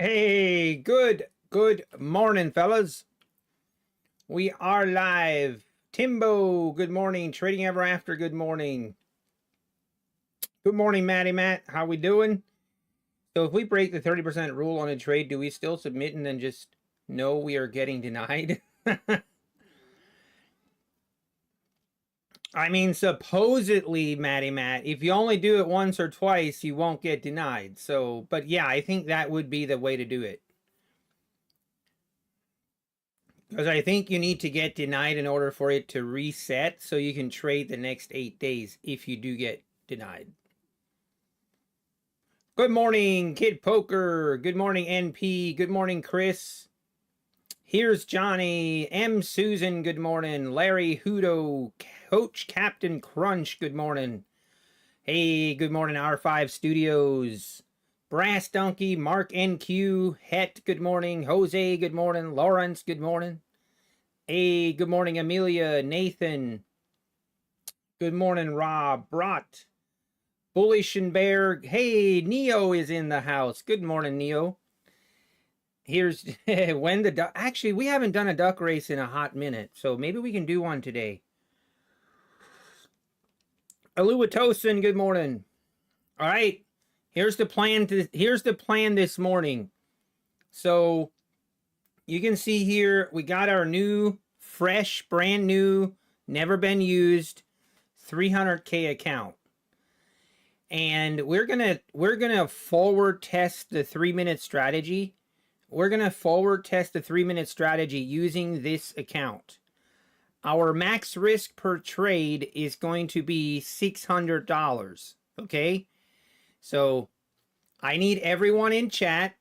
Hey, good morning, fellas. We are live. Timbo, good morning. Trading Ever After, good morning. Good morning, Matty Matt. How we doing? So if we break the 30% rule on a trade, do we still submit and then just know we are getting denied? I mean, supposedly, Matty Matt, if you only do it once or twice, you won't get denied. So, but yeah, I think that would be the way to do it. Because I think you need to get denied in order for it to reset so you can trade the next 8 days if you do get denied. Good morning, Kid Poker. Good morning, NP. Good morning, Chris. Here's Johnny. M. Susan, good morning. Larry Hudo. Coach Captain Crunch, good morning. Hey, good morning, R5 Studios. Brass Donkey, Mark NQ, Het, good morning. Jose, good morning. Lawrence, good morning. Hey, good morning, Amelia, Nathan. Good morning, Rob, Brott, Bullish and Bear. Hey, Neo is in the house. Good morning, Neo. Here's when the duck. Actually, we haven't done a duck race in a hot minute, so maybe we can do one today. Aluatosin, good morning. All right, here's the plan. Here's the plan this morning. So you can see here we got our new, fresh, brand new, never been used 300K account. And we're gonna forward test the 3-minute strategy. We're gonna forward test the 3-minute strategy using this account. Our max risk per trade is going to be $600. Okay, so I need everyone in chat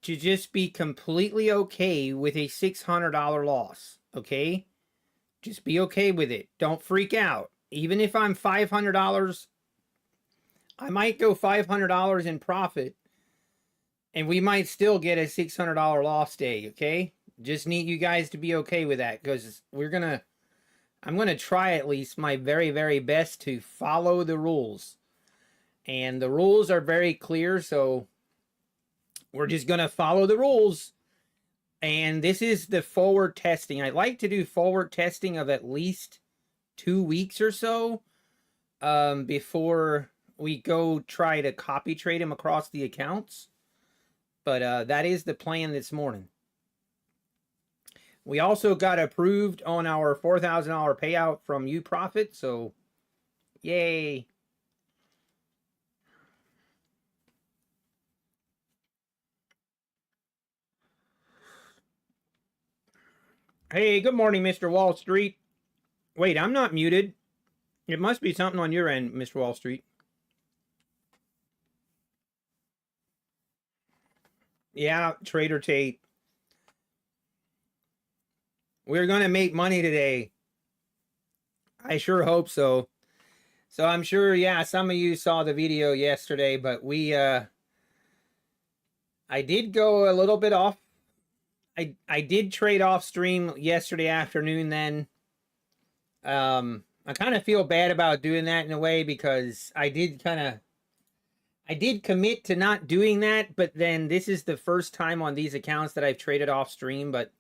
to just be completely okay with a $600 loss. Okay, just be okay with it. Don't freak out. Even if I'm $500, I might go $500 in profit and we might still get a $600 loss day. Okay, just need you guys to be okay with that, because I'm gonna try at least my very best to follow the rules, and the rules are very clear, so we're just gonna follow the rules. And this is the forward testing. I like to do forward testing of at least 2 weeks or so before we go try to copy trade them across the accounts. But that is the plan this morning. We also got approved on our $4,000 payout from UProfit, so yay. Hey, good morning, Mr. Wall Street. Wait, I'm not muted. It must be something on your end, Mr. Wall Street. Yeah, Trader Tate. We're going to make money today. I sure hope so. So I'm sure, yeah, some of you saw the video yesterday, but I did go a little bit off. I did trade off stream yesterday afternoon then. I kind of feel bad about doing that in a way, because I did commit to not doing that, but then this is the first time on these accounts that I've traded off stream. But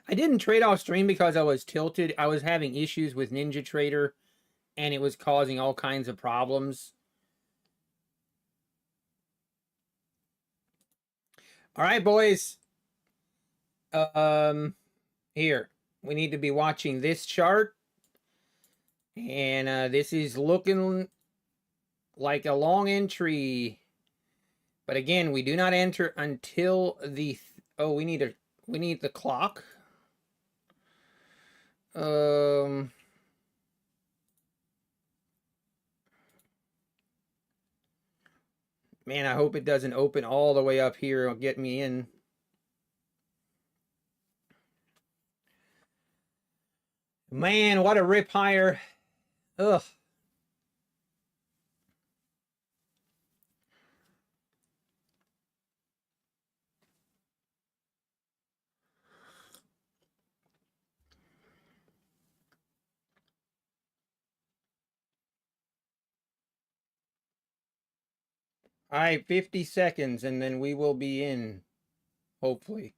I didn't trade off stream because I was tilted. I was having issues with NinjaTrader and it was causing all kinds of problems. All right, boys. Here, we need to be watching this chart. And this is looking like a long entry. But again, we do not enter until the... Oh, we need the clock. Man, I hope it doesn't open all the way up here and get me in. Man, what a rip higher. Ugh. All right, 50 seconds, and then we will be in, hopefully.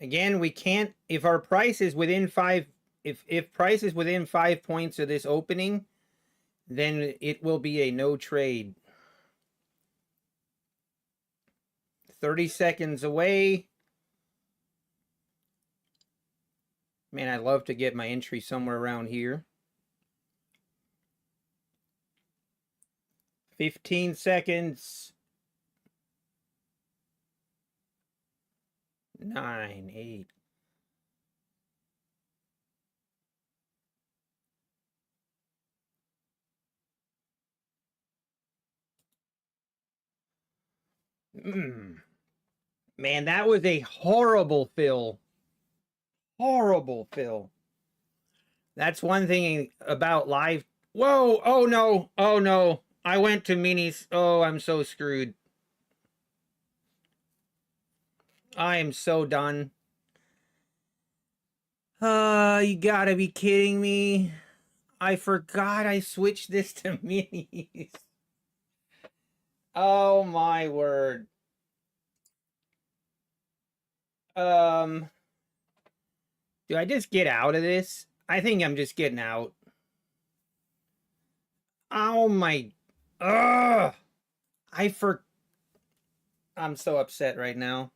Again, we can't, if our price is within if price is within 5 points of this opening, then it will be a no trade. 30 seconds away. Man, I'd love to get my entry somewhere around here. 15 seconds. 9, 8. Man, that was a horrible fill. Horrible fill. That's one thing about live. Whoa, oh no, oh no. I went to minis. Oh, I'm so screwed. I am so done. You gotta be kidding me. I forgot I switched this to minis. Oh my word. Do I just get out of this? I think I'm just getting out. Oh my. Ugh. I'm so upset right now.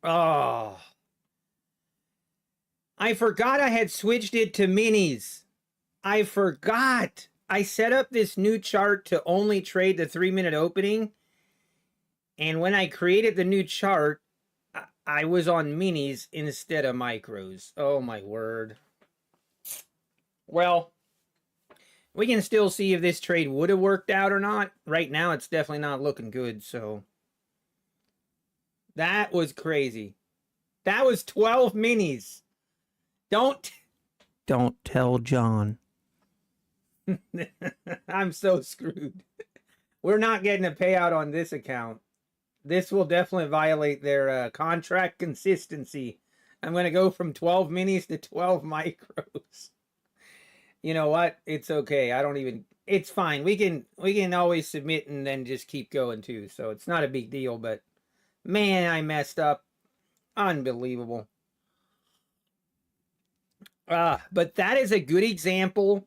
Oh. I forgot I had switched it to minis. I forgot. I set up this new chart to only trade the 3-minute opening. And when I created the new chart, I was on minis instead of micros. Oh my word. Well, we can still see if this trade would have worked out or not. Right now, it's definitely not looking good. So that was crazy. That was 12 minis. Don't tell John. I'm so screwed. We're not getting a payout on this account. This will definitely violate their contract consistency. I'm going to go from 12 minis to 12 micros. You know what? It's okay. I don't even, it's fine. We can always submit and then just keep going too. So it's not a big deal, but man, I messed up. Unbelievable. But that is a good example.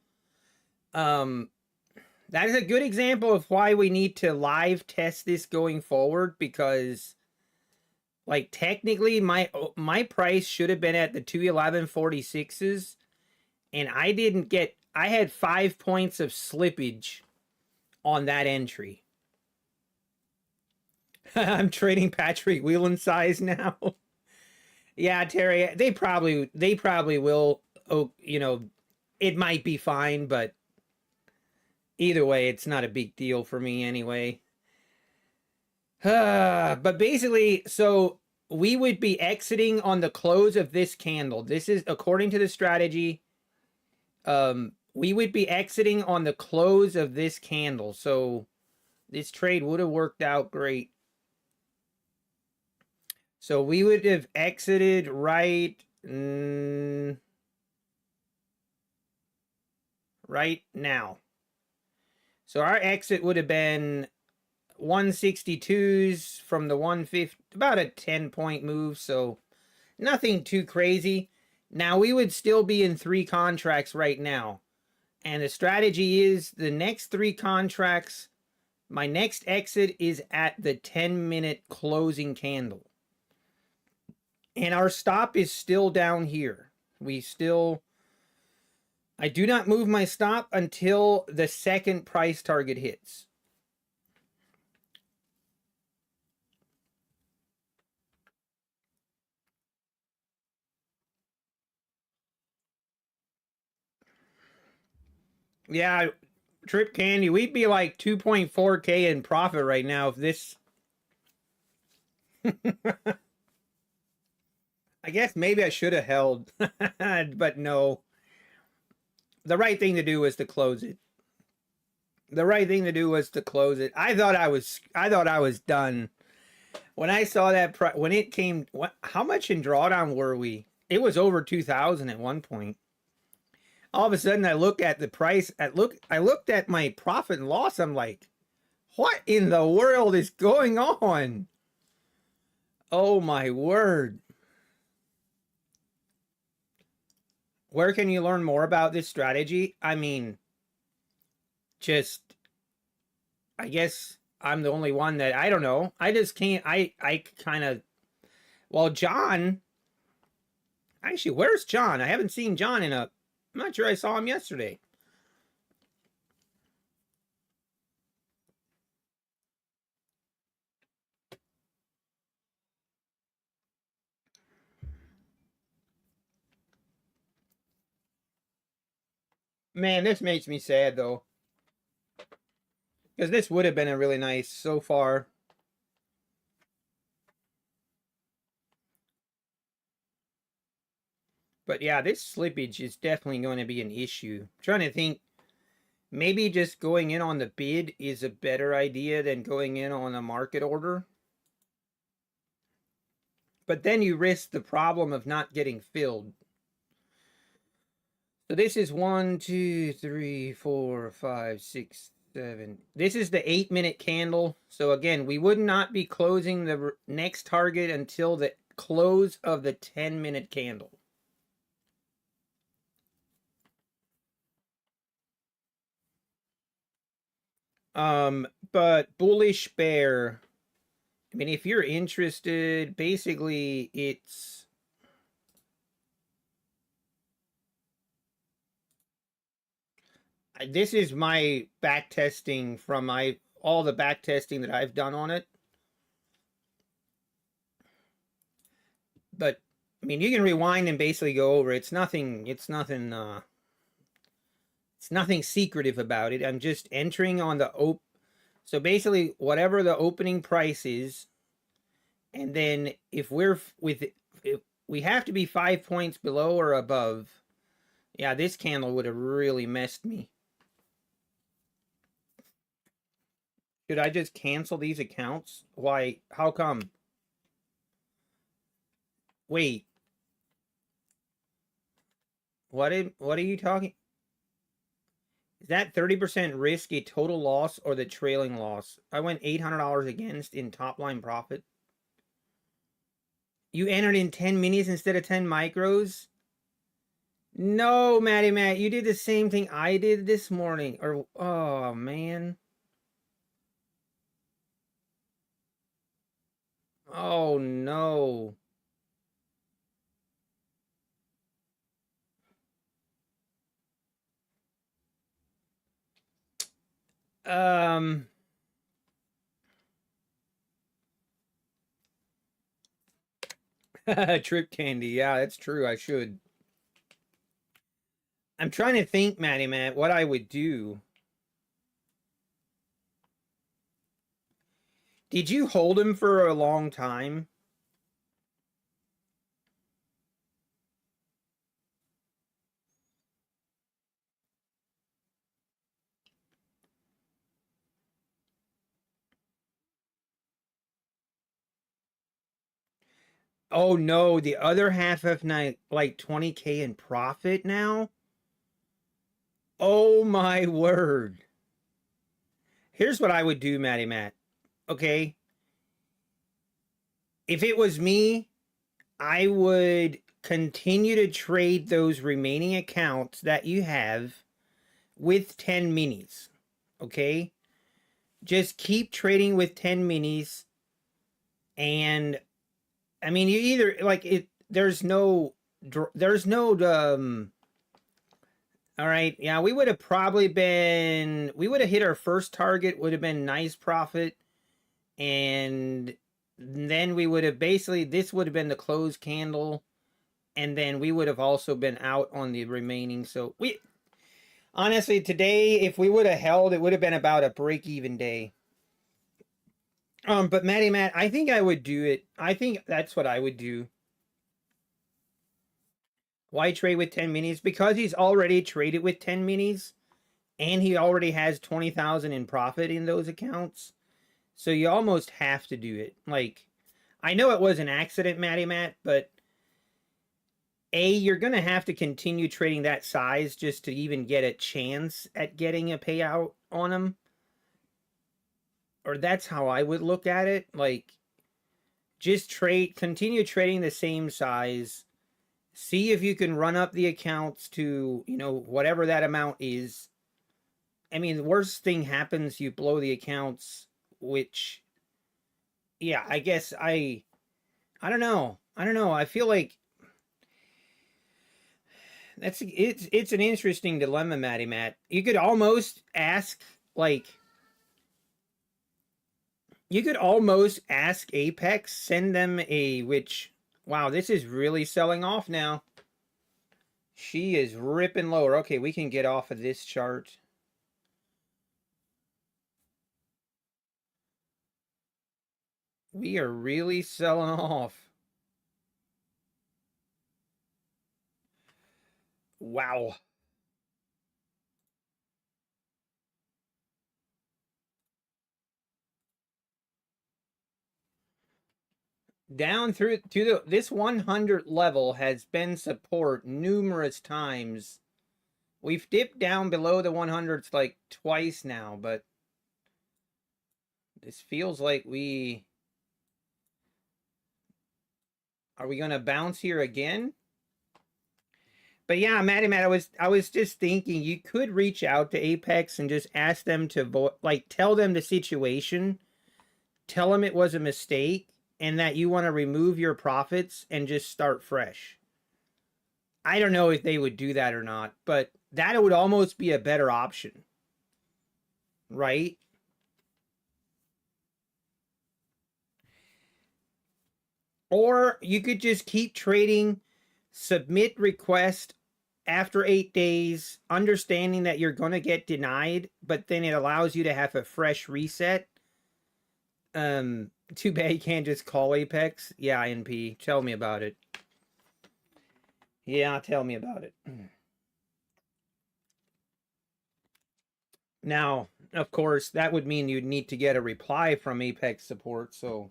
That is a good example of why we need to live test this going forward, because like technically my price should have been at the 211.46s, and I had 5 points of slippage on that entry. I'm trading Patrick Whelan size now. Yeah, Terry, they probably will. Oh, you know, it might be fine, but either way, it's not a big deal for me anyway. But basically, so we would be exiting on the close of this candle. This is according to the strategy. We would be exiting on the close of this candle. So this trade would have worked out great. So we would have exited right right now. So our exit would have been 162s from the 150, about a 10-point move. So nothing too crazy. Now we would still be in 3 contracts right now. And the strategy is the next 3 contracts, my next exit is at the 10-minute closing candle. And our stop is still down here. I do not move my stop until the second price target hits. Yeah, Trip Candy, we'd be like 2.4K in profit right now if this... I guess maybe I should have held, but no. The right thing to do was to close it. The right thing to do was to close it. I thought I was done. When I saw that, when it came, how much in drawdown were we? It was over 2,000 at one point. All of a sudden, I look at the price. I looked at my profit and loss. I'm like, what in the world is going on? Oh my word! Where can you learn more about this strategy? I mean, just I guess I'm the only one that I don't know. I just can't. I kind of. Well, John. Actually, where's John? I haven't seen John in a. I'm not sure I saw him yesterday. Man, this makes me sad though. Because this would have been a really nice so far. But yeah, this slippage is definitely going to be an issue. I'm trying to think. Maybe just going in on the bid is a better idea than going in on a market order. But then you risk the problem of not getting filled. So this is 1, 2, 3, 4, 5, 6, 7. This is the 8-minute candle. So again, we would not be closing the next target until the close of the 10-minute candle. But bullish bear. I mean, if you're interested, basically it's this is my back testing from all the back testing that I've done on it. But I mean, you can rewind and basically go over. It's nothing secretive about it. I'm just entering on the so basically whatever the opening price is, and then if we have to be 5 points below or above. Yeah, this candle would have really messed me. Should I just cancel these accounts? Why? How come? Wait. What are you talking? Is that 30% risk a total loss or the trailing loss? I went $800 against in top line profit. You entered in 10 minis instead of 10 micros? No, Matt, you did the same thing I did this morning. Or oh man. Oh no. Trip candy. Yeah, that's true. I should. I'm trying to think, Matt, what I would do. Did you hold him for a long time? Oh no, the other half of night like 20K in profit now? Oh my word. Here's what I would do, Matt. Okay. If it was me, I would continue to trade those remaining accounts that you have with 10 minis. Okay. Just keep trading with 10 minis. And I mean, you either like it, there's no, all right. Yeah, we would have we would have hit our first target, would have been nice profit. And then we would have basically, this would have been the close candle. And then we would have also been out on the remaining. So honestly, today, if we would have held, it would have been about a break-even day. But Matt, I think I would do it. I think that's what I would do. Why trade with 10 minis? Because he's already traded with 10 minis and he already has 20,000 in profit in those accounts. So you almost have to do it. Like, I know it was an accident, Matt, but you're going to have to continue trading that size just to even get a chance at getting a payout on them. Or that's how I would look at it. Like, just continue trading the same size. See if you can run up the accounts to, whatever that amount is. I mean, the worst thing happens, you blow the accounts, which, yeah, I guess I don't know. I feel like it's an interesting dilemma, Matty Matt. You could almost ask, Apex, send them wow, this is really selling off now. She is ripping lower. Okay, we can get off of this chart. We are really selling off. Wow. Down through to this 100 level has been support numerous times. We've dipped down below the 100s like twice now, but this feels like are we going to bounce here again? But yeah, Matt, I was just thinking you could reach out to Apex and just ask them to tell them the situation, tell them it was a mistake, and that you want to remove your profits and just start fresh. I don't know if they would do that or not, but that would almost be a better option, right? Or you could just keep trading, submit request after 8 days, understanding that you're going to get denied, but then it allows you to have a fresh reset. Too bad you can't just call Apex. Yeah, NP, tell me about it. Yeah, tell me about it. Now, of course, that would mean you'd need to get a reply from Apex support, so...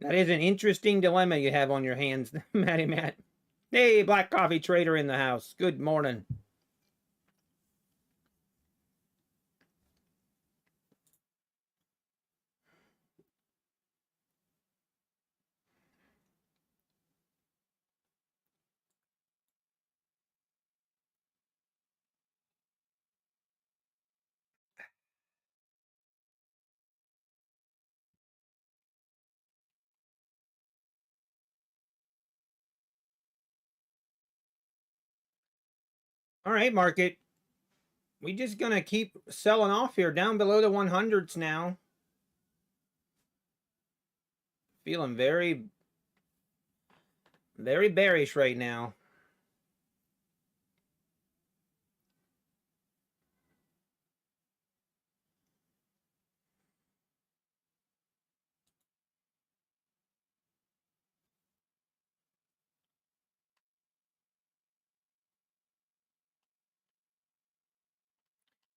That is an interesting dilemma you have on your hands, Matty Matt. Hey, Black Coffee Trader in the house. Good morning. All right, market. We just gonna keep selling off here down below the 100s now. Feeling very, very bearish right now.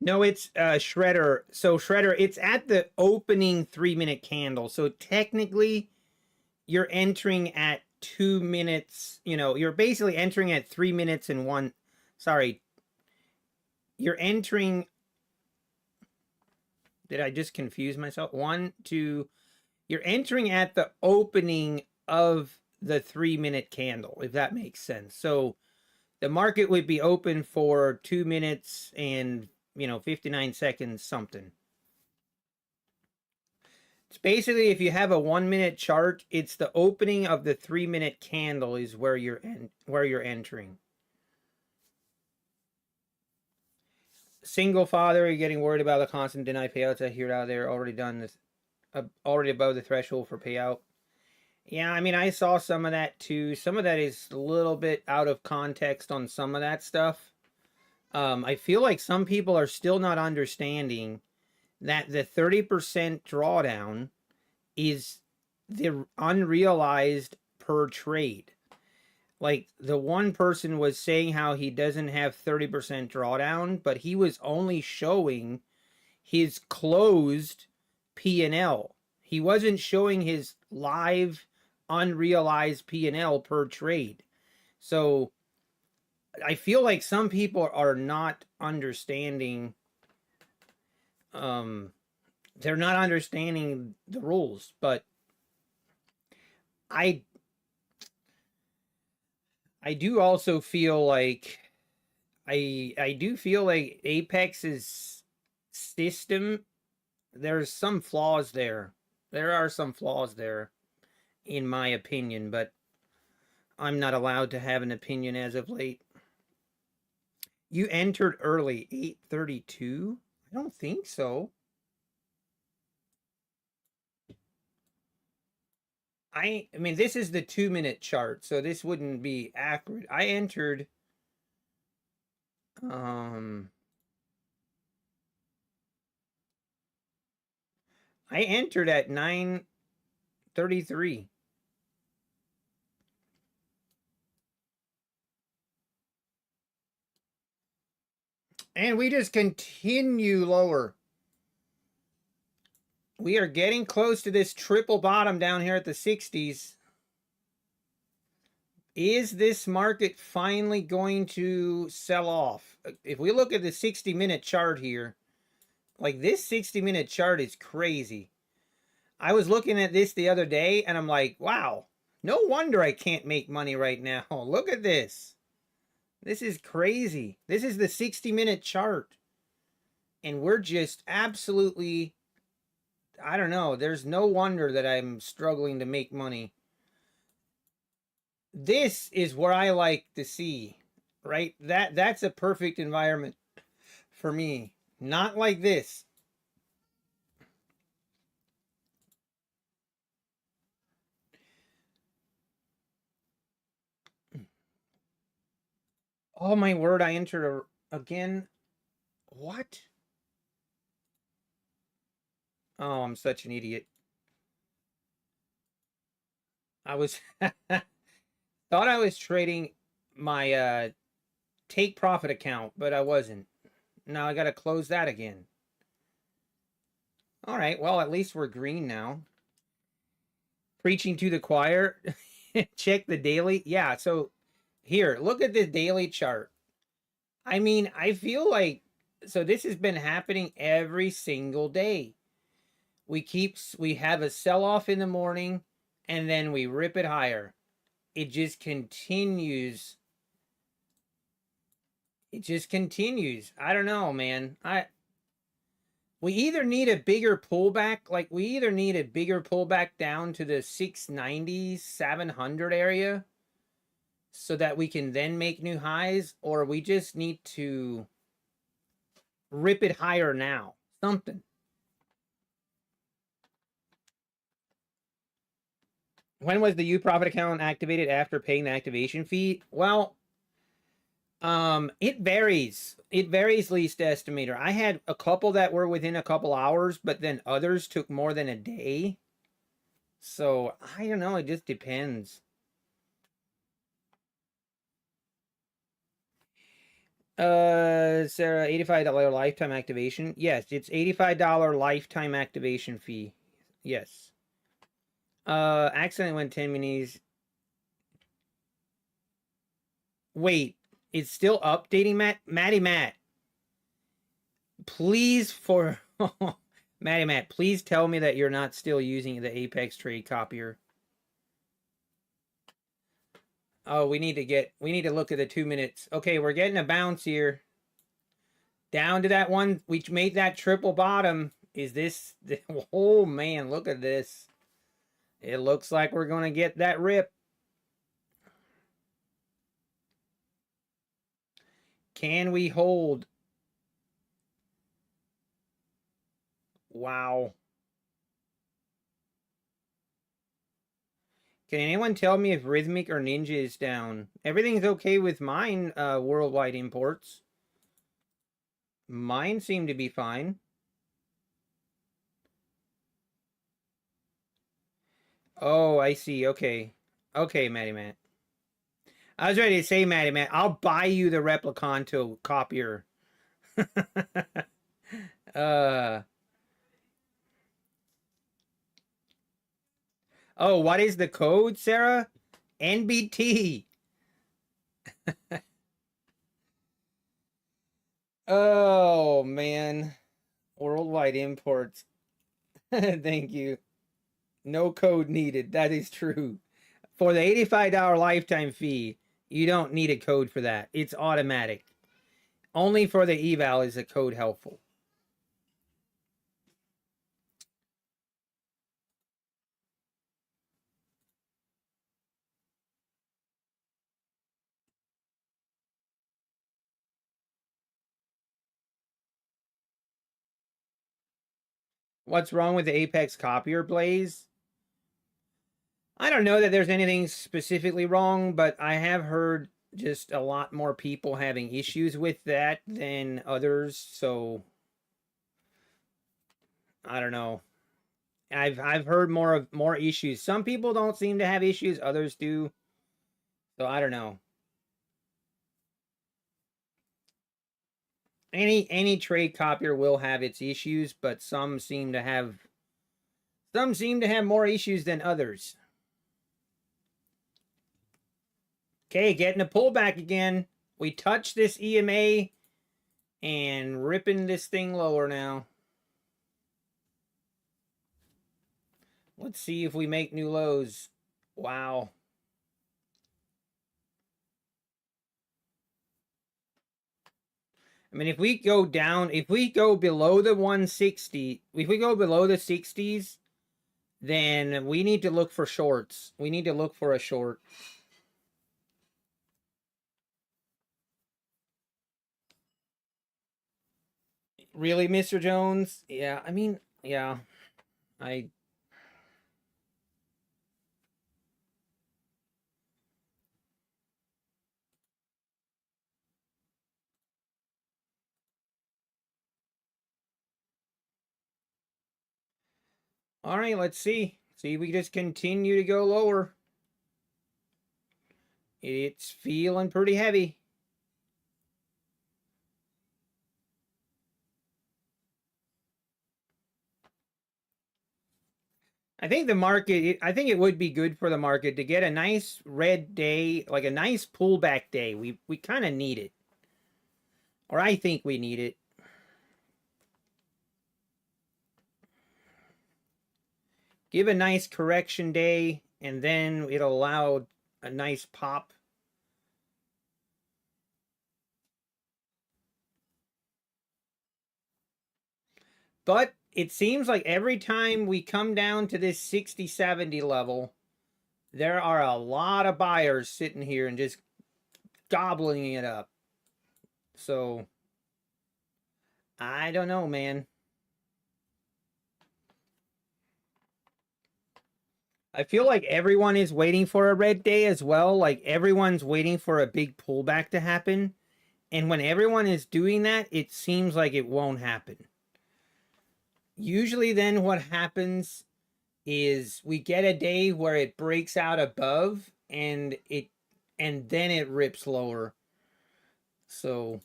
No, it's Shredder. So Shredder, it's at the opening 3-minute candle. So technically, you're entering at 2 minutes. You're basically entering at 3 minutes and one. Sorry, you're entering. Did I just confuse myself? 1, 2. You're entering at the opening of the 3-minute candle, if that makes sense. So the market would be open for 2 minutes and 59 seconds something. It's basically, if you have a 1-minute chart, it's the opening of the 3-minute candle is where you're entering. Single father, you're getting worried about the constant denied payouts. I hear out there already done this, already above the threshold for payout. Yeah, I mean, I saw some of that too. Some of that is a little bit out of context on some of that stuff. I feel like some people are still not understanding that the 30% drawdown is the unrealized per trade. Like the one person was saying how he doesn't have 30% drawdown, but he was only showing his closed P&L. He wasn't showing his live unrealized P&L per trade. So I feel like some people are not understanding they're not understanding the rules, but I do also feel like I do feel like Apex's system, there's some flaws there. There are some flaws there, in my opinion, but I'm not allowed to have an opinion as of late. You entered early, 8:32? I don't think so. I mean, this is the 2-minute chart, so this wouldn't be accurate. I entered I entered at 9:33. And we just continue lower. We are getting close to this triple bottom down here at the 60s. Is this market finally going to sell off? If we look at the 60-minute chart here, like this 60-minute chart is crazy. I was looking at this the other day and I'm like, wow, no wonder I can't make money right now. Look at this. This is crazy. This is the 60-minute chart. And we're just absolutely, I don't know. There's no wonder that I'm struggling to make money. This is where I like to see, right? That's a perfect environment for me. Not like this. Oh my word, I entered again. What? Oh, I'm such an idiot. I was thought I was trading my take profit account, but I wasn't. Now I got to close that again. All right, well, at least we're green now. Preaching to the choir. Check the daily. Yeah, so here, look at the daily chart. I mean, I feel like, so this has been happening every single day. We have a sell-off in the morning and then we rip it higher. It just continues. It just continues. I don't know, man. We either need a bigger pullback, like we either need a bigger pullback down to the 690, 700 area so that we can then make new highs, or we just need to rip it higher now. Something. When was the U profit account activated after paying the activation fee? Well, it varies. It varies, least estimator. I had a couple that were within a couple hours, but then others took more than a day. So I don't know. It just depends. Sarah, $85 lifetime activation. Yes, it's $85 lifetime activation fee. Yes. Accidentally went 10 minis. Wait, it's still updating, Matt. Please, for Matt, please tell me that you're not still using the Apex trade copier. Oh, we need to look at the 2 minutes. Okay, we're getting a bounce here. Down to that one, we made that triple bottom. Is this, oh man, look at this. It looks like we're going to get that rip. Can we hold? Wow. Can anyone tell me if Rhythmic or Ninja is down? Everything's okay with mine, worldwide imports. Mine seem to be fine. Oh, I see. Okay. Okay, Matt. I was ready to say, Maddie, man, I'll buy you the Replicanto copier. uh oh, what is the code, Sarah? NBT. Oh man. Worldwide imports. Thank you. No code needed. That is true. For the $85 lifetime fee, you don't need a code for that. It's automatic. Only for the eval is a code helpful. What's wrong with the Apex copier, Blaze? I don't know that there's anything specifically wrong, but I have heard just a lot more people having issues with that than others, so I don't know. I've heard more issues. Some people don't seem to have issues, others do. So I don't know. Any trade copier will have its issues, but some seem to have more issues than others. Okay, getting a pullback again. We touched this EMA and ripping this thing lower now. Let's see if we make new lows. Wow. I mean, if we go down, if we go below the 160, if we go below the 60s, then we need to look for shorts. We need to look for a short. Really, Mr. Jones? Yeah, I mean, yeah. I All right, let's see. See if we just continue to go lower. It's feeling pretty heavy. I think the market, I think it would be good for the market to get a nice red day, like a nice pullback day. We kind of need it. Or I think we need it. Give a nice correction day, and then it'll allow a nice pop. But it seems like every time we come down to this 60-70 level, there are a lot of buyers sitting here and just gobbling it up. So I don't know, man. I feel like everyone is waiting for a red day as well. Like everyone's waiting for a big pullback to happen. And when everyone is doing that, it seems like it won't happen. Usually then what happens is we get a day where it breaks out above and then it rips lower. So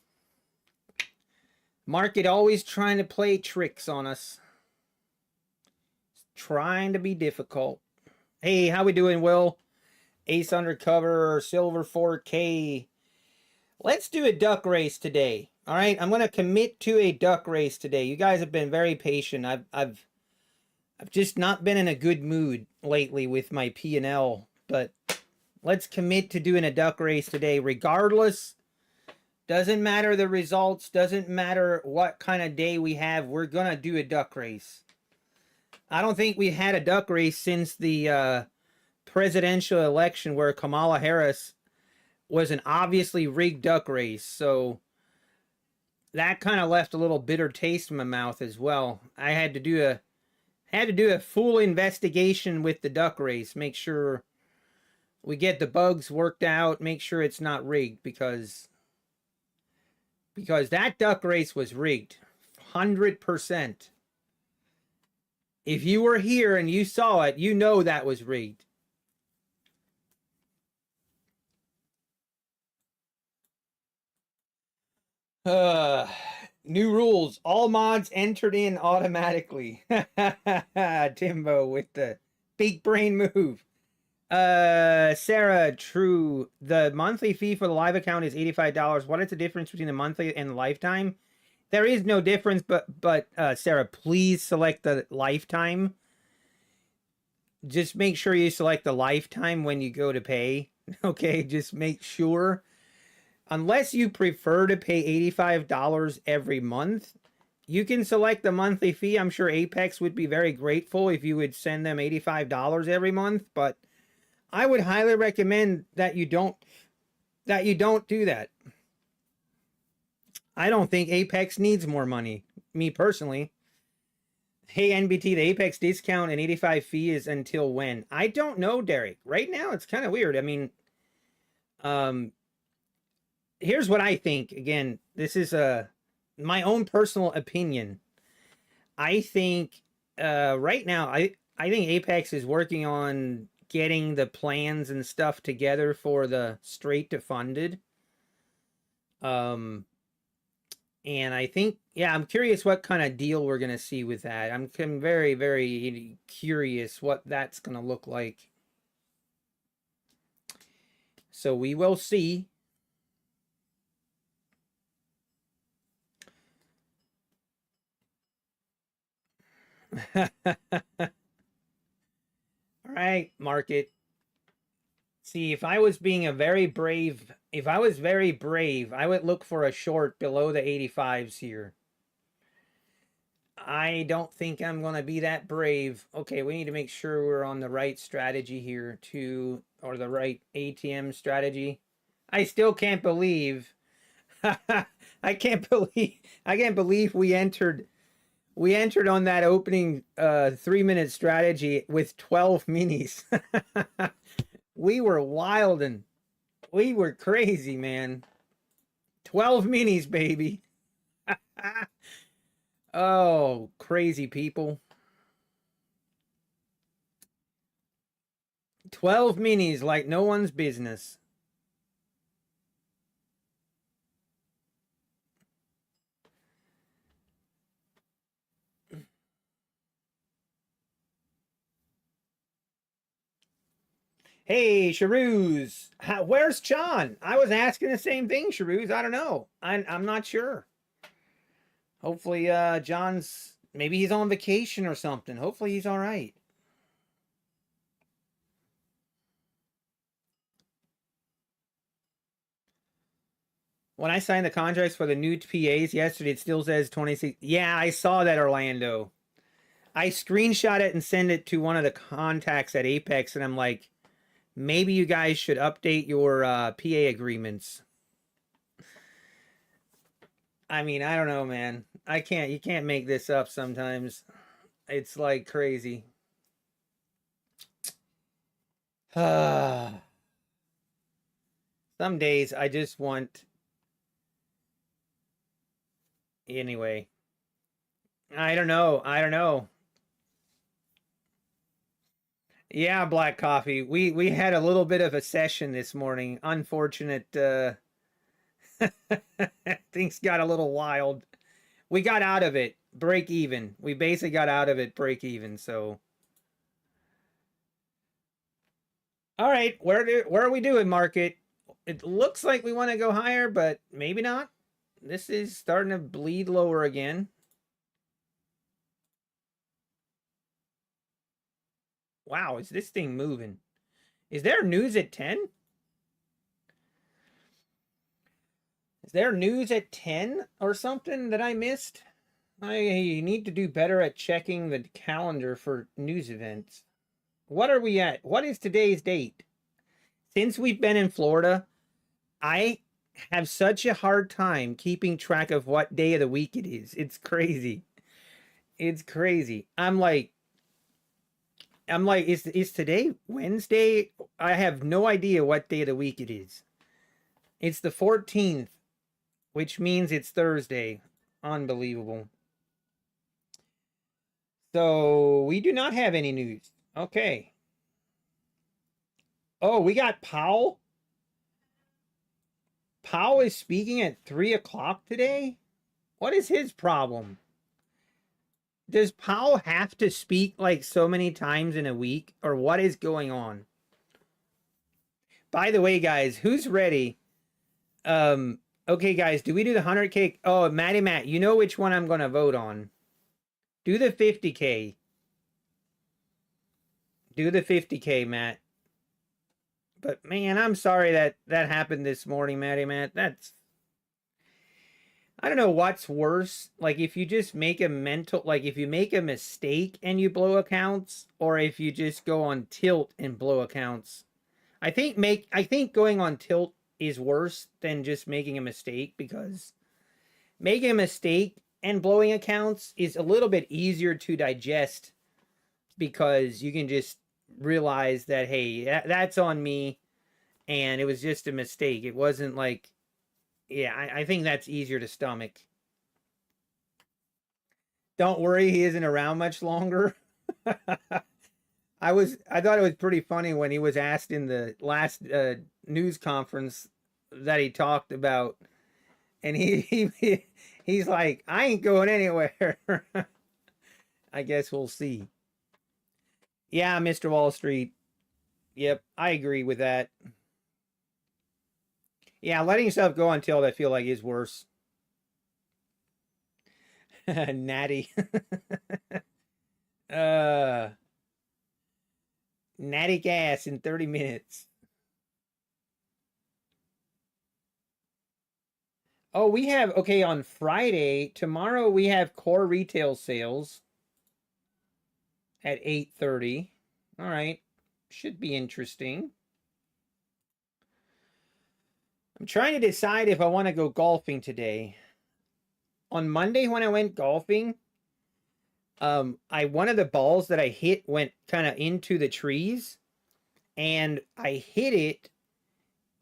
market always trying to play tricks on us. Trying to be difficult. Hey, how we doing, Will? Ace Undercover, Silver 4K. Let's do a duck race today. All right, I'm going to commit to a duck race today. You guys have been very patient. I've just not been in a good mood lately with my P&L, but let's commit to doing a duck race today regardless. Doesn't matter the results, doesn't matter what kind of day we have. We're going to do a duck race. I don't think we had a duck race since the presidential election where Kamala Harris was an obviously rigged duck race. So that kind of left a little bitter taste in my mouth as well. I had to do a full investigation with the duck race, make sure we get the bugs worked out, make sure it's not rigged, because that duck race was rigged 100%. If you were here and you saw it, you know that was rigged. New rules. All mods entered in automatically. Timbo with the big brain move. Sarah, true. The monthly fee for the live account is $85. What is the difference between the monthly and the lifetime? There is no difference, but Sarah, please select the lifetime. Just make sure you select the lifetime when you go to pay. Okay, just make sure. Unless you prefer to pay $85 every month, you can select the monthly fee. I'm sure Apex would be very grateful if you would send them $85 every month, but I would highly recommend that you don't do that. I don't think Apex needs more money, me personally. Hey, NBT, the Apex discount and 85 fee is until when? I don't know, Derek. Right now, it's kind of weird. I mean, here's what I think. Again, this is my own personal opinion. I think right now, I think Apex is working on getting the plans and stuff together for the straight to funded. And I think, yeah, I'm curious what kind of deal we're going to see with that. I'm very, very curious what that's going to look like. So we will see. All right, market. See, if I was being if I was very brave, I would look for a short below the 85s here. I don't think I'm going to be that brave. Okay, we need to make sure we're on the right strategy here too, or the right ATM strategy. I still can't believe I can't believe we entered on that opening 3-minute strategy with 12 minis. We were wild and we were crazy, man. 12 minis, baby. Oh, crazy people. 12 minis like no one's business. Hey, Sharoos. Where's John? I was asking the same thing, Sharoos. I don't know. I'm not sure. Hopefully, John's, maybe he's on vacation or something. Hopefully he's all right. When I signed the contracts for the new PAs yesterday, it still says 26. Yeah, I saw that, Orlando. I screenshot it and send it to one of the contacts at Apex, and I'm like, maybe you guys should update your PA agreements. I mean, I don't know, man. You can't make this up sometimes. It's like crazy. Some days I just want. Anyway. I don't know. Yeah, Black Coffee. We had a little bit of a session this morning. Unfortunate things got a little wild. We got out of it break even. We basically got out of it break even, so all right, where are we doing, market? It looks like we want to go higher, but maybe not. This is starting to bleed lower again. Wow, is this thing moving? Is there news at 10? Is there news at 10 or something that I missed? I need to do better at checking the calendar for news events. What are we at? What is today's date? Since we've been in Florida, I have such a hard time keeping track of what day of the week it is. It's crazy. It's crazy. I'm like, is today Wednesday? I have no idea what day of the week it is. It's the 14th, which means it's Thursday. Unbelievable. So we do not have any news. Okay. Oh, we got Powell. Powell is speaking at 3 o'clock today? What is his problem? Does Powell have to speak like so many times in a week, or what is going on? By the way, guys, who's ready? Okay, guys, do we do the 100K? Oh, Matty Matt, you know which one I'm going to vote on. Do the 50K. Do the 50K, Matt. But man, I'm sorry that happened this morning, Matty Matt. I don't know what's worse. Like if you just make a if you make a mistake and you blow accounts, or if you just go on tilt and blow accounts. I think going on tilt is worse than just making a mistake, because making a mistake and blowing accounts is a little bit easier to digest, because you can just realize that, hey, that's on me and it was just a mistake. It wasn't like, yeah, I think that's easier to stomach. Don't worry, he isn't around much longer. I thought it was pretty funny when he was asked in the last news conference that he talked about, and he's like, I ain't going anywhere. I guess we'll see. Yeah, Mr. Wall Street. Yep, I agree with that. Yeah, letting yourself go on tilt, I feel like, is worse. Natty. Natty gas in 30 minutes. Oh, we have, okay, on Friday, tomorrow we have core retail sales at 8:30. All right, should be interesting. I'm trying to decide if I want to go golfing today. On Monday when I went golfing, one of the balls that I hit went kind of into the trees, and I hit it,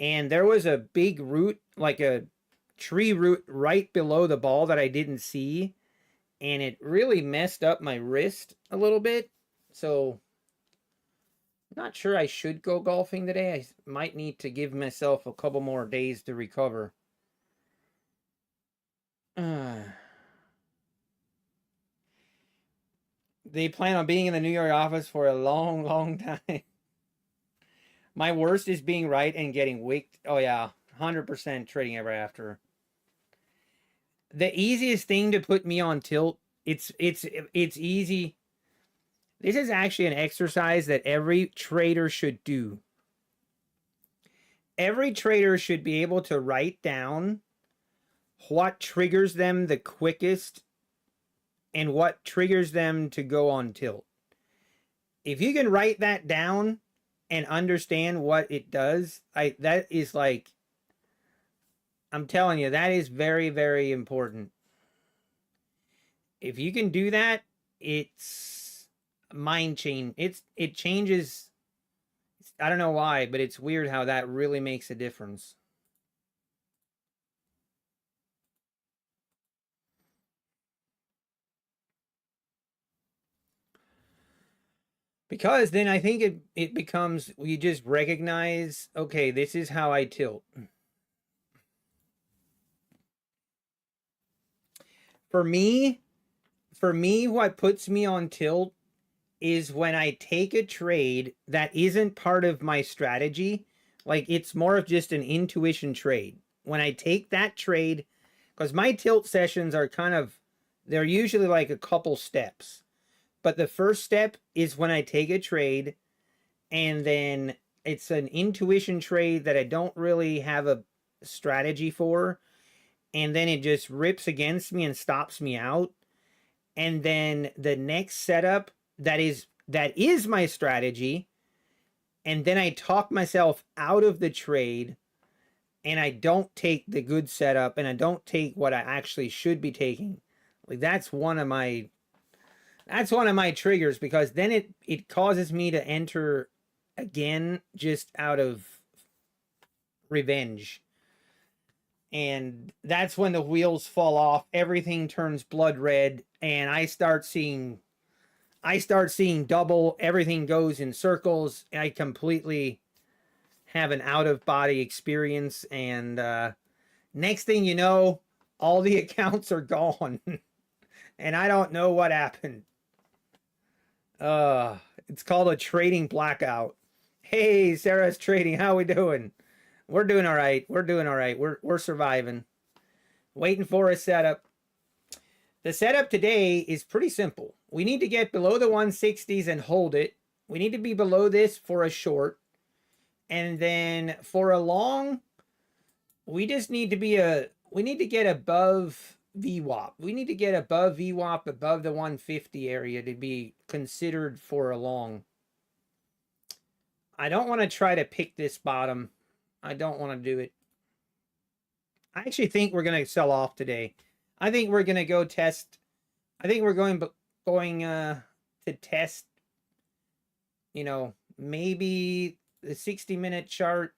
and there was a big root, like a tree root right below the ball that I didn't see, and it really messed up my wrist a little bit. So not sure I should go golfing today. I might need to give myself a couple more days to recover. They plan on being in the New York office for a long, long time. My worst is being right and getting wicked. Oh yeah, 100% trading ever after. The easiest thing to put me on tilt, it's easy. This is actually an exercise that every trader should do. Every trader should be able to write down what triggers them the quickest and what triggers them to go on tilt. If you can write that down and understand what it does, that is like, I'm telling you, that is very, very important. If you can do that, it's mind change. It changes. I don't know why, but it's weird how that really makes a difference. Because then I think it becomes, you just recognize, okay, this is how I tilt. For me, what puts me on tilt is when I take a trade that isn't part of my strategy. Like it's more of just an intuition trade. When I take that trade, because my tilt sessions are they're usually like a couple steps. But the first step is when I take a trade, and then it's an intuition trade that I don't really have a strategy for, and then it just rips against me and stops me out. And then the next setup that is my strategy, and then I talk myself out of the trade, and I don't take the good setup, and I don't take what I actually should be taking. Like that's one of my triggers, because then it causes me to enter again just out of revenge. And that's when the wheels fall off, everything turns blood red, and I start seeing double, everything goes in circles. I completely have an out of body experience, and Next thing you know, all the accounts are gone. And I don't know what happened. It's called a trading blackout. Hey, Sarah's trading. How we doing? We're doing all right. We're doing all right. We're surviving. Waiting for a setup. The setup today is pretty simple. We need to get below the 160s and hold it. We need to be below this for a short. And then for a long, we just need to be we need to get above VWAP. We need to get above VWAP, above the 150 area to be considered for a long. I don't want to try to pick this bottom. I don't want to do it. I actually think we're going to sell off today. I think we're going to go test. I think we're going to test, you know, maybe the 60-minute chart.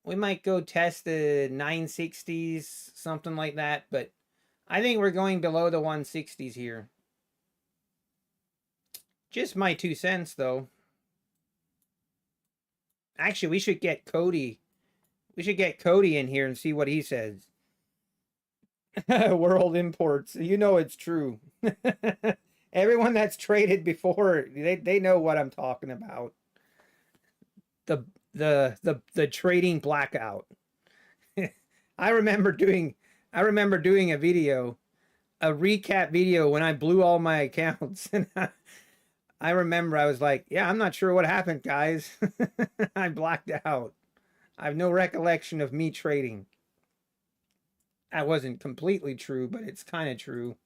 We might go test the 960s, something like that. But I think we're going below the 160s here. Just my 2 cents, though. Actually, we should get Cody. We should get Cody in here and see what he says. World imports. You know it's true. Everyone that's traded before, they know what I'm talking about. The trading blackout. I remember doing a video, a recap video when I blew all my accounts. And I remember I was like, yeah, I'm not sure what happened, guys. I blacked out. I have no recollection of me trading. That wasn't completely true, but it's kind of true.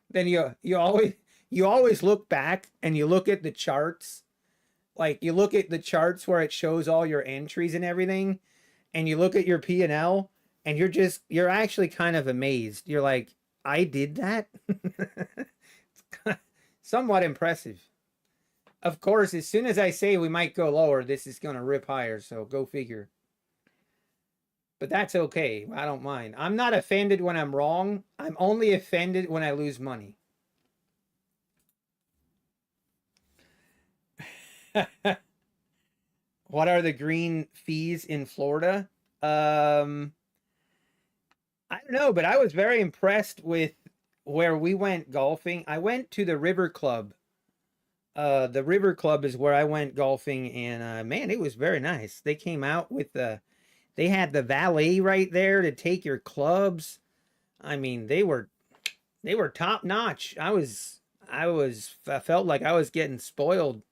Then you always look back and you look at the charts. Like you look at the charts where it shows all your entries and everything, and you look at your P&L and you're actually kind of amazed. You're like, I did that? It's somewhat impressive. Of course, as soon as I say we might go lower, this is going to rip higher, so go figure. But that's okay. I don't mind. I'm not offended when I'm wrong. I'm only offended when I lose money. What are the green fees in Florida? I don't know, but I was very impressed with where we went golfing. I went to the River Club. The River Club is where I went golfing, and man, it was very nice. They came out with they had the valet right there to take your clubs. I mean, they were top notch. I felt like I was getting spoiled,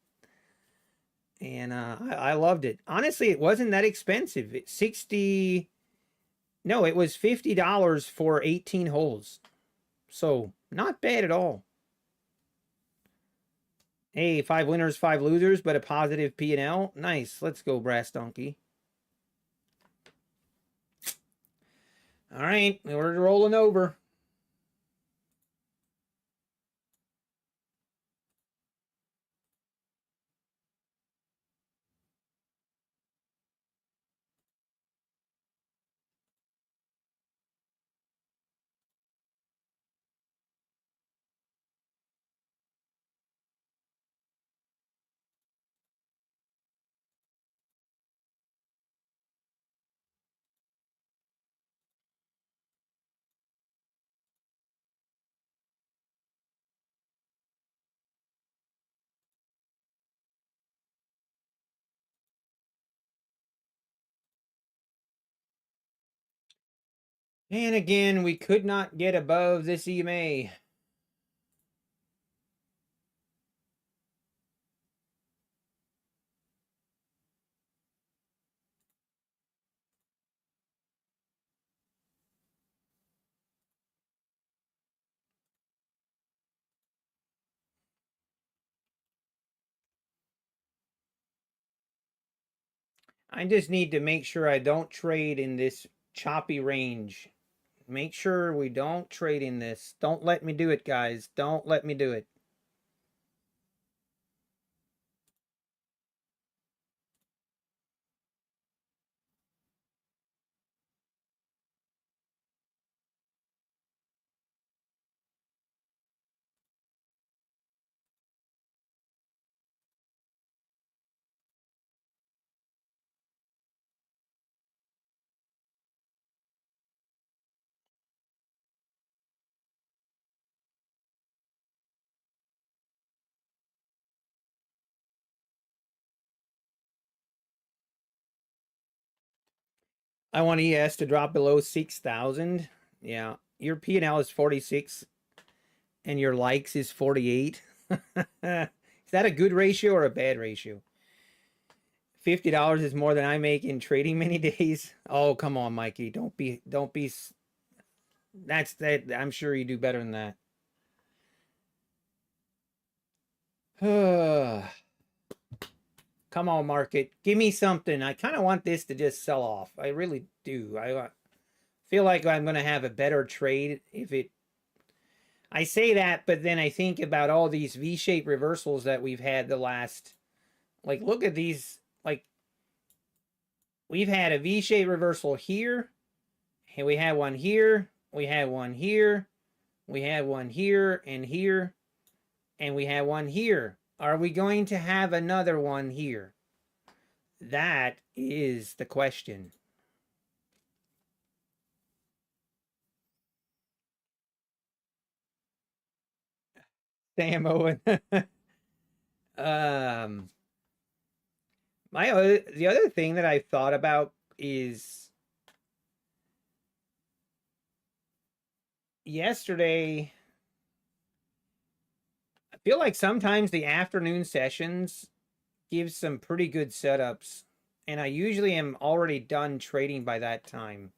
and I loved it. Honestly, it wasn't that expensive. It no, it was $50 for 18 holes, so not bad at all. Hey, 5 winners, 5 losers, but a positive P&L. Nice. Let's go, Brass Donkey. All right, we're rolling over. And again, we could not get above this EMA. I just need to make sure I don't trade in this choppy range. Make sure we don't trade in this. Don't let me do it, guys. Don't let me do it. I want ES to drop below 6,000. Yeah, your P&L is 46 and your likes is 48. Is that a good ratio or a bad ratio? $50 is more than I make in trading many days. Oh, come on, Mikey. Don't be that's that. I'm sure you do better than that. Come on, market. Give me something. I kind of want this to just sell off. I really do. I feel like I'm going to have a better trade if it. I say that, but then I think about all these V-shaped reversals that we've had the last. Like, look at these. Like, we've had a V-shaped reversal here. And we had one here. We had one here. We had one here and here. And we had one here. Are we going to have another one here? That is the question. Sam Owen. The other thing that I thought about is yesterday. I feel like sometimes the afternoon sessions give some pretty good setups, and I usually am already done trading by that time.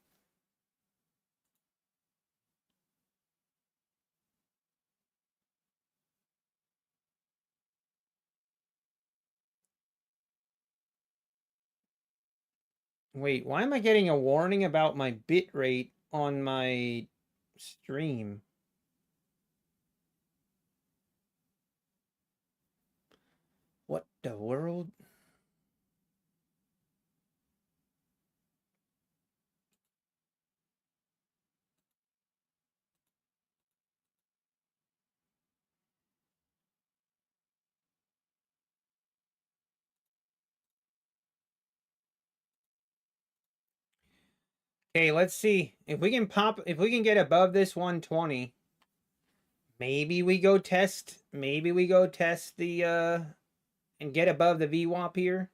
Wait, why am I getting a warning about my bit rate on my stream? What the world? Okay, let's see if we can get above this 120. Maybe we go test the and get above the VWAP here.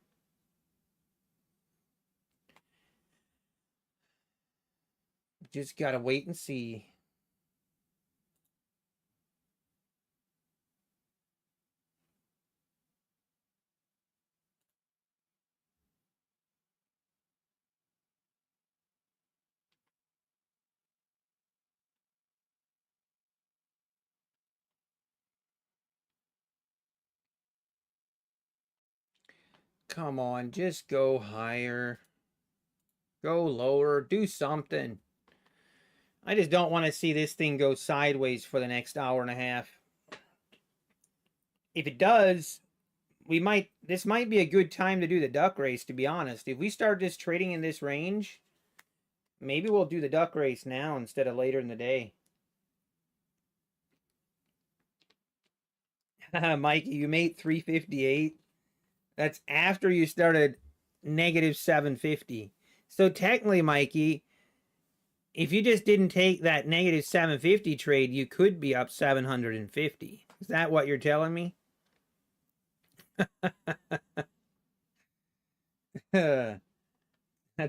Just gotta wait and see. Come on, just go higher. Go lower, do something. I just don't want to see this thing go sideways for the next hour and a half. If it does, this might be a good time to do the duck race, to be honest. If we start just trading in this range, maybe we'll do the duck race now instead of later in the day. Mikey, you made 358. That's after you started negative 750. So technically, Mikey, if you just didn't take that negative 750 trade, you could be up 750. Is that what you're telling me? That's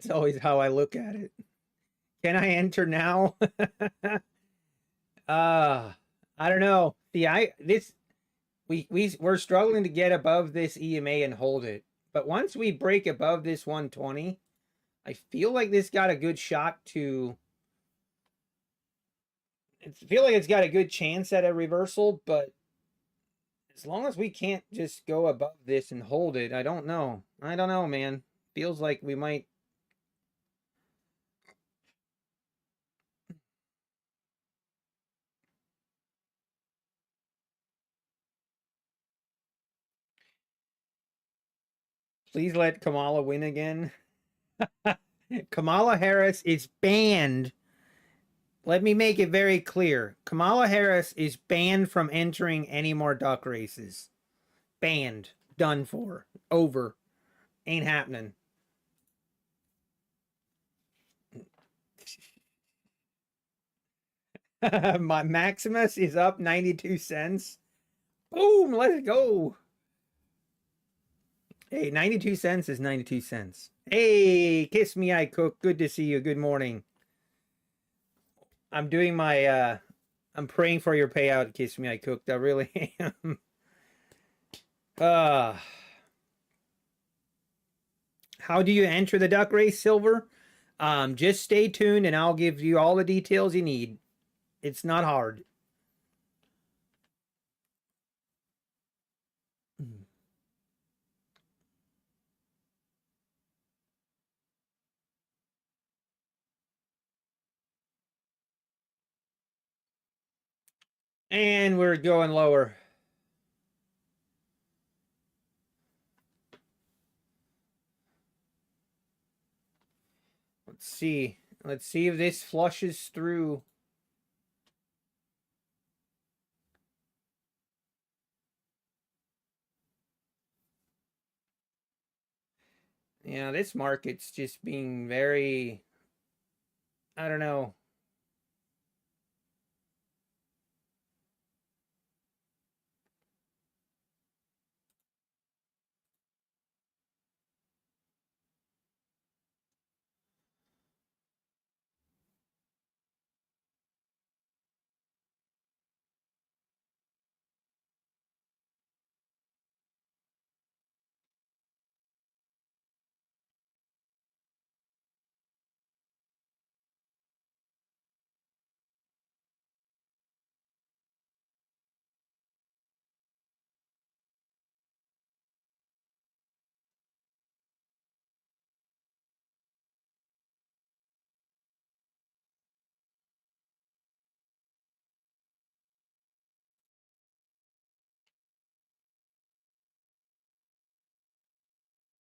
always how I look at it. Can I enter now? I don't know. See, we're struggling to get above this EMA and hold it. But once we break above this 120, I feel like this got a good shot to. I feel like it's got a good chance at a reversal, but as long as we can't just go above this and hold it, I don't know. I don't know, man. Feels like we might. Please let Kamala win again. Kamala Harris is banned. Let me make it very clear. Kamala Harris is banned from entering any more duck races. Banned. Done for. Over. Ain't happening. My Maximus is up 92 cents. Boom, let's go. Hey, 92 cents is 92 cents. Hey, kiss me, I cook. Good to see you. Good morning. I'm doing my I'm praying for your payout, kiss me, I cooked. I really am. Uh how do you enter the duck race, Silver? Just stay tuned and I'll give you all the details you need. It's not hard. And we're going lower. Let's see. Let's see if this flushes through. Yeah, this market's just being very, I don't know.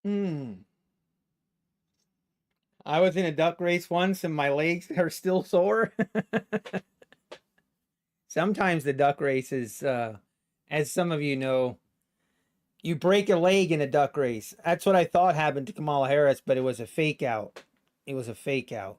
Hmm. I was in a duck race once and my legs are still sore. Sometimes the duck races, as some of you know, you break a leg in a duck race. That's what I thought happened to Kamala Harris, but it was a fake out. It was a fake out.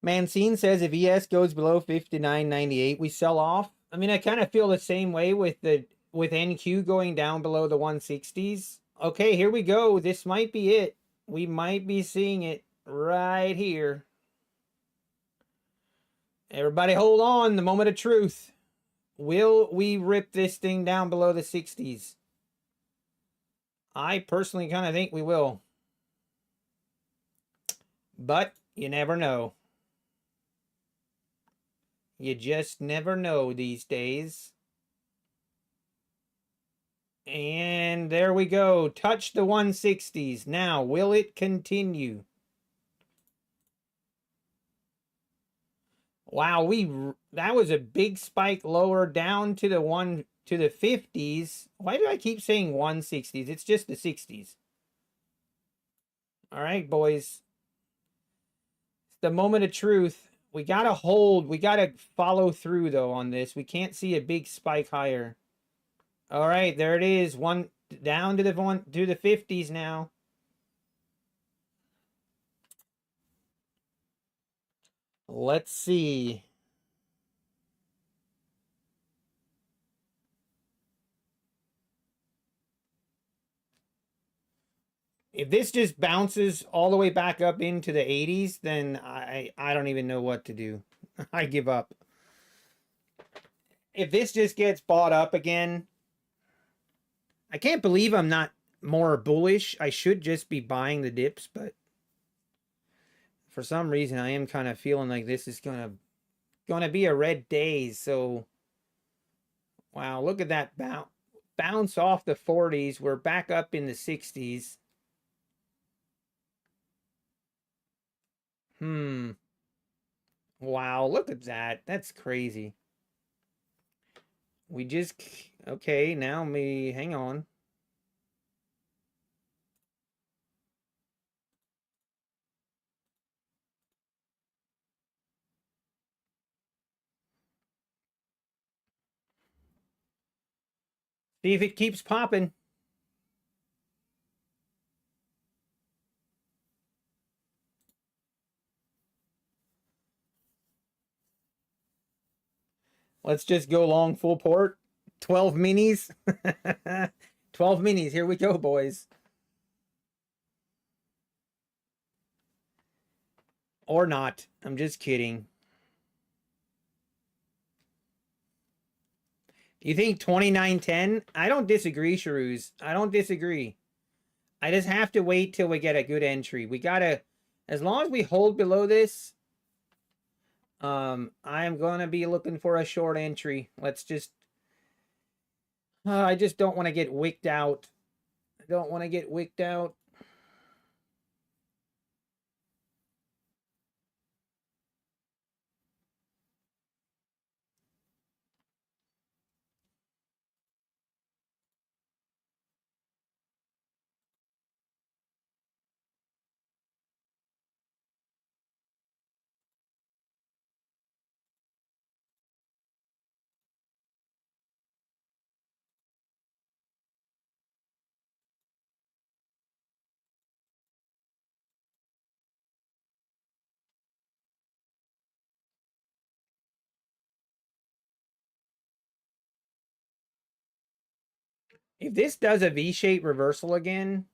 Mancine says if ES goes below 59.98, we sell off. I mean, I kind of feel the same way with NQ going down below the 160s. Okay, here we go. This might be it. We might be seeing it right here. Everybody hold on, the moment of truth. Will we rip this thing down below the 60s? I personally kind of think we will. But you never know. You just never know these days. And there we go. Touch the 160s. Now, will it continue? Wow, that was a big spike lower down to the 50s. Why do I keep saying 160s? It's just the 60s. All right, boys. It's the moment of truth. We got to hold. We got to follow through though on this. We can't see a big spike higher. All right, there it is. One down to the 50s now. Let's see. If this just bounces all the way back up into the 80s, then I don't even know what to do. I give up. If this just gets bought up again, I can't believe I'm not more bullish. I should just be buying the dips, but for some reason I am kind of feeling like this is gonna be a red day. So wow, look at that bounce off the 40s. We're back up in the 60s. Wow, look at that. That's crazy. We just okay, now hang on. See if it keeps popping. Let's just go long full port. 12 minis. 12 minis. Here we go, boys. Or not. I'm just kidding. You think 29.10? I don't disagree, Sharoos. I don't disagree. I just have to wait till we get a good entry. We gotta, as long as we hold below this, I am gonna be looking for a short entry. Let's just, I just don't want to get wicked out. I don't want to get wicked out. If this does a V-shaped reversal again,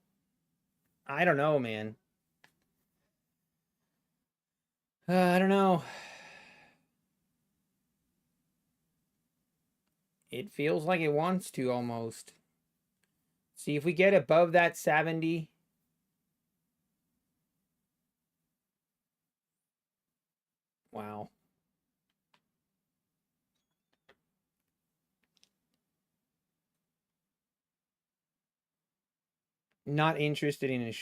I don't know, man. I don't know. It feels like it wants to almost. See if we get above that 70. Wow. Not interested in a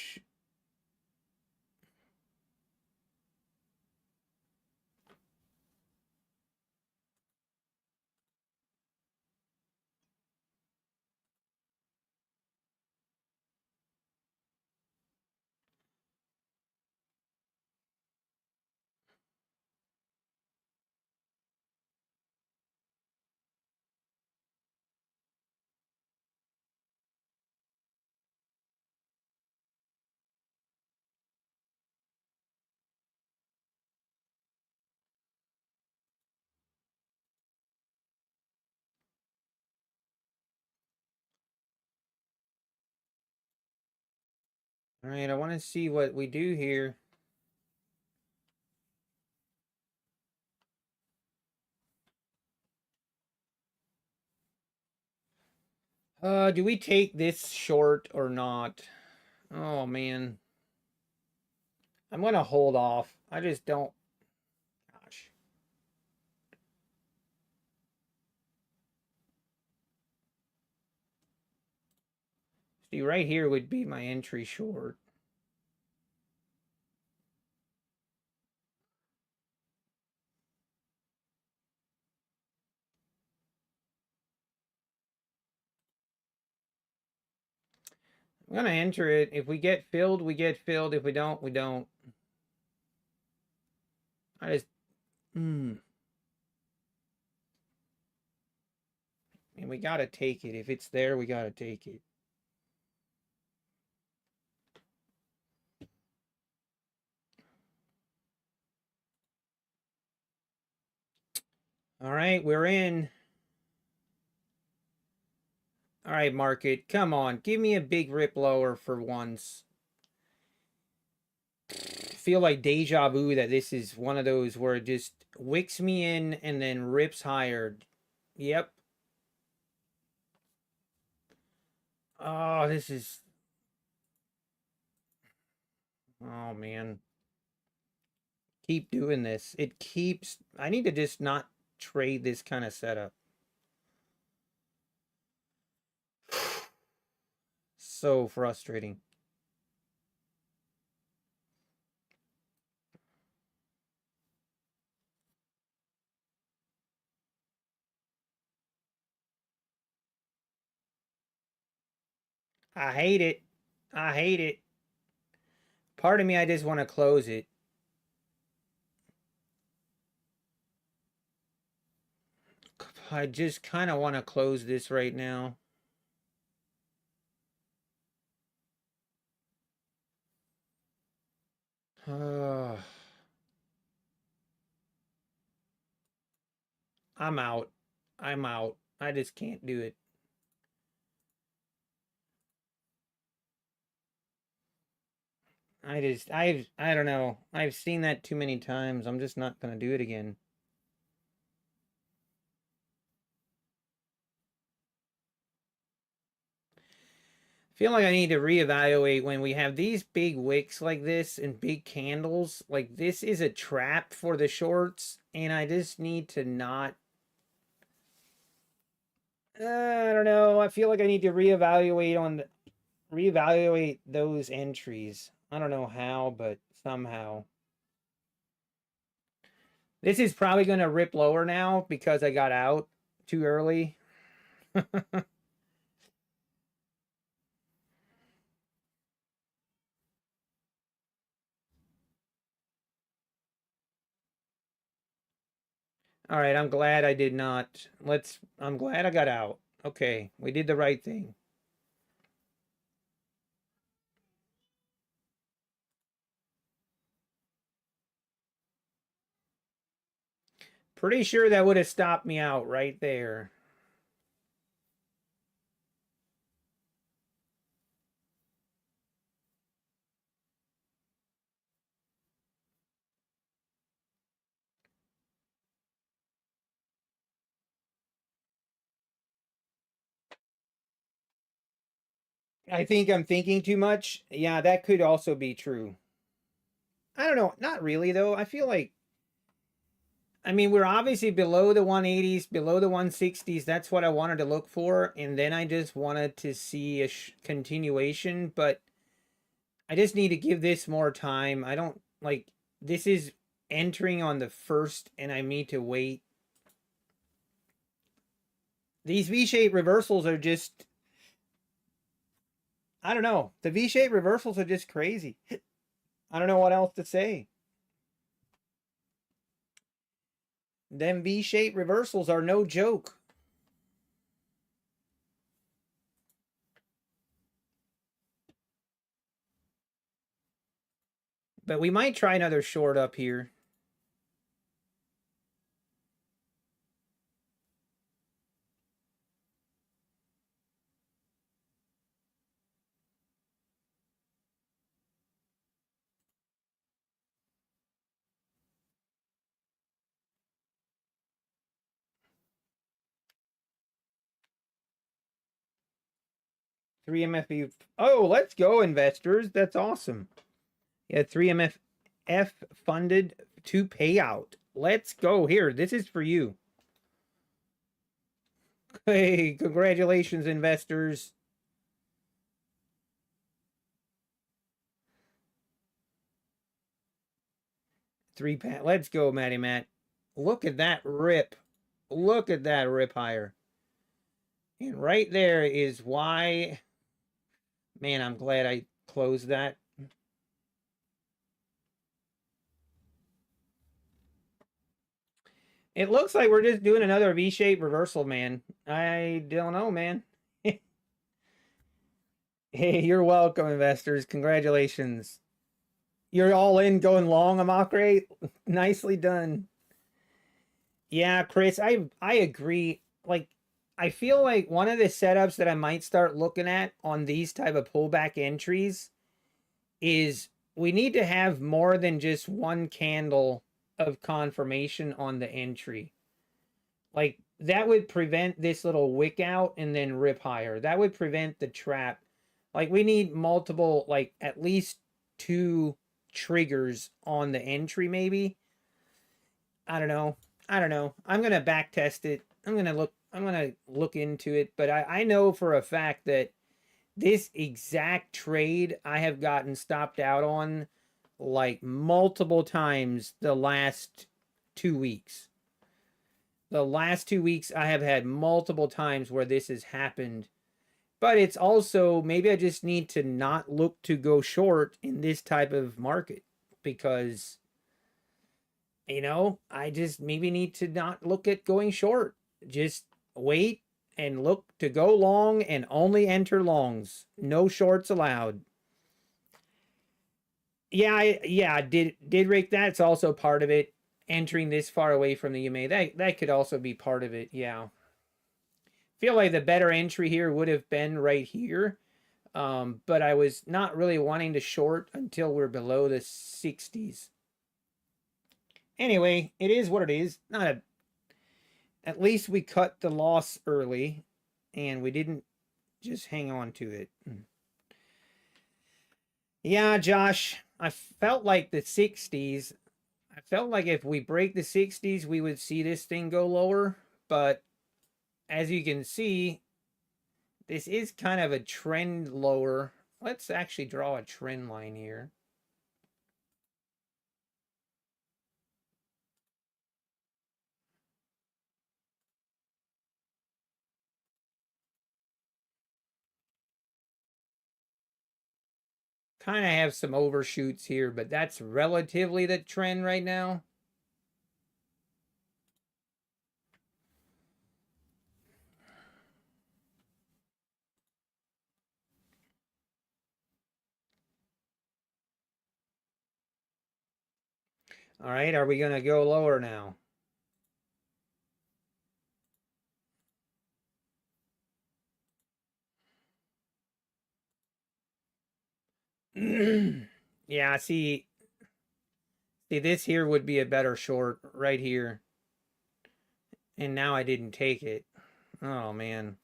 All right, I want to see what we do here. Do we take this short or not? Oh, man. I'm going to hold off. I just don't. Gosh. See, right here would be my entry short. I'm going to enter it. If we get filled, we get filled. If we don't, we don't. I just... And we got to take it. If it's there, we got to take it. All right, we're in. All right, market, come on. Give me a big rip lower for once. Feel like deja vu that this is one of those where it just wicks me in and then rips higher. Yep. Oh, this is... Oh, man. Keep doing this. It keeps... I need to just not trade this kind of setup. So frustrating. I hate it. I hate it. Part of me, I just want to close it. I just kind of want to close this right now. I'm out. I'm out. I just can't do it. I don't know. I've seen that too many times. I'm just not going to do it again. Feel like I need to reevaluate when we have these big wicks like this and big candles. Like this is a trap for the shorts, and I just need to not. I don't know. I feel like I need to reevaluate those entries. I don't know how, but somehow. This is probably going to rip lower now because I got out too early. All right, I'm glad I did not. I'm glad I got out. Okay, we did the right thing. Pretty sure that would have stopped me out right there. I think I'm thinking too much. Yeah, that could also be true. I don't know. Not really, though. I feel like, I mean, we're obviously below the 180s, below the 160s. That's what I wanted to look for. And then I just wanted to see a continuation. But I just need to give this more time. I don't like this is entering on the first, and I need to wait. These V-shaped reversals are just, I don't know. The V-shaped reversals are just crazy. I don't know what else to say. Them V-shaped reversals are no joke. But we might try another short up here. Three MFE. Oh, let's go, investors. That's awesome. Yeah, 3MFF funded to payout. Let's go. Here, this is for you. Hey, congratulations, investors. Let's go, Matty Matt. Look at that rip. Look at that rip higher. And right there is why, man, I'm glad I closed that. It looks like we're just doing another V-shaped reversal, man. I don't know, man. Hey, you're welcome, investors. Congratulations. You're all in going long, Amakre. Nicely done. Yeah, Chris, I agree. Like, I feel like one of the setups that I might start looking at on these type of pullback entries is we need to have more than just one candle of confirmation on the entry. Like that would prevent this little wick out and then rip higher. That would prevent the trap. Like we need multiple, like at least two triggers on the entry, maybe. I don't know. I don't know. I'm gonna back test it. I'm gonna look into it, but I know for a fact that this exact trade I have gotten stopped out on like multiple times the last 2 weeks. The last 2 weeks I have had multiple times where this has happened. But it's also maybe I just need to not look to go short in this type of market because I just maybe need to not look at going short. Just wait and look to go long and only enter longs. No shorts allowed. Yeah, did rake that. It's also part of it. Entering this far away from the UMA, that could also be part of it. Yeah, feel like the better entry here would have been right here. But I was not really wanting to short until we're below the 60s. Anyway, it is what it is. Not a. At least we cut the loss early, and we didn't just hang on to it. Yeah, Josh, I felt like the 60s. I felt like if we break the 60s, we would see this thing go lower. But as you can see, this is kind of a trend lower. Let's actually draw a trend line here. Kind of have some overshoots here, but that's relatively the trend right now. All right, are we going to go lower now? Yeah, see, this here would be a better short right here. And now I didn't take it. Oh, man.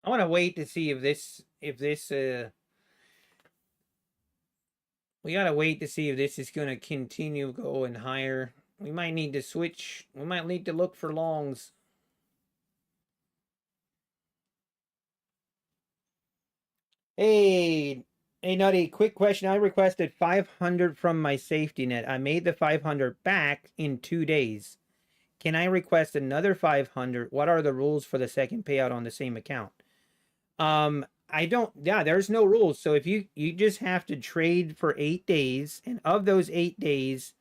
I want to wait to see if this, we got to wait to see if this is going to continue going higher. We might need to switch. We might need to look for longs. Hey, Nutty, quick question. I requested 500 from my safety net. I made the 500 back in 2 days. Can I request another 500? What are the rules for the second payout on the same account? I don't, yeah, there's no rules. So if you just have to trade for 8 days, and of those 8 days,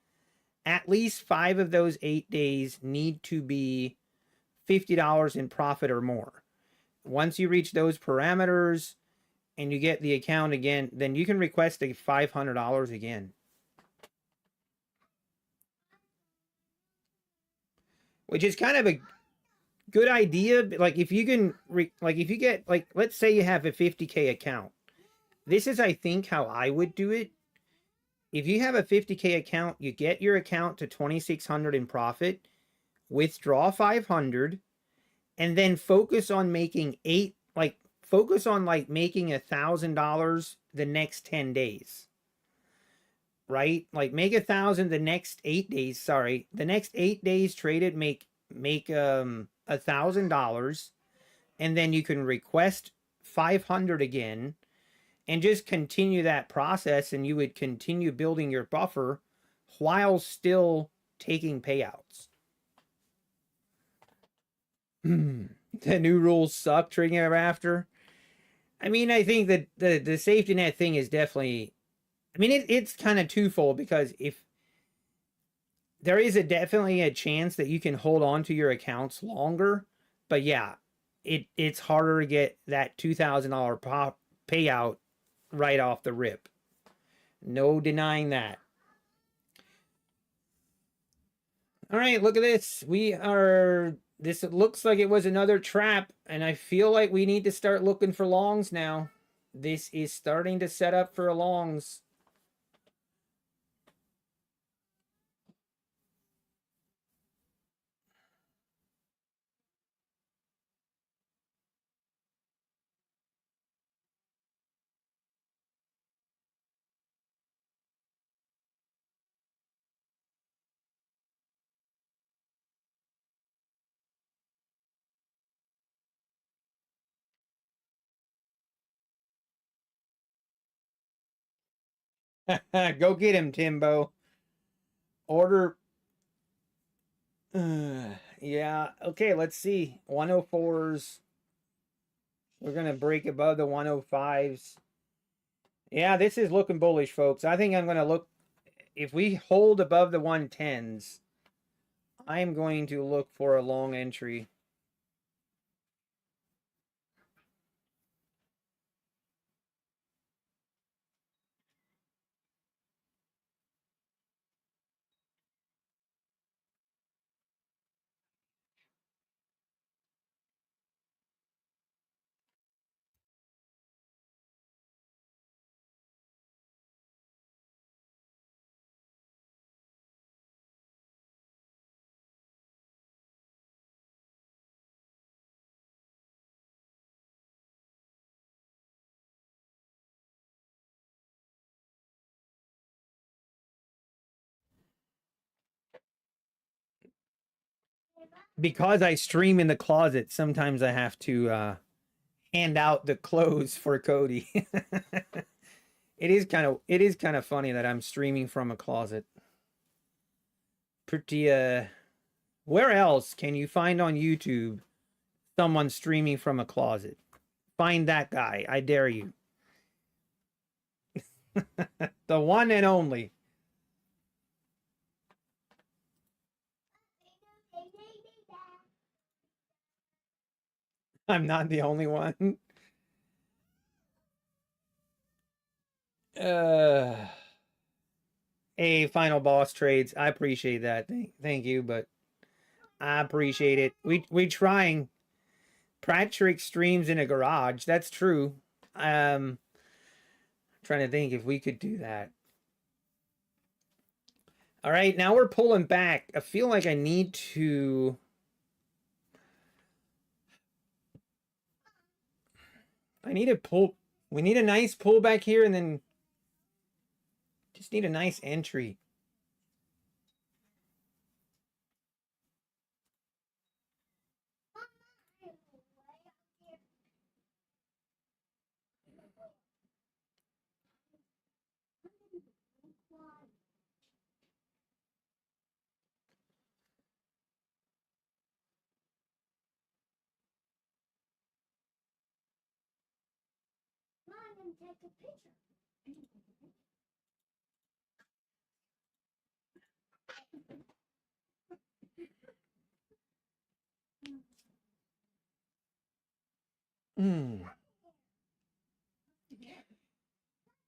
at least 5 of those 8 days need to be $50 in profit or more. Once you reach those parameters and you get the account again, then you can request a $500 again. Which is kind of a good idea. Like if you can, like if you get, like, let's say you have a 50K account. This is, I think, how I would do it. If you have a 50K account, you get your account to 2,600 in profit, withdraw 500, and then focus on making focus on like making $1,000 the next 10 days. Right? Like make 1,000 the next 8 days. Sorry. The next 8 days traded, make $1,000, and then you can request 500 again and just continue that process, and you would continue building your buffer while still taking payouts. The new rules suck, triggering after. I mean, I think that the safety net thing is definitely, I mean, it's kind of twofold, because if there is definitely a chance that you can hold on to your accounts longer, but yeah, it's harder to get that $2,000 payout right off the rip. No denying that. All right, look at this. This looks like it was another trap, and I feel like we need to start looking for longs now. This is starting to set up for longs. Go get him, Timbo. Order. Yeah. Okay, let's see. 104s. We're going to break above the 105s. Yeah, this is looking bullish, folks. I think I'm going to look. If we hold above the 110s, I'm going to look for a long entry. Because I stream in the closet, sometimes I have to hand out the clothes for Cody. It is kind of funny that I'm streaming from a closet. Pretty where else can you find on YouTube someone streaming from a closet? Find that guy. I dare you. The one and only. I'm not the only one. Hey, final boss trades. I appreciate that. Thank you, but I appreciate it. We trying. Patrick streams in a garage. That's true. Trying to think if we could do that. All right, now we're pulling back. I feel like I need to. I need to pull. We need a nice pullback here, and then just need a nice entry.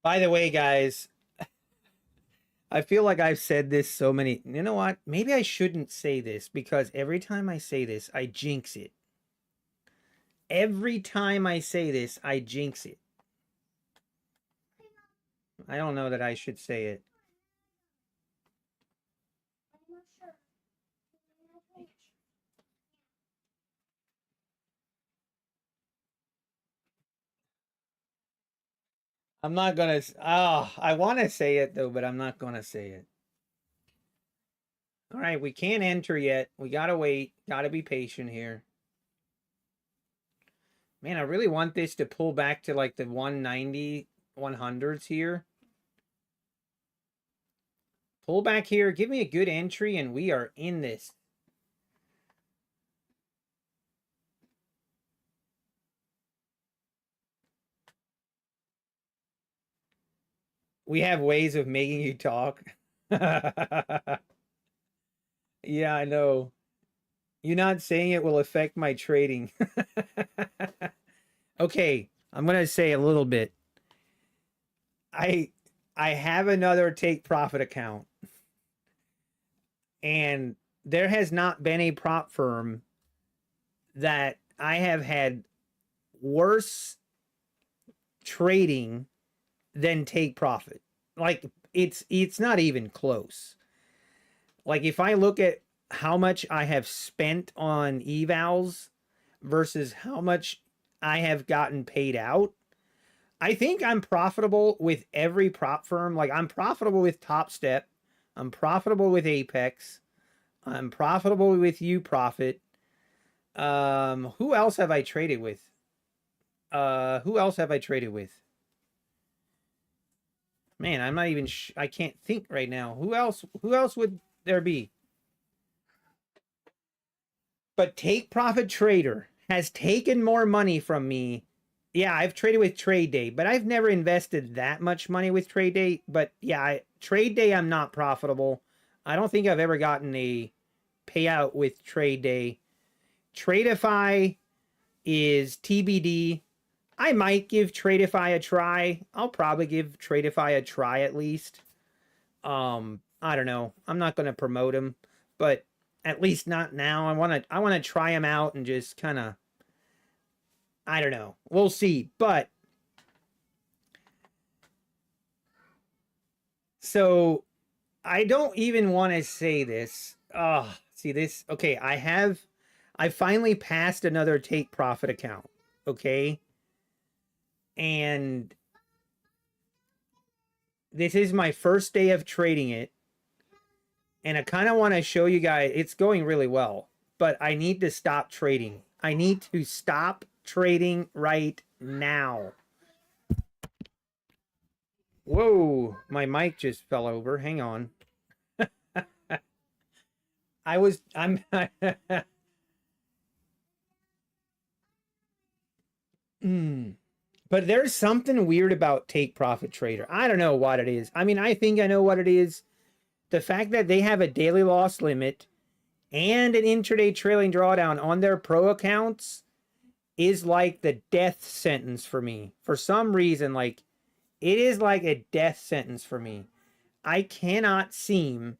By the way, guys, I feel like I've said this so many. You know what? Maybe I shouldn't say this because every time I say this, I jinx it. Every time I say this, I jinx it. I don't know that I should say it. I'm not gonna. Oh, I want to say it though, but I'm not gonna say it. All right, we can't enter yet. We gotta wait. Gotta be patient here. Man, I really want this to pull back to like the 190, 100s here. Pull back here. Give me a good entry, and we are in this. We have ways of making you talk. Yeah, I know. You not saying it will affect my trading. Okay, I'm gonna say a little bit. I have another take profit account, and there has not been a prop firm that I have had worse trading than take profit. Like it's not even close. Like if I look at how much I have spent on evals versus how much I have gotten paid out, I think I'm profitable with every prop firm. Like I'm profitable with Top Step, I'm profitable with Apex, I'm profitable with UProfit. Who else have I traded with? Who else have I traded with? Man, I'm not even I can't think right now. Who else would there be? But Take Profit Trader has taken more money from me. Yeah, I've traded with Trade Day, but I've never invested that much money with Trade Day. But yeah, Trade Day, I'm not profitable. I don't think I've ever gotten a payout with Trade Day. Tradeify is TBD. I might give Tradeify a try. I'll probably give Tradeify a try at least. I don't know. I'm not going to promote him, but at least not now. I want to try him out and just kind of, I don't know. We'll see. But so I don't even want to say this. Oh, see this. Okay, I finally passed another Take Profit account. Okay. And this is my first day of trading it. And I kind of want to show you guys, it's going really well, but I need to stop trading. I need to stop trading right now. Whoa, my mic just fell over. Hang on. I'm But there's something weird about Take Profit Trader. I don't know what it is. I mean, I think I know what it is. The fact that they have a daily loss limit and an intraday trailing drawdown on their pro accounts is like the death sentence for me. For some reason, like it is like a death sentence for me. I cannot seem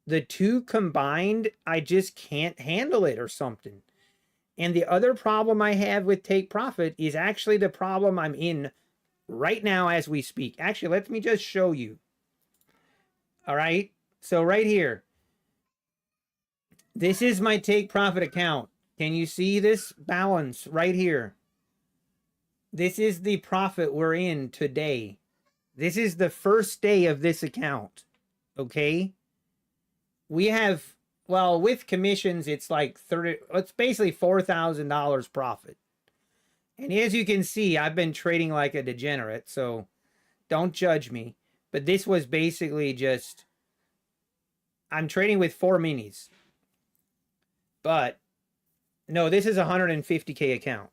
the two combined. I just can't handle it or something. And the other problem I have with Take Profit is actually the problem I'm in right now as we speak. Actually, let me just show you. All right. So right here, this is my Take Profit account. Can you see this balance right here? This is the profit we're in today. This is the first day of this account. Okay. We have, well, with commissions, it's like it's basically $4,000 profit. And as you can see, I've been trading like a degenerate, so don't judge me. But this was basically just, I'm trading with 4 minis. But no, this is a 150K account.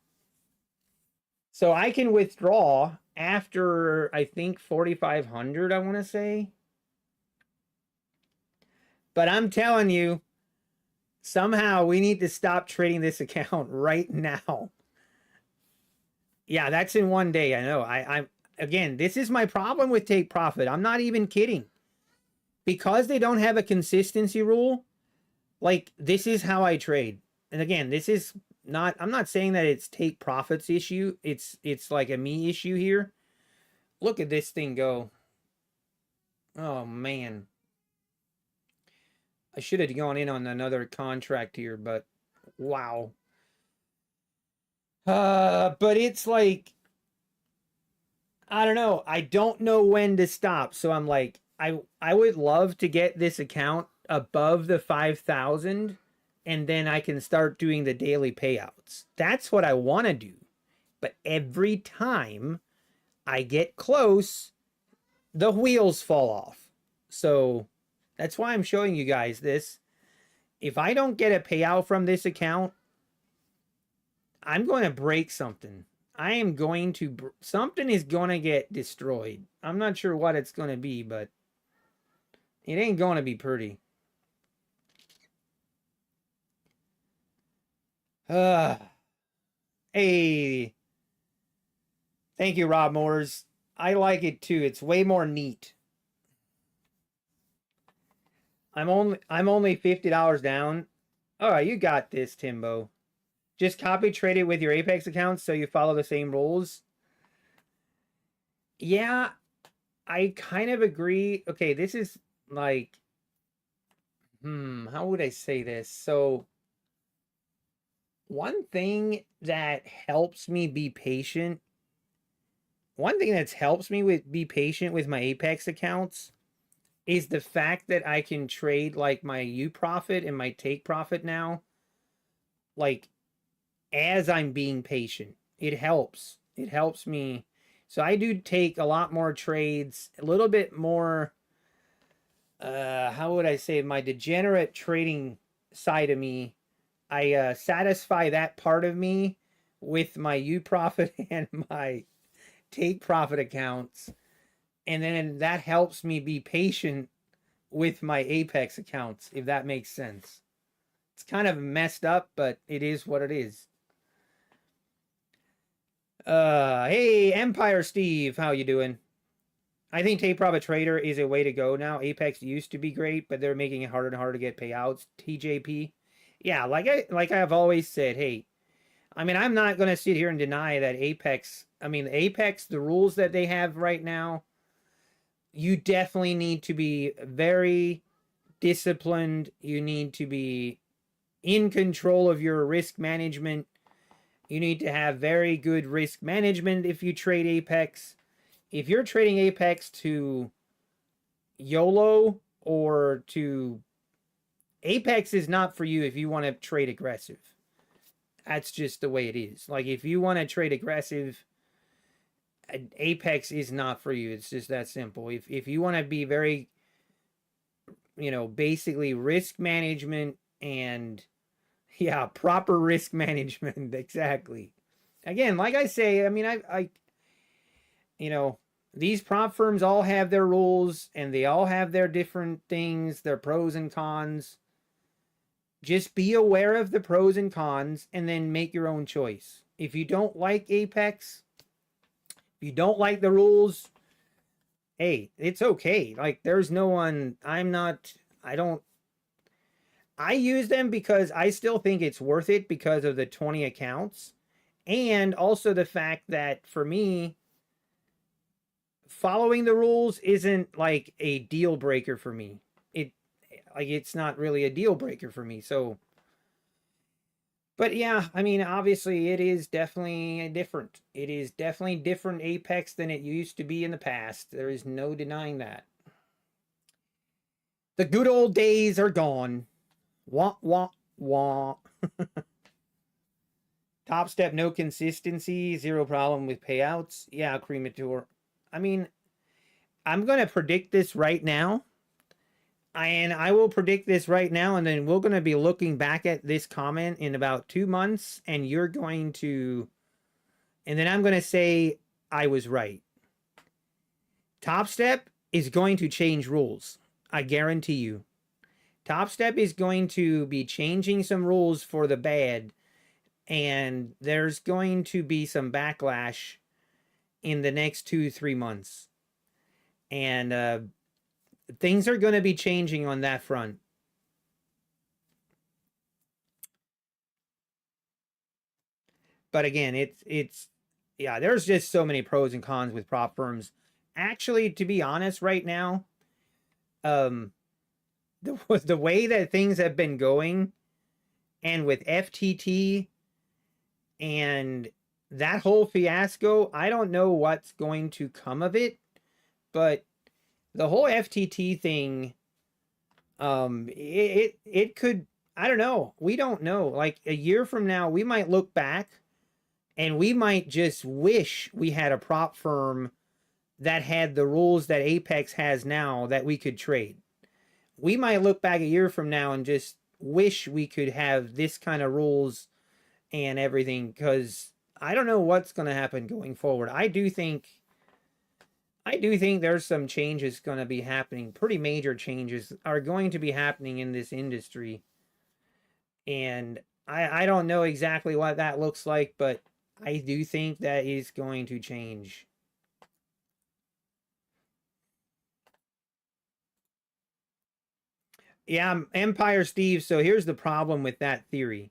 So I can withdraw after, I think, 4,500, I want to say. But I'm telling you, somehow we need to stop trading this account right now. Yeah, that's in one day. I know. I'm again, this is my problem with Take Profit. I'm not even kidding. Because they don't have a consistency rule, like this is how I trade. And again, this is not, I'm not saying that it's Take Profit's issue. It's like a me issue here. Look at this thing go. Oh man. I should have gone in on another contract here, but wow. But it's like, I don't know. I don't know when to stop. So I'm like, I would love to get this account above the 5,000 and then I can start doing the daily payouts. That's what I want to do. But every time I get close, the wheels fall off. So that's why I'm showing you guys this. If I don't get a payout from this account, I'm going to break something. I am going to, something is going to get destroyed. I'm not sure what it's going to be, but it ain't going to be pretty. Hey. Thank you, Rob Moores. I like it too. It's way more neat. I'm only $50 down. All right, you got this, Timbo. Just copy trade it with your Apex accounts so you follow the same rules. Yeah, I kind of agree. Okay, this is like, how would I say this? So one thing that helps me be patient, one thing that helps me with be patient with my Apex accounts is the fact that I can trade like my U profit and my Take Profit now, like as I'm being patient. It helps. It helps me So I do take a lot more trades, a little bit more, how would I say, my degenerate trading side of me. I satisfy that part of me with my U profit and my take profit accounts. And then that helps me be patient with my Apex accounts, if that makes sense. It's kind of messed up, but it is what it is. Hey, Empire Steve, how you doing? I think Take Profit Trader is a way to go now. Apex used to be great, but they're making it harder and harder to get payouts. TJP. Yeah, like I've always said, hey, I mean, I'm not going to sit here and deny that Apex, the rules that they have right now, you definitely need to be very disciplined. You need to be in control of your risk management. You need to have very good risk management if you trade Apex. If you're trading Apex to YOLO or to Apex is not for you if you want to trade aggressive. That's just the way it is. Like if you want to trade aggressive, Apex is not for you. It's just that simple. If you want to be very, basically risk management and proper risk management. Exactly. Again, like I say, I mean, these prop firms all have their rules and they all have their different things, their pros and cons. Just be aware of the pros and cons and then make your own choice. If you don't like Apex, if you don't like the rules, hey, it's okay. Like there's no one, I use them because I still think it's worth it because of the 20 accounts. And also the fact that for me, following the rules isn't like a deal breaker for me. It's not really a deal breaker for me. So, but yeah, I mean, obviously it is definitely different. It is definitely different Apex than it used to be in the past. There is no denying that. The good old days are gone. Wah, wah, wah. Top step, no consistency, zero problem with payouts. Yeah, cremator. I mean, I'm going to predict this right now. And I will predict this right now. And then we're going to be looking back at this comment in about 2 months. And you're going to... And then I'm going to say I was right. Top step is going to change rules. I guarantee you. Top step is going to be changing some rules for the bad. And there's going to be some backlash in the next 2-3 months. And things are going to be changing on that front. But again, there's just so many pros and cons with prop firms. Actually, to be honest, right now, the way that things have been going, and with FTT and that whole fiasco, I don't know what's going to come of it, but the whole FTT thing, it could, I don't know. We don't know. Like a year from now, we might look back and we might just wish we had a prop firm that had the rules that Apex has now that we could trade. We might look back a year from now and just wish we could have this kind of rules and everything, because I don't know what's going to happen going forward. I do think there's some changes going to be happening. Pretty major changes are going to be happening in this industry. And I don't know exactly what that looks like, but I do think that is going to change. Yeah, Empire Steve. So here's the problem with that theory.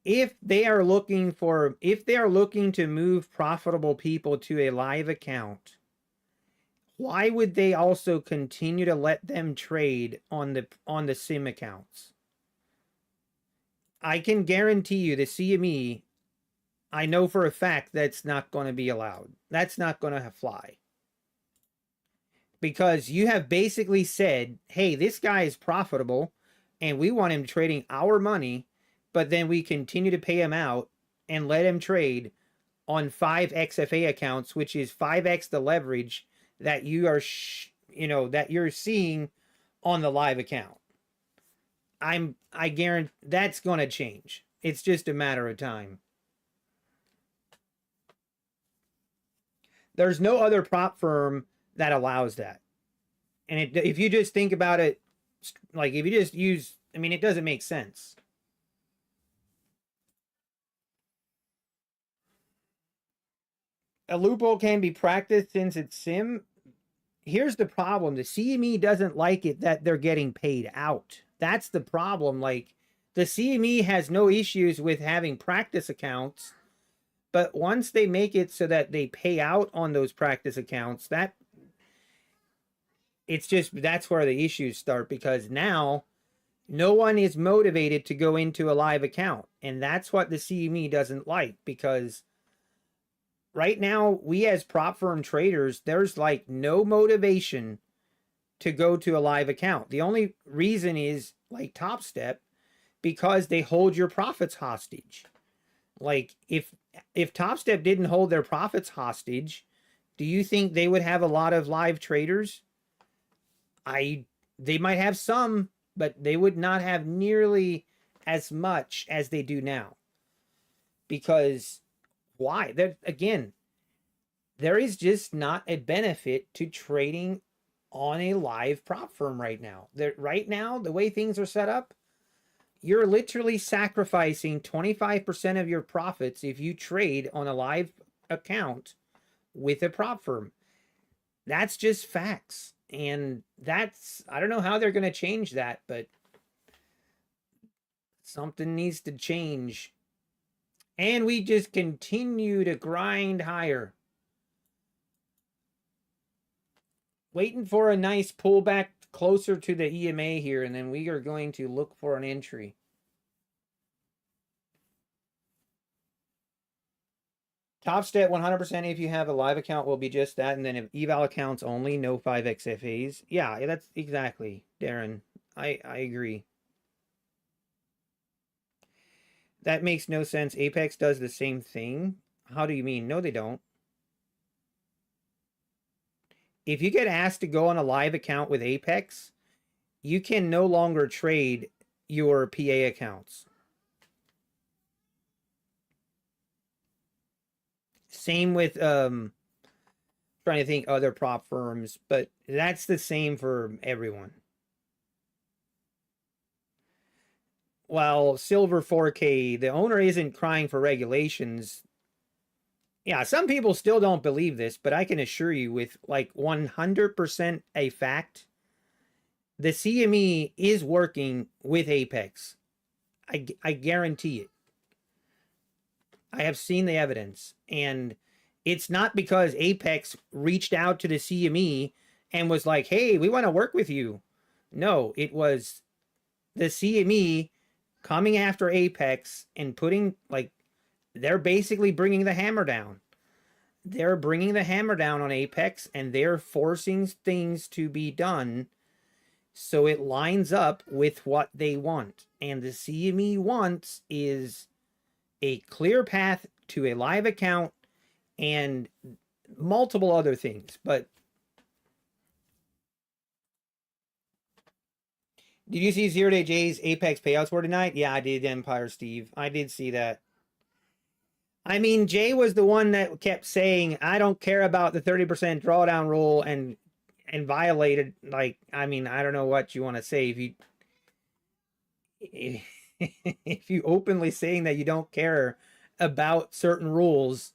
If they are looking to move profitable people to a live account, why would they also continue to let them trade on the sim accounts? I can guarantee you the CME, I know for a fact that's not going to be allowed. That's not going to fly. Because you have basically said, hey, this guy is profitable and we want him trading our money, but then we continue to pay him out and let him trade on 5 XFA accounts, which is 5x the leverage that you are, that you're seeing on the live account. I guarantee that's going to change. It's just a matter of time. There's no other prop firm that allows that. And if you just think about it, like if you just use, I mean, it doesn't make sense. A loophole can be practiced since it's sim. Here's the problem. The CME doesn't like it that they're getting paid out. That's the problem. Like the CME has no issues with having practice accounts, but once they make it so that they pay out on those practice accounts, that it's just, that's where the issues start, because now no one is motivated to go into a live account. And that's what the CME doesn't like, because right now we as prop firm traders, there's like no motivation to go to a live account. The only reason is like Top Step, because they hold your profits hostage. Like if Top Step didn't hold their profits hostage, do you think they would have a lot of live traders? They might have some, but they would not have nearly as much as they do now. Because why? Again, there is just not a benefit to trading on a live prop firm right now. Right now, the way things are set up, you're literally sacrificing 25% of your profits if you trade on a live account with a prop firm. That's just facts. And that's, I don't know how they're going to change that, but something needs to change. And we just continue to grind higher. Waiting for a nice pullback closer to the EMA here, and then we are going to look for an entry. Top Step 100% if you have a live account will be just that, and then if eval accounts only, no 5XFAs. Yeah, that's exactly, Darren. I agree. That makes no sense. Apex does the same thing. How do you mean? No, they don't. If you get asked to go on a live account with Apex, you can no longer trade your PA accounts. Same with trying to think other prop firms, but that's the same for everyone. While Silver 4K, the owner isn't crying for regulations. Yeah, some people still don't believe this, but I can assure you with like 100% a fact, the CME is working with Apex. I guarantee it. I have seen the evidence, and it's not because Apex reached out to the CME and was like, hey, we want to work with you. No, it was the CME coming after Apex and putting, like, they're basically bringing the hammer down. They're bringing the hammer down on Apex, and they're forcing things to be done so it lines up with what they want. And the CME wants is a clear path to a live account and multiple other things. But did you see 0 Day J's Apex payouts were tonight? Yeah, I did, Empire Steve. I did see that. I mean, Jay was the one that kept saying, I don't care about the 30% drawdown rule and violated, like, I mean, I don't know what you want to say. If you openly saying that you don't care about certain rules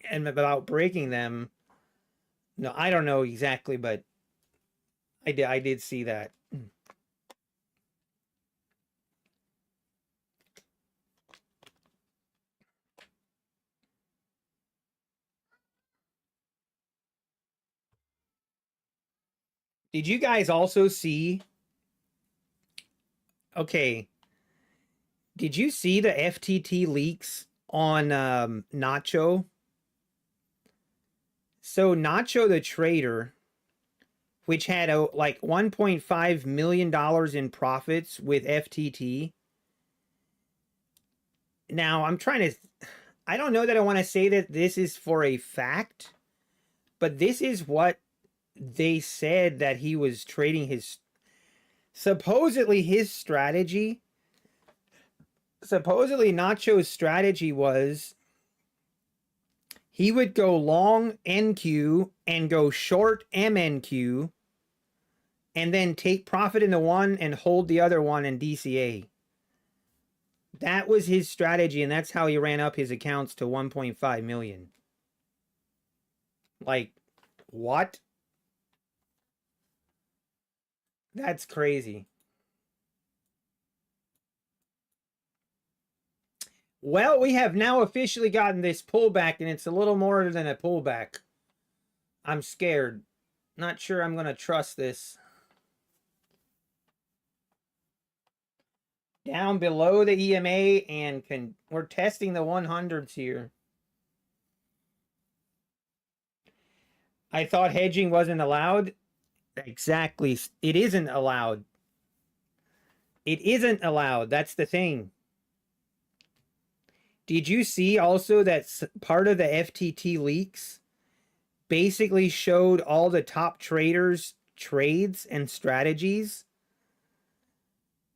and about breaking them, no, I don't know exactly, but I did see that. Did you guys also see? Okay. Did you see the FTT leaks on Nacho? So Nacho the trader, which had like $1.5 million in profits with FTT. Now I'm trying to, I don't know that I want to say that this is for a fact, but this is what they said that he was trading his, supposedly his strategy. Supposedly Nacho's strategy was he would go long NQ and go short MNQ and then take profit in the one and hold the other one in DCA. That was his strategy, and that's how he ran up his accounts to 1.5 million. Like, what? That's crazy. Well, we have now officially gotten this pullback, and it's a little more than a pullback. I'm scared. Not sure I'm going to trust this. Down below the EMA, and we're testing the 100s here. I thought hedging wasn't allowed. Exactly. It isn't allowed. It isn't allowed. That's the thing. Did you see also that part of the FTT leaks basically showed all the top traders' trades and strategies?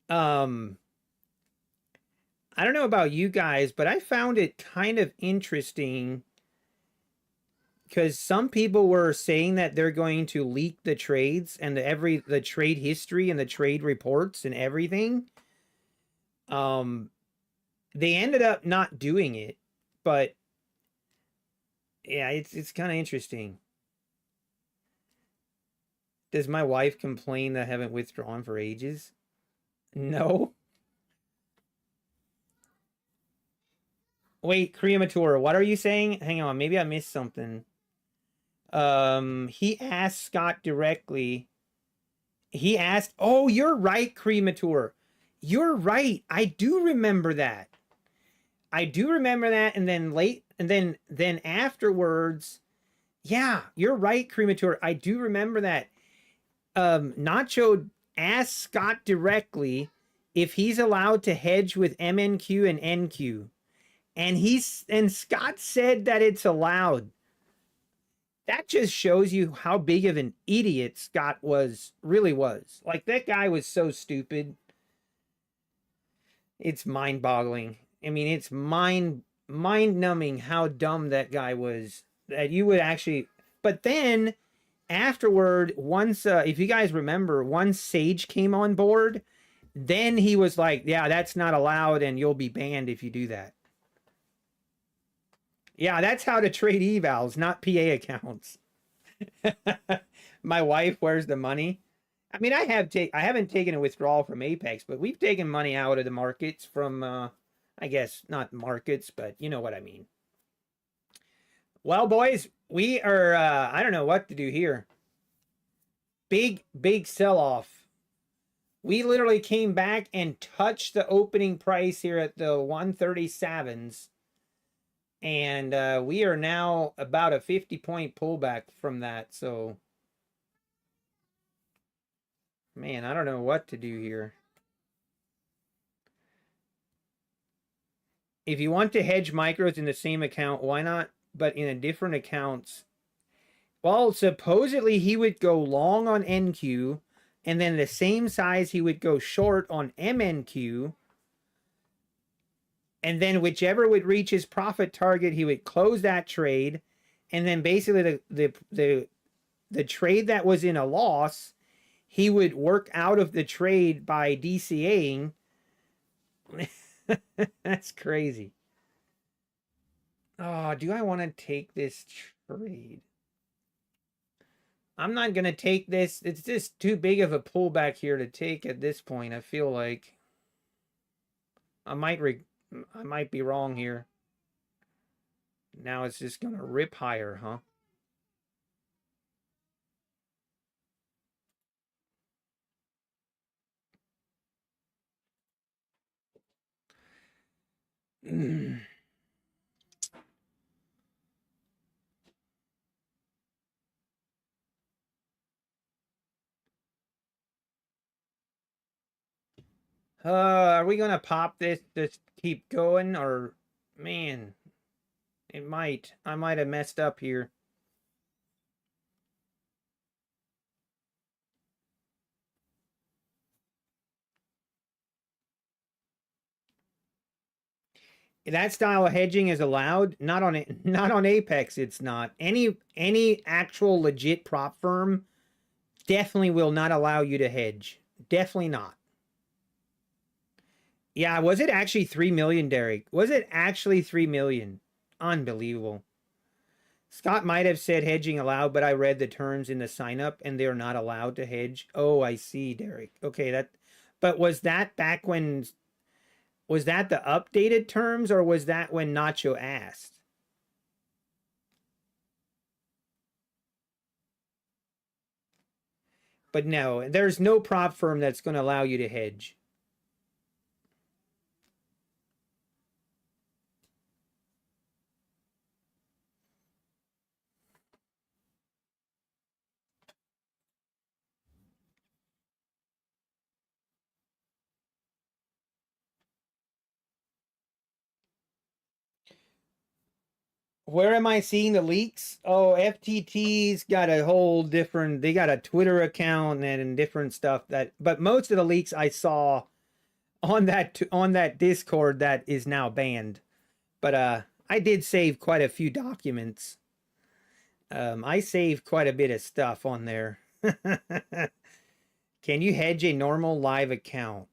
I don't know about you guys, but I found it kind of interesting because some people were saying that they're going to leak the trades and the trade history and the trade reports and everything. They ended up not doing it, but yeah, it's kind of interesting. Does my wife complain that I haven't withdrawn for ages? No. Wait, Cremator, what are you saying? Hang on, maybe I missed something. He asked Scott directly. He asked, oh, you're right, Cremator. You're right. I do remember that. I do remember that, and then afterwards, yeah, you're right, Cremator. I do remember that. Nacho asked Scott directly if he's allowed to hedge with MNQ and NQ. And Scott said that it's allowed. That just shows you how big of an idiot Scott really was. Like, that guy was so stupid. It's mind-boggling. I mean, it's mind-numbing how dumb that guy was. That you would actually, but then afterward, once if you guys remember, once Sage came on board, then he was like, yeah, that's not allowed and you'll be banned if you do that. Yeah, that's how to trade evals, not PA accounts. My wife, where's the money? I mean, I haven't taken a withdrawal from Apex, but we've taken money out of the markets from I guess not markets, but you know what I mean. Well, boys, we are I don't know what to do here. Big sell-off. We literally came back and touched the opening price here at the 137s. And we are now about a 50-point pullback from that. So, man, I don't know what to do here. If you want to hedge micros in the same account, why not? But in a different accounts. Well, supposedly he would go long on NQ, and then the same size he would go short on MNQ. And then whichever would reach his profit target, he would close that trade. And then basically the trade that was in a loss, he would work out of the trade by DCAing. That's crazy. Oh, do I want to take this trade? I'm not going to take this. It's just too big of a pullback here to take at this point. I feel like I might be wrong here. Now it's just going to rip higher, huh? Are we gonna pop this? Just keep going, or man? It might. I might have messed up here. That style of hedging is allowed. Not on not on Apex. It's not. Any actual legit prop firm definitely will not allow you to hedge. Definitely not. Yeah, was it actually 3 million, Derek? Was it actually 3 million? Unbelievable. Scott might have said hedging allowed, but I read the terms in the sign up and they're not allowed to hedge. Oh, I see, Derek. Okay, but was that back when, was that the updated terms or was that when Nacho asked? But no, there's no prop firm that's going to allow you to hedge. Where am I seeing the leaks? Oh, FTT's got a whole different, they got a Twitter account and different stuff that, but most of the leaks I saw on that Discord that is now banned. But I did save quite a few documents. I saved quite a bit of stuff on there. Can you hedge a normal live account?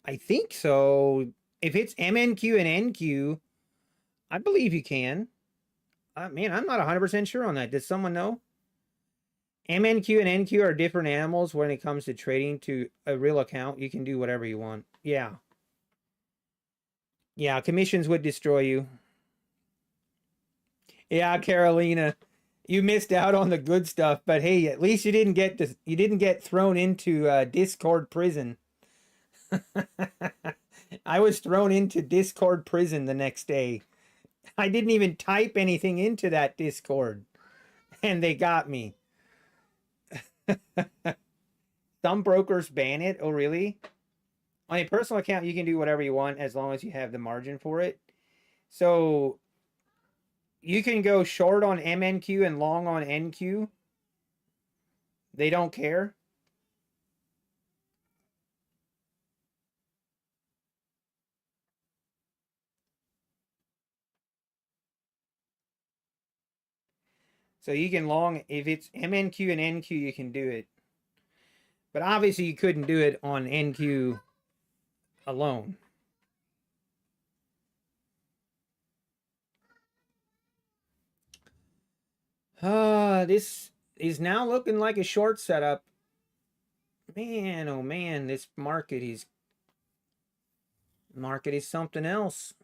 I think so. If it's MNQ and NQ, I believe you can. Man, I'm not 100% sure on that. Does someone know? MNQ and NQ are different animals when it comes to trading to a real account. You can do whatever you want. Yeah. Yeah, commissions would destroy you. Yeah, Carolina, you missed out on the good stuff, but hey, at least you didn't get thrown into Discord prison. I was thrown into Discord prison the next day. I didn't even type anything into that Discord, and they got me. Some brokers ban it. Oh, really? On a personal account, you can do whatever you want as long as you have the margin for it. So you can go short on MNQ and long on NQ. They don't care. So you can long, if it's MNQ and NQ, you can do it. But obviously you couldn't do it on NQ alone. This is now looking like a short setup. Man, oh man, this market is something else.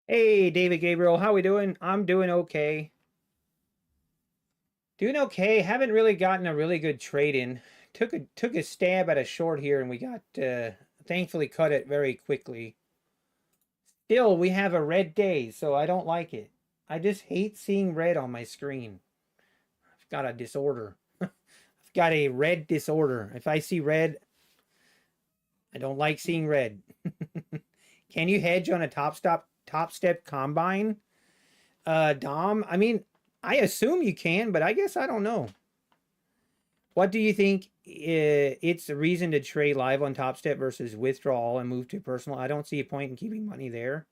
Hey, David Gabriel, how we doing? I'm doing okay. Doing okay. Haven't really gotten a really good trade in. Took a stab at a short here, and we got thankfully cut it very quickly. Still, we have a red day, so I don't like it. I just hate seeing red on my screen. I've got a disorder. I've got a red disorder. If I see red, I don't like seeing red. Can you hedge on a top step combine? Dom, I mean, I assume you can, but I guess I don't know. What do you think it's a reason to trade live on Top Step versus withdrawal and move to personal? I don't see a point in keeping money there.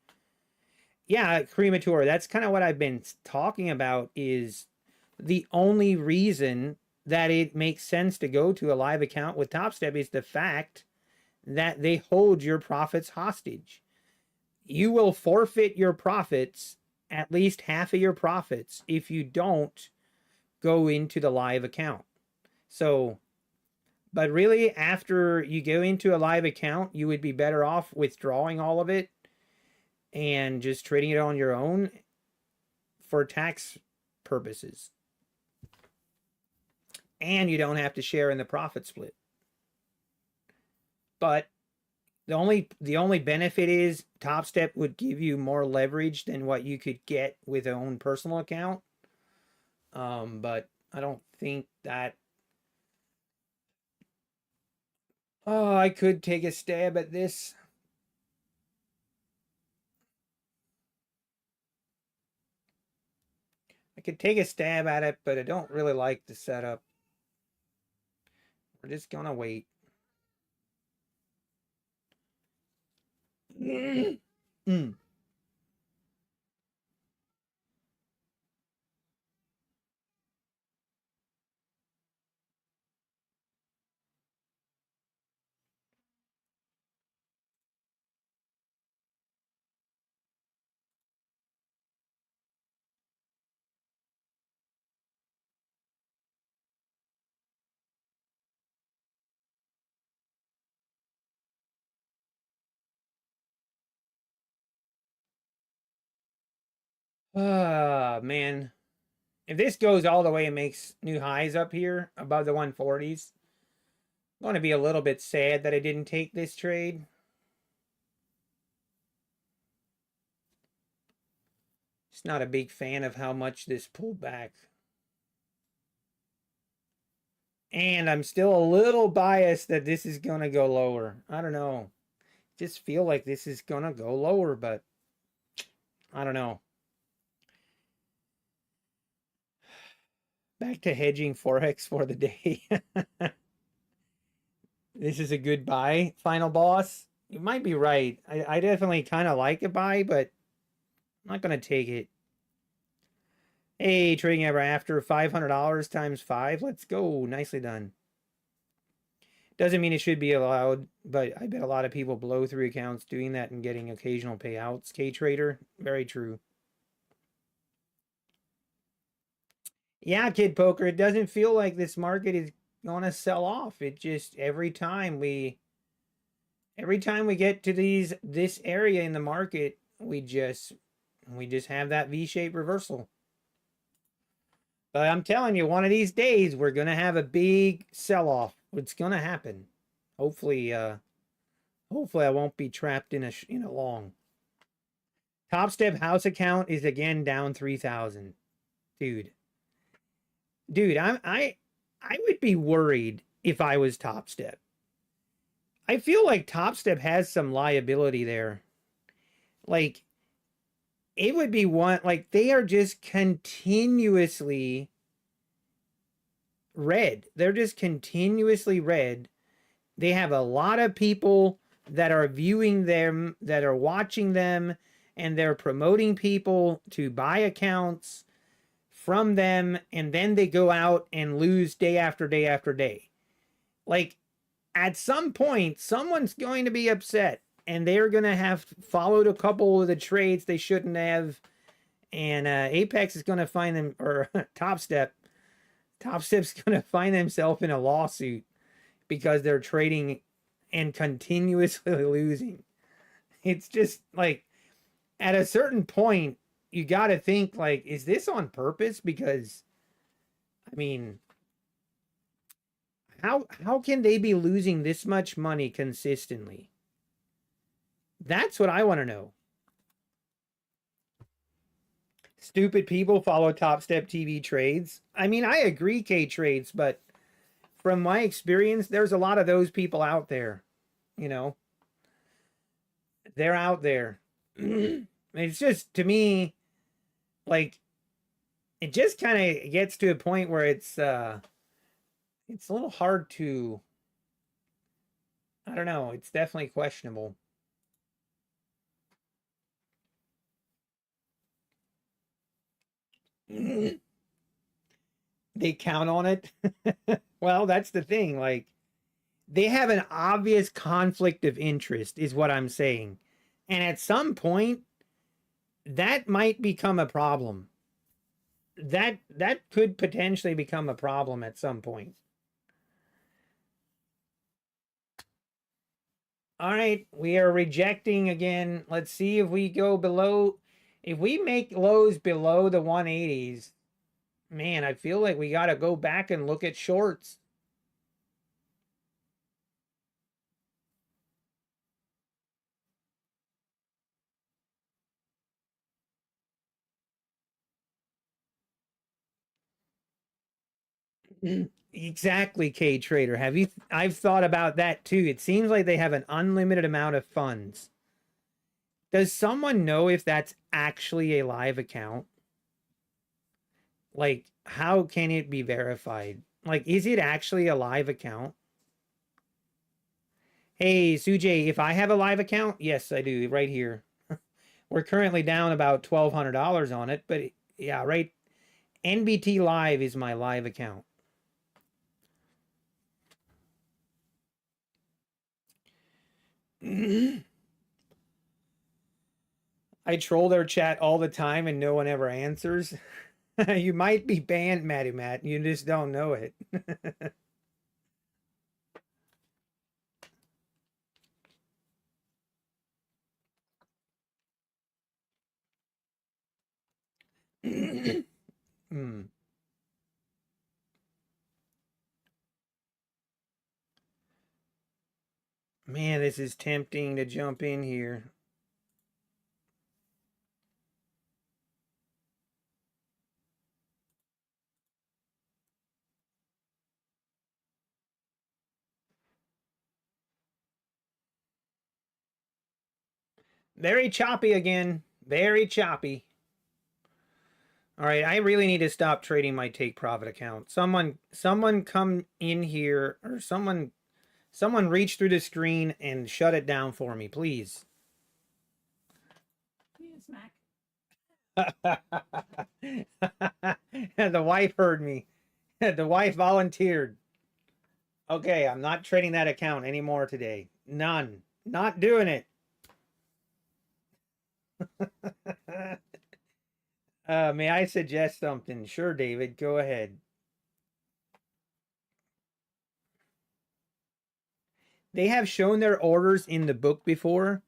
Yeah, cremator. That's kind of what I've been talking about is the only reason that it makes sense to go to a live account with Top Step is the fact that they hold your profits hostage. You will forfeit your profits, at least half of your profits, if you don't go into the live account. So, but really, after you go into a live account, you would be better off withdrawing all of it and just trading it on your own for tax purposes. And you don't have to share in the profit split. But the only benefit is Top Step would give you more leverage than what you could get with your own personal account. But I don't think that. Oh, I could take a stab at this. I could take a stab at it, but I don't really like the setup. We're just gonna wait. Mm. Ah, man. If this goes all the way and makes new highs up here above the 140s, I'm going to be a little bit sad that I didn't take this trade. Just not a big fan of how much this pulled back. And I'm still a little biased that this is going to go lower. I don't know. Just feel like this is going to go lower, but I don't know. Back to hedging Forex for the day. This is a good buy, final boss. You might be right. I definitely kind of like a buy, but I'm not going to take it. Hey, trading ever after $500 times 5. Let's go. Nicely done. Doesn't mean it should be allowed, but I bet a lot of people blow through accounts doing that and getting occasional payouts. K-Trader, very true. Yeah, Kid Poker, it doesn't feel like this market is going to sell off. It just every time we get to this area in the market, we just have that V-shaped reversal. But I'm telling you, one of these days we're going to have a big sell-off. It's going to happen. Hopefully I won't be trapped in a long. Top Step house account is again down 3,000. Dude, I would be worried if I was Top Step. I feel like Top Step has some liability there. Like, it would be one, like, they are just continuously red. They're just continuously red. They have a lot of people that are viewing them, that are watching them, and they're promoting people to buy accounts from them, and then they go out and lose day after day after day. Like, at some point, someone's going to be upset, and they're going to have followed a couple of the trades they shouldn't have, and Apex is going to find them, or Top Step's going to find themselves in a lawsuit because they're trading and continuously losing. It's just like, at a certain point, you got to think, like, is this on purpose? Because, I mean, how can they be losing this much money consistently? That's what I want to know. Stupid people follow Top Step TV trades. I mean, I agree, K trades, but from my experience, there's a lot of those people out there. You know, they're out there. It's just, to me, like, it just kind of gets to a point where it's a little hard to, I don't know, it's definitely questionable. They count on it. Well, that's the thing. Like, they have an obvious conflict of interest, is what I'm saying. And at some point, that might become a problem. That could potentially become a problem at some point. All right, we are rejecting again. Let's see if we go below. If we make lows below the 180s, man, I feel like we got to go back and look at shorts. Exactly, K Trader. Have you? I've thought about that too. It seems like they have an unlimited amount of funds. Does someone know if that's actually a live account? Like, how can it be verified? Like, is it actually a live account? Hey, Sujay, if I have a live account, yes, I do, right here. We're currently down about $1,200 on it, but yeah, right. NBT Live is my live account. I troll their chat all the time and no one ever answers. You might be banned, Matty Matt. You just don't know it. Hmm. Man, this is tempting to jump in here. Very choppy again. Very choppy. All right, I really need to stop trading my take profit account. Someone come in here, or someone reach through the screen and shut it down for me, please. The wife heard me. The wife volunteered. Okay, I'm not trading that account anymore today. None. Not doing it. May I suggest something? Sure, David, go ahead. They have shown their orders in the book before.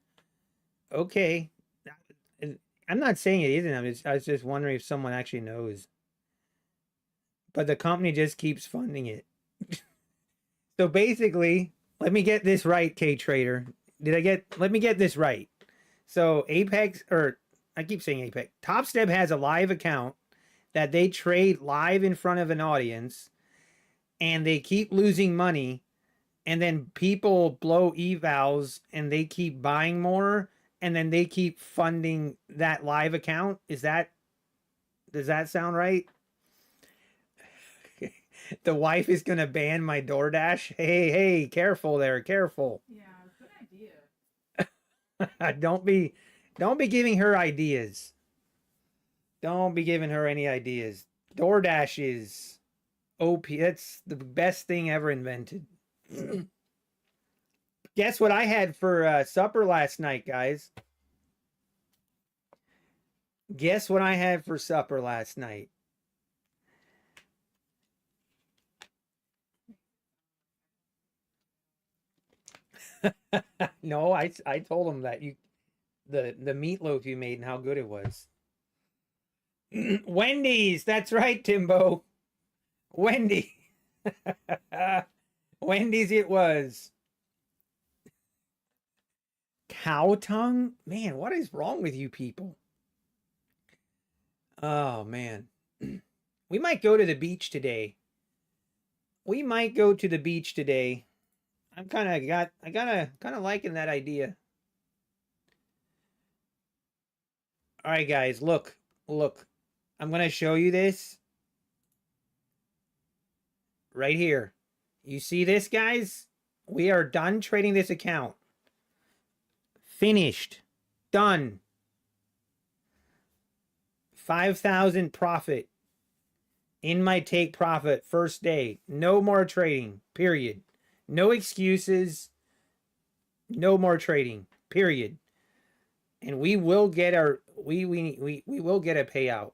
Okay. I'm not saying it isn't. I was just wondering if someone actually knows. But the company just keeps funding it. So basically, let me get this right, K Trader. Let me get this right. So Apex, or I keep saying Apex, Top Step has a live account that they trade live in front of an audience, and they keep losing money, and then people blow evals and they keep buying more, and then they keep funding that live account. Does that sound right? The wife is gonna ban my DoorDash. Hey, careful there, careful. Yeah, good idea. don't be giving her ideas. Don't be giving her any ideas. DoorDash is OP. That's the best thing ever invented. Guess what I had for supper last night, guys? Guess what I had for supper last night? No, I told him that the meatloaf you made and how good it was. Wendy's, that's right, Timbo. Wendy. Wendy's it was. Cow tongue? Man, what is wrong with you people? Oh man. We might go to the beach today. We might go to the beach today. I'm kind of liking that idea. All right, guys, look. I'm going to show you this right here. You see this, guys? We are done trading this account. Finished. Done. 5,000 profit in my take profit first day. No more trading, period. No excuses. No more trading, period. And we will get our we will get a payout.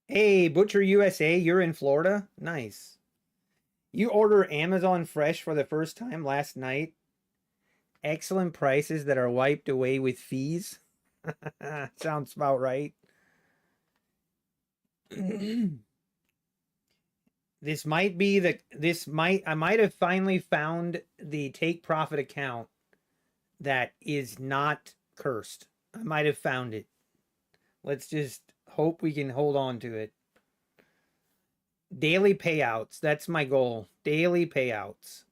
Hey, Butcher USA, you're in Florida? Nice. You order Amazon Fresh for the first time last night. Excellent prices that are wiped away with fees. Sounds about right. This might be I might have finally found the take profit account that is not cursed. I might have found it. Let's just hope we can hold on to it. Daily payouts. That's my goal. Daily payouts.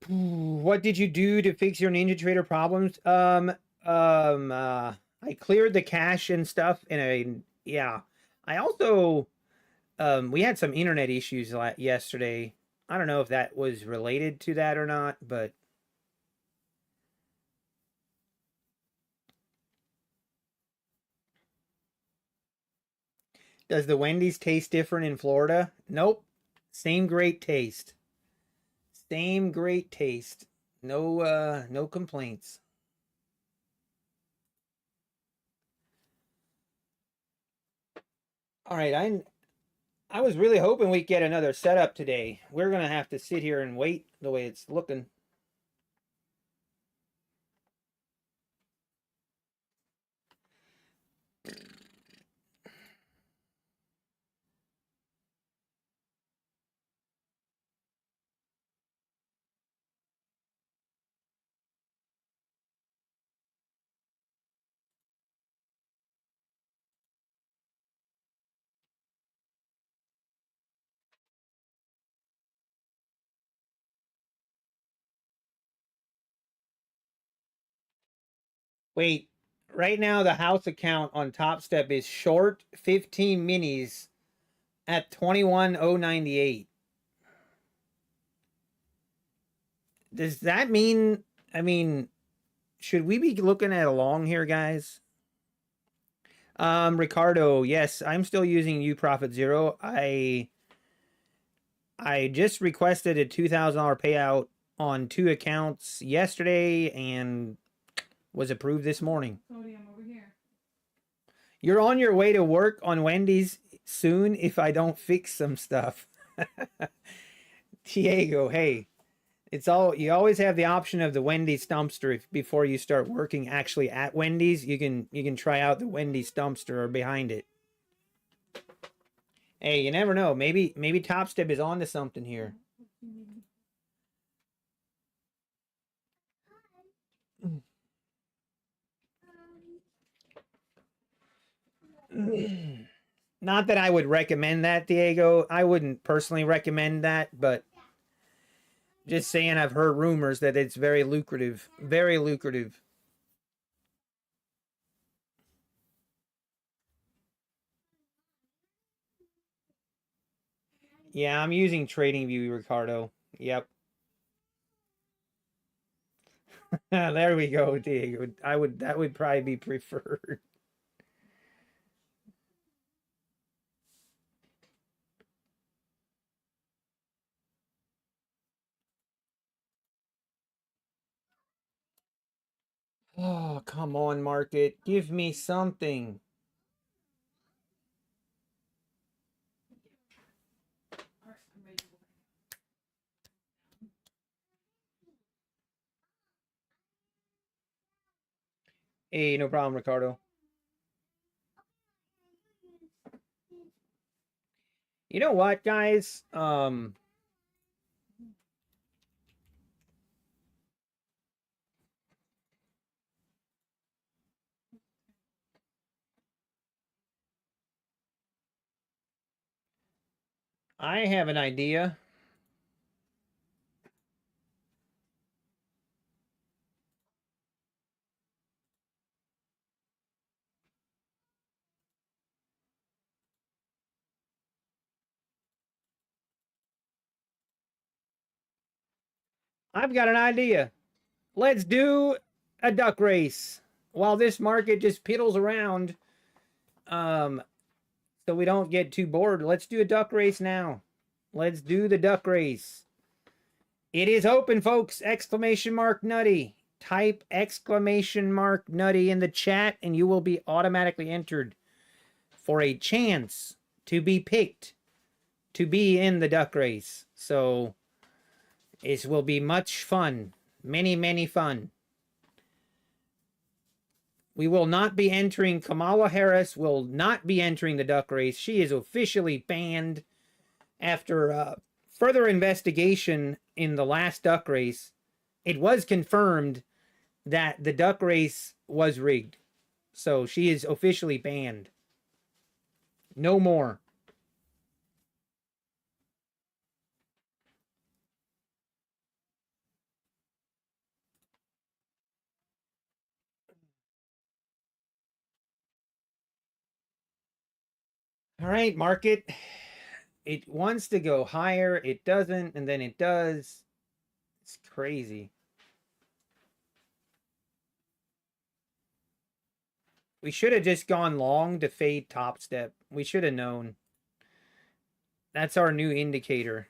What did you do to fix your Ninja Trader problems? I cleared the cache and stuff, and I also we had some internet issues yesterday. I don't know if that was related to that or not, but does the Wendy's taste different in Florida? Nope. Same great taste. Same great taste. No complaints. All right, I was really hoping we'd get another setup today. We're gonna have to sit here and wait the way it's looking. Wait, right now the house account on Top Step is short 15 minis at 21,098. Does that mean, I mean, should we be looking at a long here, guys? Ricardo, yes, I'm still using UProfit Zero. I just requested a $2,000 payout on 2 accounts yesterday and was approved this morning. Sodium over here. You're on your way to work on Wendy's soon if I don't fix some stuff. Diego, hey, it's all you always have the option of the Wendy's dumpster before you start working actually at Wendy's. You can try out the Wendy's dumpster or behind it. Hey, you never know. Maybe Top Step is on to something here. Not that I would recommend that, Diego. I wouldn't personally recommend that, but just saying I've heard rumors that it's very lucrative. Very lucrative. Yeah, I'm using TradingView, Ricardo. Yep. There we go, Diego. That would probably be preferred. Oh, come on, market. Give me something. Hey, no problem, Ricardo. You know what, guys? I have an idea. I've got an idea. Let's do a duck race while this market just piddles around. So we don't get too bored. Let's do a duck race now. Let's do the duck race. It is open, folks. Exclamation mark Nutty. Type exclamation mark Nutty in the chat and you will be automatically entered for a chance to be picked to be in the duck race. So it will be much fun. Many, many fun. We will not be entering, Kamala Harris will not be entering the duck race. She is officially banned after further investigation in the last duck race. It was confirmed that the duck race was rigged. So she is officially banned. No more. All right, market. It wants to go higher. It doesn't, and then it does. It's crazy. We should have just gone long to fade top step. We should have known. That's our new indicator.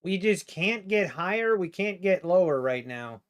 We just can't get higher. We can't get lower right now.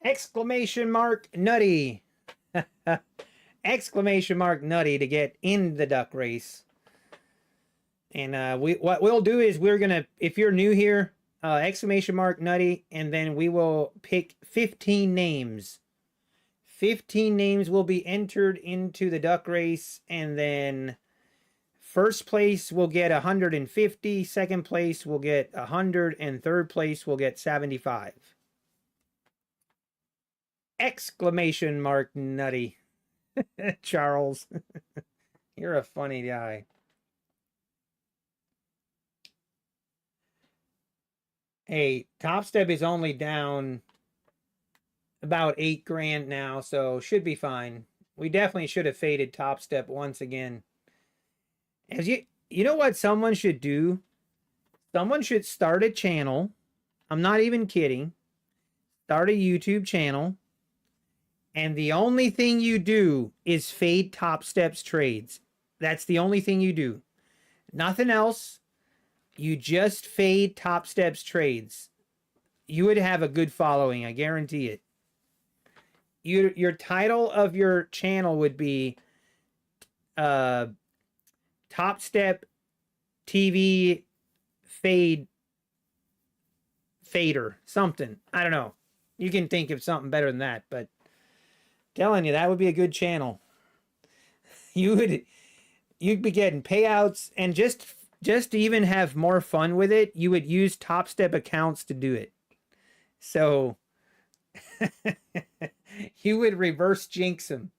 Exclamation mark Nutty. Exclamation mark Nutty to get in the duck race. And what we'll do is we're gonna, if you're new here, exclamation mark Nutty, and then we will pick 15 names. 15 names will be entered into the duck race, and then first place will get 150, second place will get 100, and third place will get 75. Exclamation mark Nutty. Charles. You're a funny guy. Hey, Top Step is only down about 8 grand now, so should be fine. We definitely should have faded Top Step once again. As you know what someone should do? Someone should start a channel. I'm not even kidding. Start a YouTube channel. And the only thing you do is fade Top Steps trades. That's the only thing you do. Nothing else. You just fade Top Steps trades. You would have a good following. I guarantee it. Your title of your channel would be Top Step TV fader. Something. I don't know. You can think of something better than that, but telling you, that would be a good channel. You'd be getting payouts, and just to even have more fun with it, you would use Top Step accounts to do it. So you would reverse jinx them.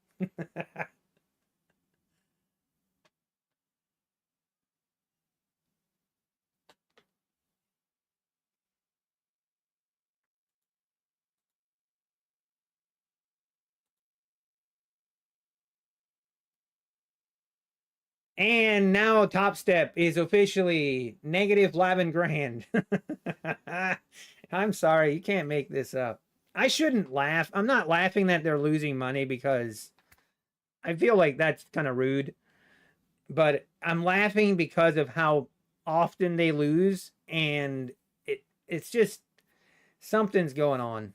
And now Top Step is officially negative 11 grand. I'm sorry, you can't make this up. I shouldn't laugh. I'm not laughing that they're losing money because I feel like that's kind of rude. but I'm laughing because of how often they lose, and it's just something's going on.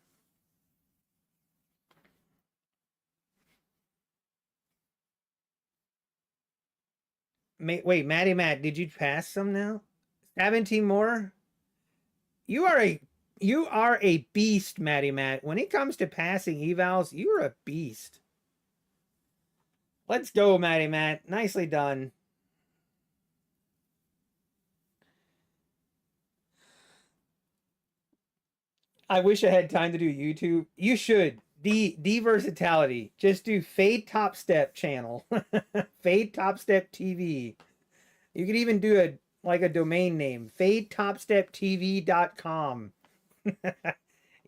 Wait, Matty Matt, did you pass some now? 17 more? You are a you are a beast, Matty Matt. When it comes to passing evals, you're a beast. Let's go, Matty Matt. Nicely done. I wish I had time to do YouTube. You should. D versatility. Just do Fade Top Step channel. Fade Top Step TV. You could even do a like a domain name, fadetopsteptv.com.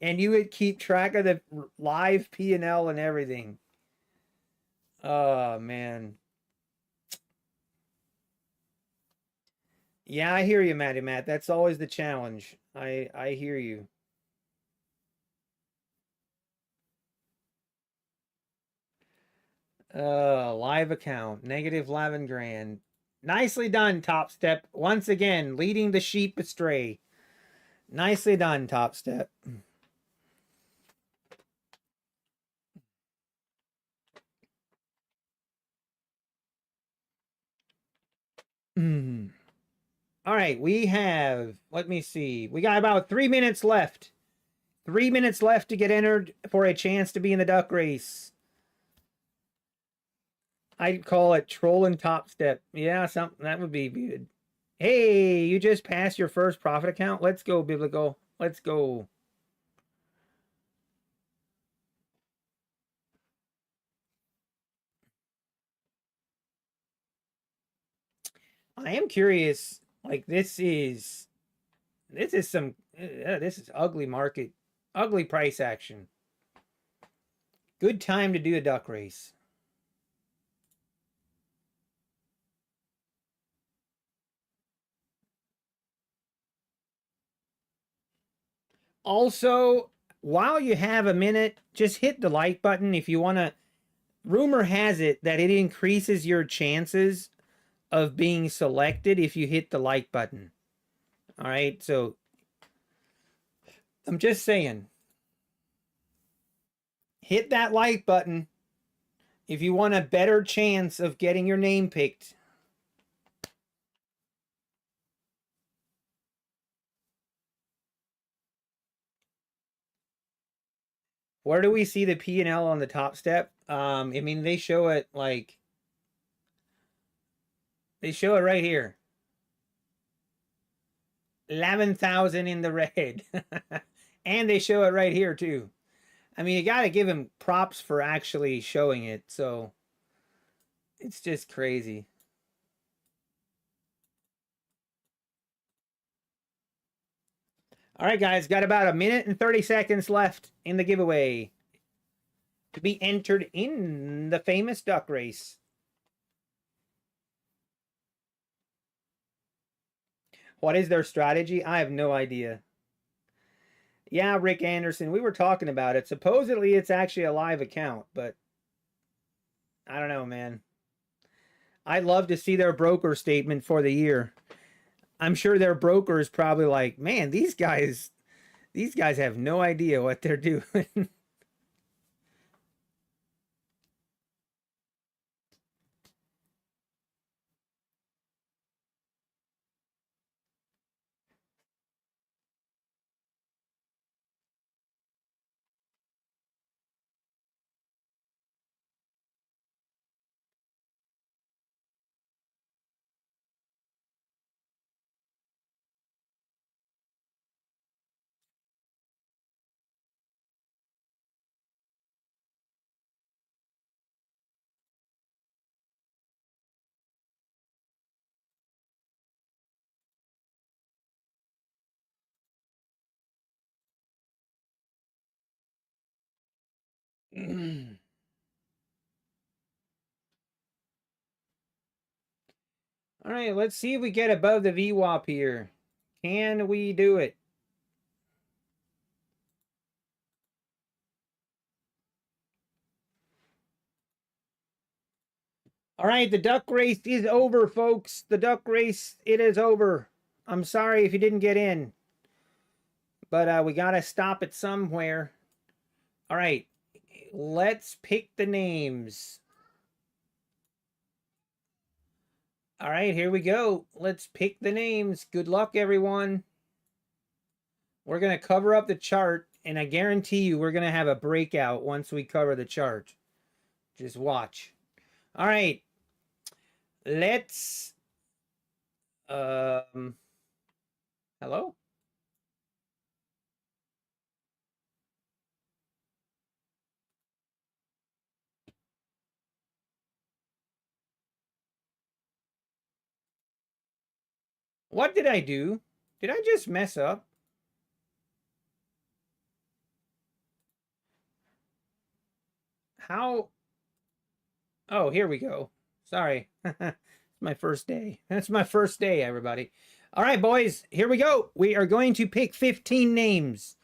And you would keep track of the live P&L and everything. Oh man. Yeah, I hear you, Matty Matt. That's always the challenge. I hear you. Live account, negative 11 grand. Nicely done, Top Step. Once again, leading the sheep astray. Nicely done, Top Step. All right, we have, let me see, we got about 3 minutes left. 3 minutes left to get entered for a chance to be in the duck race. I'd call it trolling Top Step. Yeah, something that would be good. Hey, you just passed your first profit account. Let's go, Biblical. Let's go. I am curious. Like this is some this is ugly market, ugly price action. Good time to do a duck race. Also, while you have a minute, just hit the like button if you want to. Rumor has it that it increases your chances of being selected if you hit the like button. All right, so I'm just saying, hit that like button if you want a better chance of getting your name picked. Where do we see the P&L on the Top Step? I mean, they show it like they show it right here. 11,000 in the red. And they show it right here too. I mean, you got to give him props for actually showing it. So it's just crazy. All right, guys, got about a minute and 30 seconds left in the giveaway to be entered in the famous duck race. What is their strategy? I have no idea. Yeah, Rick Anderson, we were talking about it. Supposedly it's actually a live account, but I don't know, man. I'd love to see their broker statement for the year. I'm sure their broker is probably like, man, these guys have no idea what they're doing. All right, let's see if we get above the VWAP here. Can we do it? All right, the duck race is over, folks. The duck race, it is over. I'm sorry if you didn't get in, but we got to stop it somewhere. All right, let's pick the names. All right, here we go. Let's pick the names. Good luck, everyone. We're going to cover up the chart, and I guarantee you we're going to have a breakout once we cover the chart. Just watch. All right. Let's hello? What did I do? Did I just mess up? How? Oh, here we go. Sorry. It's my first day. That's my first day, everybody. All right, boys, here we go. We are going to pick 15 names.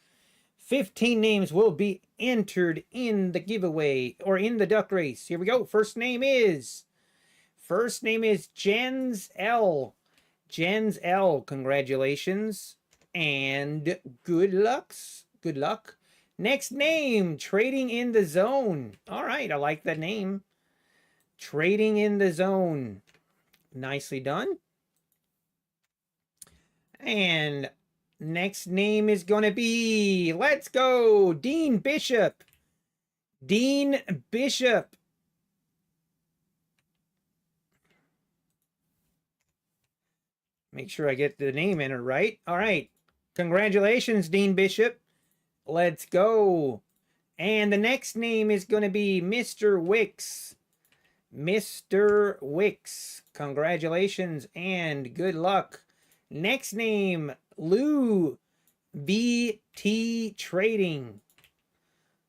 15 names will be entered in the giveaway or in the duck race. Here we go. First name is Jens L. Jens L. Congratulations and good luck. Good luck. Next name, Trading in the Zone. All right, I like that name. Trading in the Zone. Nicely done. And next name is going to be, let's go, Dean Bishop. Dean Bishop. Make sure I get the name entered right. All right. Congratulations, Dean Bishop. Let's go. And the next name is going to be Mr. Wicks. Mr. Wicks. Congratulations and good luck. Next name, Lou BT Trading.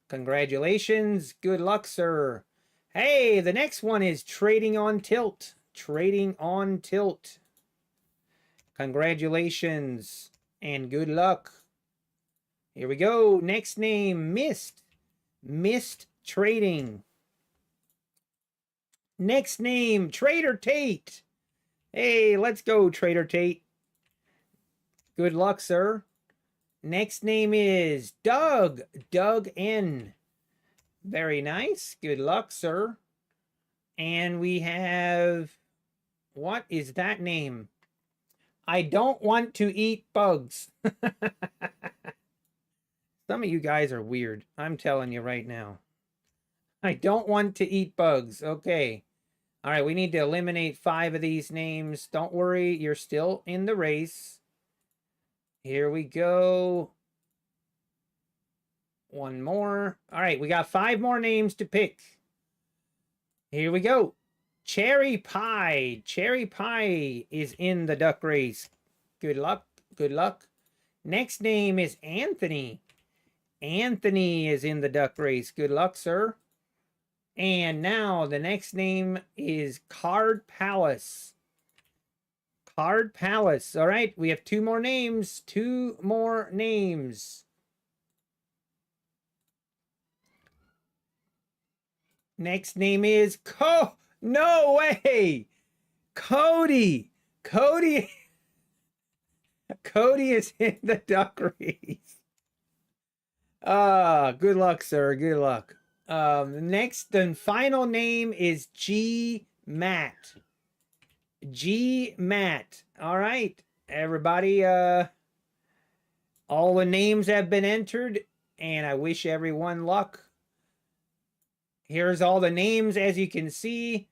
Congratulations. Good luck, sir. Hey, the next one is Trading on Tilt. Trading on Tilt. Congratulations and good luck. Here we go. Next name, Mist. Mist Trading. Next name, Trader Tate. Hey, let's go, Trader Tate. Good luck, sir. Next name is Doug. Doug N. Very nice. Good luck, sir. And we have, what is that name? I don't want to eat bugs. Some of you guys are weird. I'm telling you right now. I don't want to eat bugs. Okay. All right, we need to eliminate 5 of these names. Don't worry, you're still in the race. Here we go. One more. All right, we got 5 more names to pick. Here we go. Cherry Pie. Cherry Pie is in the duck race. Good luck. Good luck. Next name is Anthony. Anthony is in the duck race. Good luck, sir. And now the next name is Card Palace. Card Palace. All right, we have 2 more names. 2 more names. Next name is no way. Cody. Cody. Cody is in the duck race. Good luck, sir. Good luck. Next and final name is G Matt. G Matt. All right, everybody. All the names have been entered, and I wish everyone luck. Here's all the names, as you can see.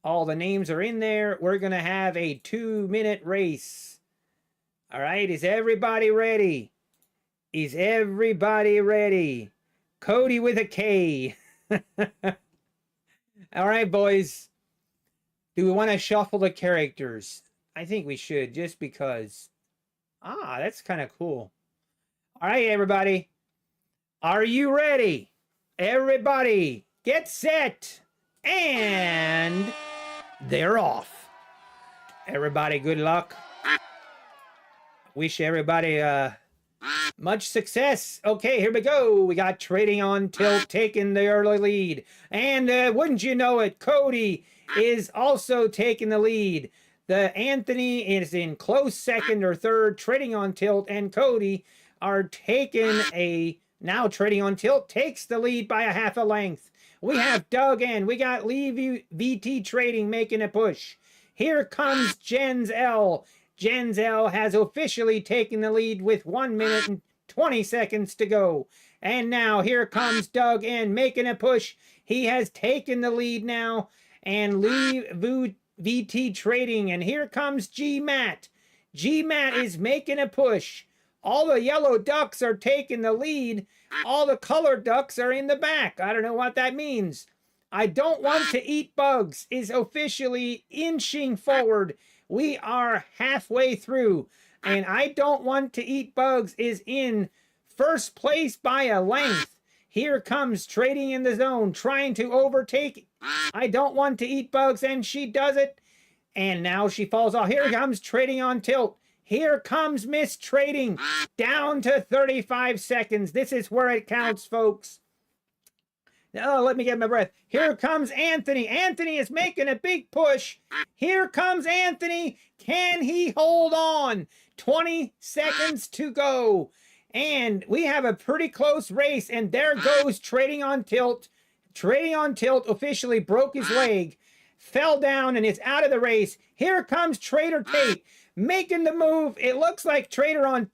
All the names are in there. We're going to have a 2-minute race. All right, is everybody ready? Is everybody ready? Cody with a K. All right, boys. Do we want to shuffle the characters? I think we should, just because. That's kind of cool. All right, everybody. Are you ready? Everybody, get set. And they're off. Everybody, good luck. Wish everybody Much success. Okay, here we go. We got trading on tilt taking the early lead. And wouldn't you know it, Cody is also taking the lead. The Anthony is in close second or third. Trading on tilt and Cody are taking now trading on tilt takes the lead by a half a length. We have Doug and we got Lee VT Trading making a push. Here comes Jens L. Jens L has officially taken the lead with 1 minute and 20 seconds to go. And now here comes Doug N making a push. He has taken the lead now. And Lee VT Trading. And here comes G Matt. G Matt is making a push. All the yellow ducks are taking the lead. All the colored ducks are in the back. I don't know what that means. I don't want to eat bugs is officially inching forward. We are halfway through. And I don't want to eat bugs is in first place by a length. Here comes Trading in the Zone, trying to overtake. I don't want to eat bugs, and she does it. And now she falls off. Here comes Trading on tilt. Here comes Miss Trading, down to 35 seconds. This is where it counts, folks. Oh, let me get my breath. Here comes Anthony. Anthony is making a big push. Here comes Anthony. Can he hold on? 20 seconds to go. And we have a pretty close race. And there goes Trading on tilt. Trading on tilt officially broke his leg, fell down, and is out of the race. Here comes Trader Tate making the move. It looks like Trader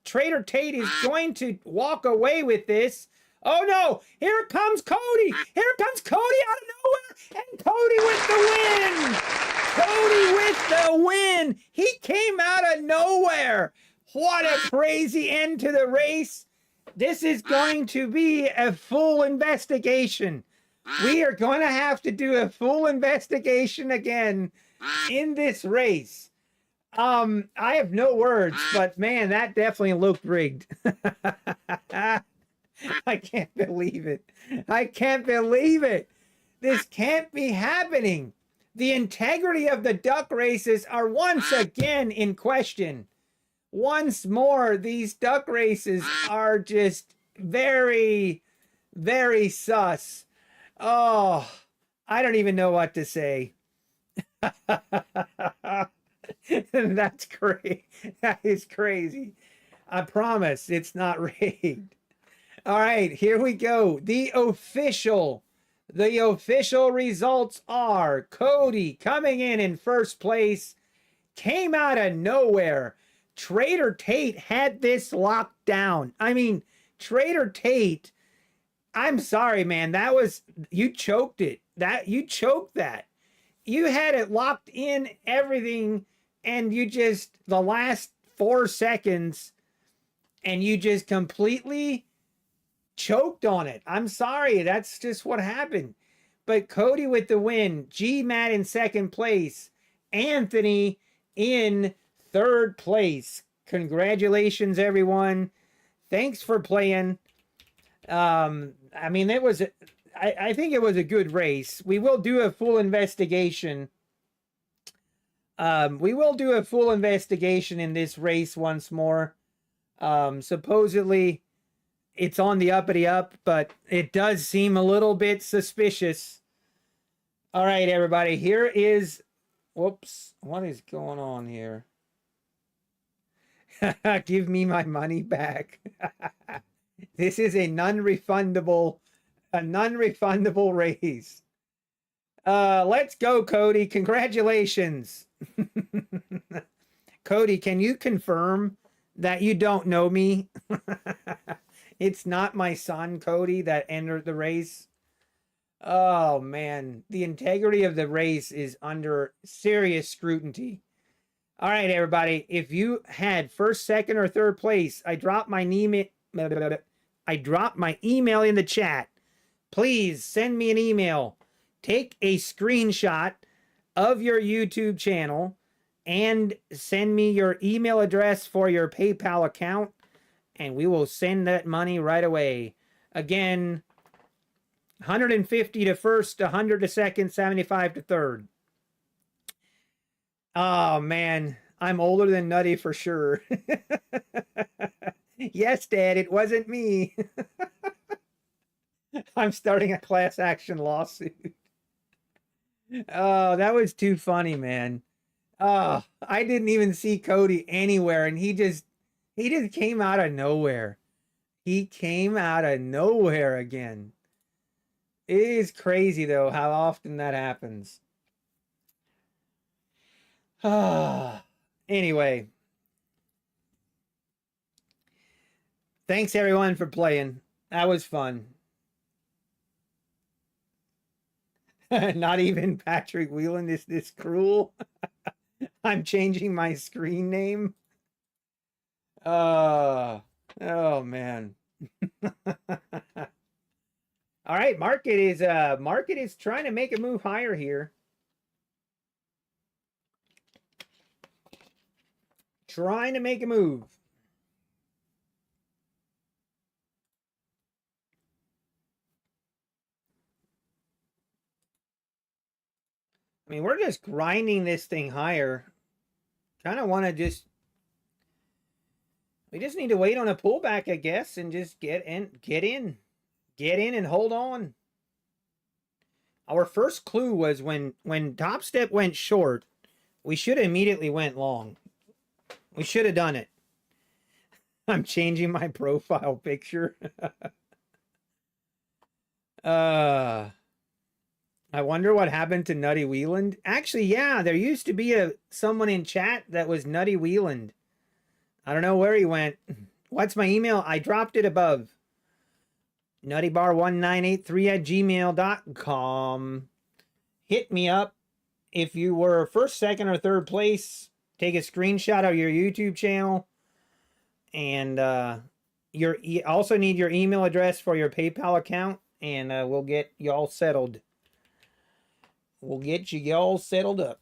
Tate is going to walk away with this. Oh no, here comes Cody. Here comes Cody out of nowhere, and Cody with the win. Cody with the win. He came out of nowhere. What a crazy end to the race. This is going to be a full investigation. We are going to have to do a full investigation again in this race. I have no words, but man, that definitely looked rigged. I can't believe it. I can't believe it. This can't be happening. The integrity of the duck races are once again in question. Once more, these duck races are just very, very sus. Oh, I don't even know what to say. That's crazy. That is crazy. I promise it's not rigged. All right, here we go. The official results are Cody coming in first place. Came out of nowhere. Trader Tate had this locked down. I mean, Trader Tate, I'm sorry, man. That was, you choked it. You choked that. You had it locked in, everything, and you just, the last 4 seconds, and you just completely choked on it. I'm sorry. That's just what happened. But Cody with the win. G Matt in second place. Anthony in third place. Congratulations, everyone. Thanks for playing. I mean, it was, I think it was a good race. We will do a full investigation. We will do a full investigation in this race once more. Supposedly it's on the uppity up, but it does seem a little bit suspicious. All right, everybody, here is, whoops, what is going on here? Give me my money back. This is a non-refundable raise. Let's go, Cody. Congratulations. Cody, can you confirm that you don't know me? It's not my son, Cody, that entered the race. Oh, man. The integrity of the race is under serious scrutiny. All right, everybody. If you had first, second, or third place, I dropped my email in the chat. Please send me an email. Take a screenshot of your YouTube channel and send me your email address for your PayPal account, and we will send that money right away. Again, 150 to first, 100 to second, 75 to third. Oh, man. I'm older than Nutty for sure. Yes, Dad, it wasn't me. I'm starting a class action lawsuit. Oh, that was too funny, man. Oh, I didn't even see Cody anywhere, and he just came out of nowhere. He came out of nowhere again. It is crazy though how often that happens. Ah, anyway, thanks everyone for playing. That was fun. Not even Patrick Whelan is this cruel. I'm changing my screen name. Uh, oh man. All right, market is trying to make a move higher here. Trying to make a move. I mean, we're just grinding this thing higher. Kind of want to we just need to wait on a pullback, I guess, and just get in and hold on. Our first clue was when Top Step went short, we should have immediately went long. We should have done it. I'm changing my profile picture. I wonder what happened to Nutty Wheeland. Actually, yeah, there used to be someone in chat that was Nutty Wheeland. I don't know where he went. What's my email? I dropped it above. nuttybar1983@gmail.com. Hit me up. If you were first, second, or third place, take a screenshot of your YouTube channel. And also need your email address for your PayPal account. And we'll get y'all settled. We'll get y'all settled up.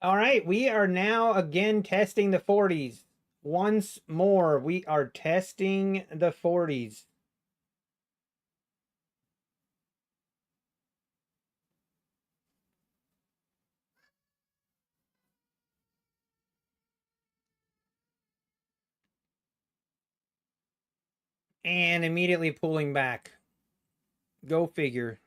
All right, we are now again testing the 40s. Once more, we are testing the 40s. And immediately pulling back. Go figure.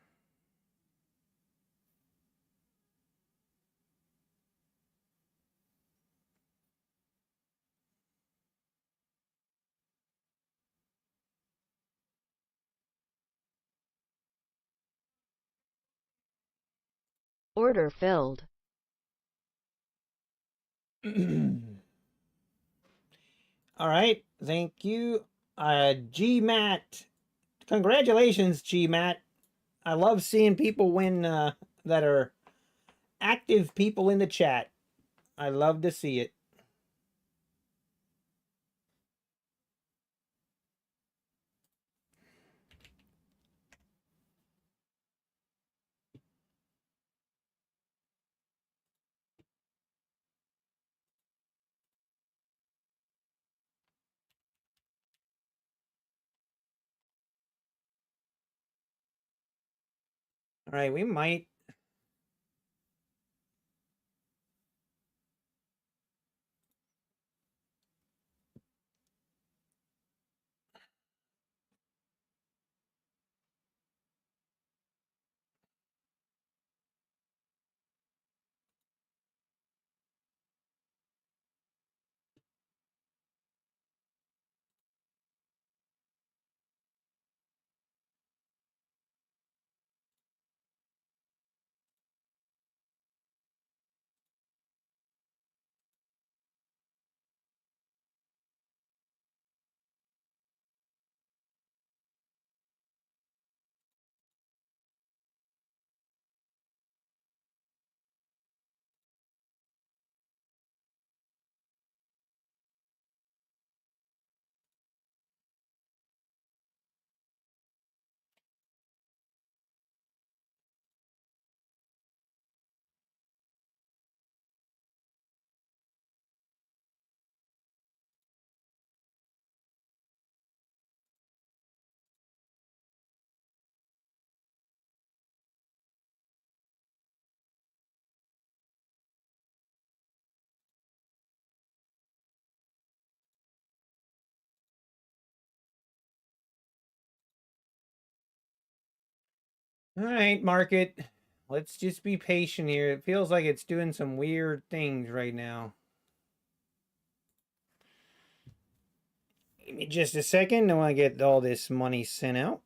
Order filled. All right, thank you. GMAT. Congratulations, GMAT. I love seeing people win that are active people in the chat. I love to see it. All right, we might. All right, market. Let's just be patient here. It feels like it's doing some weird things right now. Give me just a second. I want to get all this money sent out.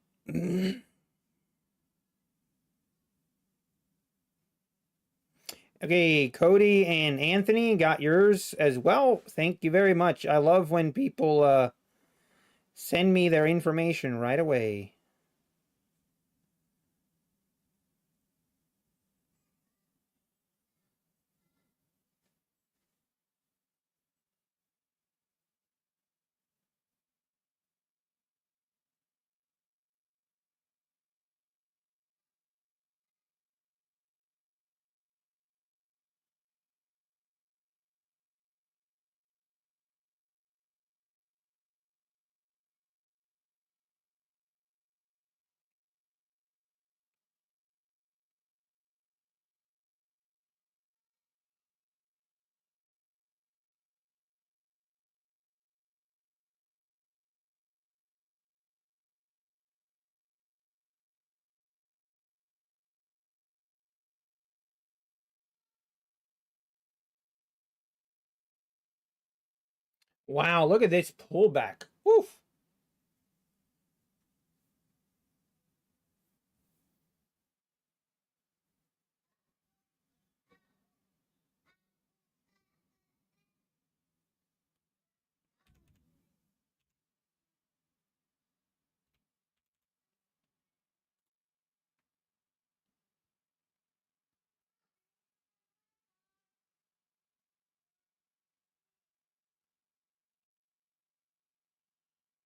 Okay, Cody and Anthony got yours as well. Thank you very much. I love when people send me their information right away. Wow, look at this pullback. Woof.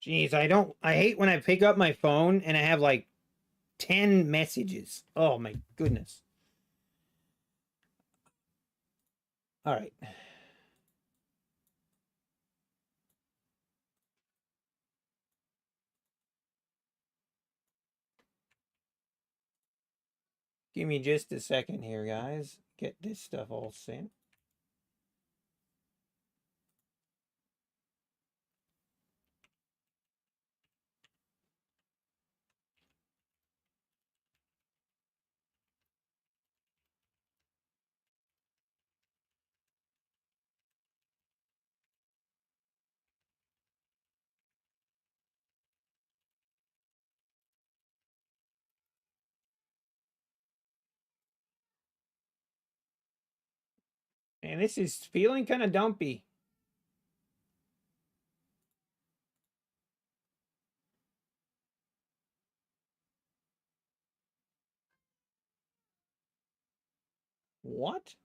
Jeez, I hate when I pick up my phone and I have like 10 messages. Oh my goodness. All right. Give me just a second here, guys. Get this stuff all sent. And this is feeling kind of dumpy. What?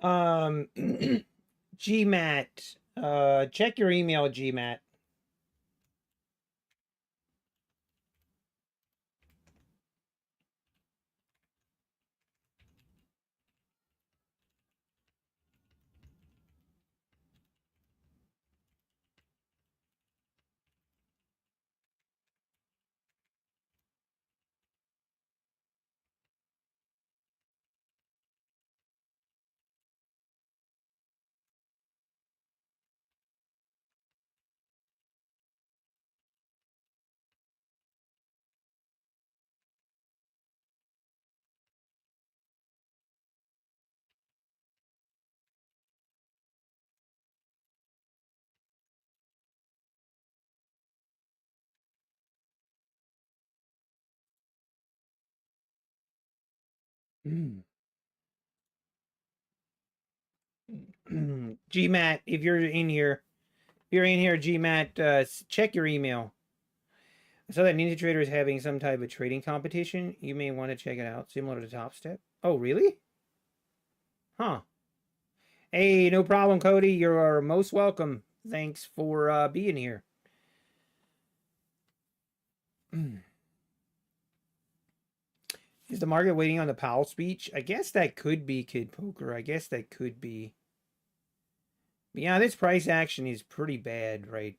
GMAT, check your email, GMAT. GMAT, if you're in here, GMAT, check your email. I saw that Ninja Trader is having some type of trading competition. You may want to check it out, similar to Top Step. Oh, really? Huh. Hey, no problem, Cody. You're most welcome. Thanks for being here. Is the market waiting on the Powell speech? I guess that could be, Kid Poker. I guess that could be. But yeah, this price action is pretty bad, right?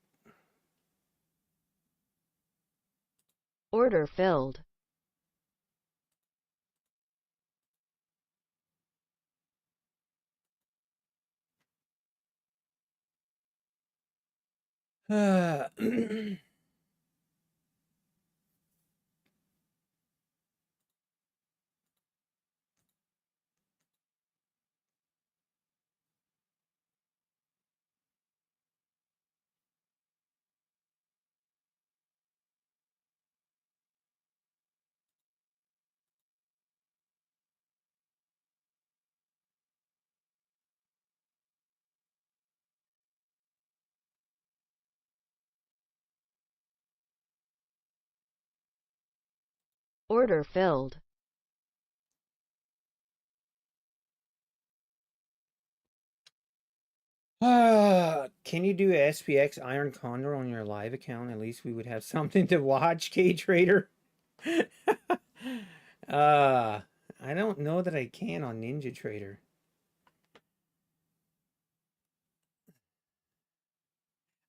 Order filled. Order filled. Can you do a SPX Iron Condor on your live account? At least we would have something to watch, K Trader. I don't know that I can on Ninja Trader.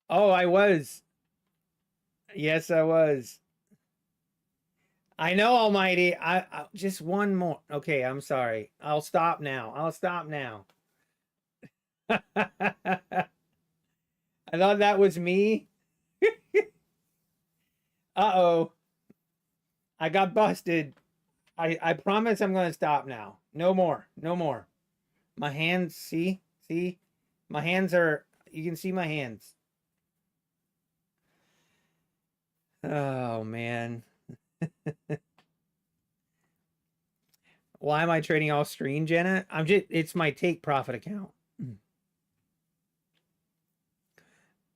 Oh, I was. Yes, I was. I know, Almighty. I just one more. Okay, I'm sorry. I'll stop now. I'll stop now. I thought that was me. Uh-oh. I got busted. I promise I'm gonna stop now. No more. No more. My hands, see? See? My hands are, you can see my hands. Oh man. Why am I trading off screen, Jenna? It's my take profit account.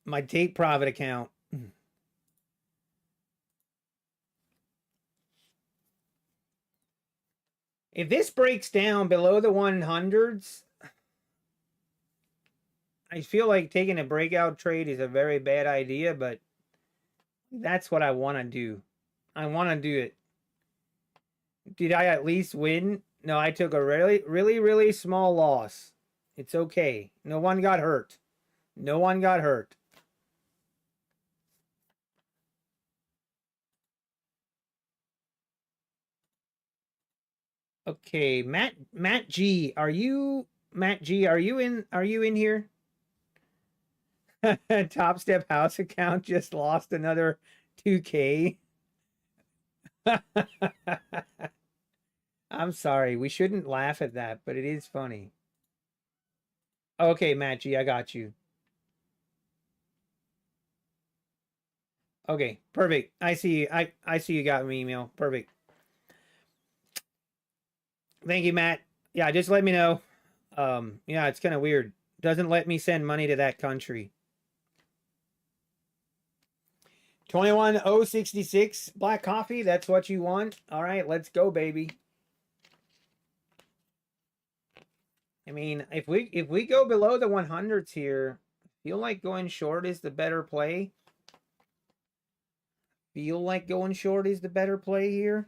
My take profit account. If this breaks down below the 100s, I feel like taking a breakout trade is a very bad idea, but that's what I want to do. I want to do it. Did I at least win? No, I took a really small loss. It's okay. No one got hurt. No one got hurt. Okay, Matt G, are you in here? Top Step House account just lost another 2K. I'm sorry. We shouldn't laugh at that, but it is funny. Okay, Matt G, I got you. Okay, perfect. I see you. I see you got my email. Perfect. Thank you, Matt. Yeah, just let me know. Yeah, it's kind of weird. Doesn't let me send money to that country. 21066 black coffee. That's what you want. All right, let's go, baby. I mean, if we go below the 100s here, feel like going short is the better play. Feel like going short is the better play here.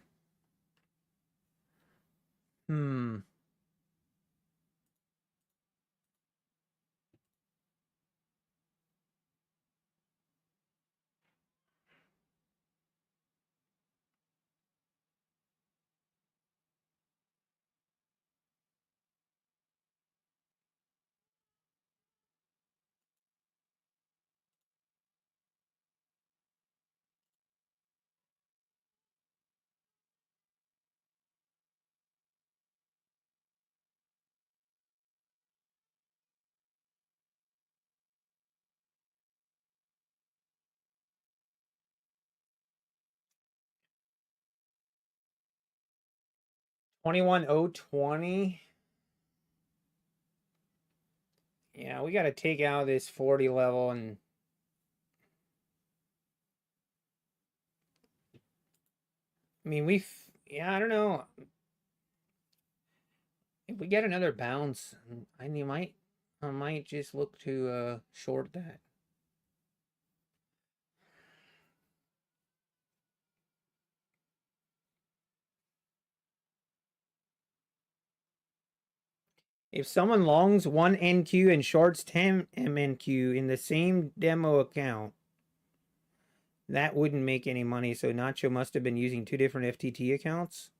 21,020. Yeah, we got to take out this 40 level and I mean, yeah, I don't know. If we get another bounce, I might just look to short that. If someone longs 1 NQ and shorts 10 MNQ in the same demo account, that wouldn't make any money. So Nacho must have been using 2 different FTT accounts.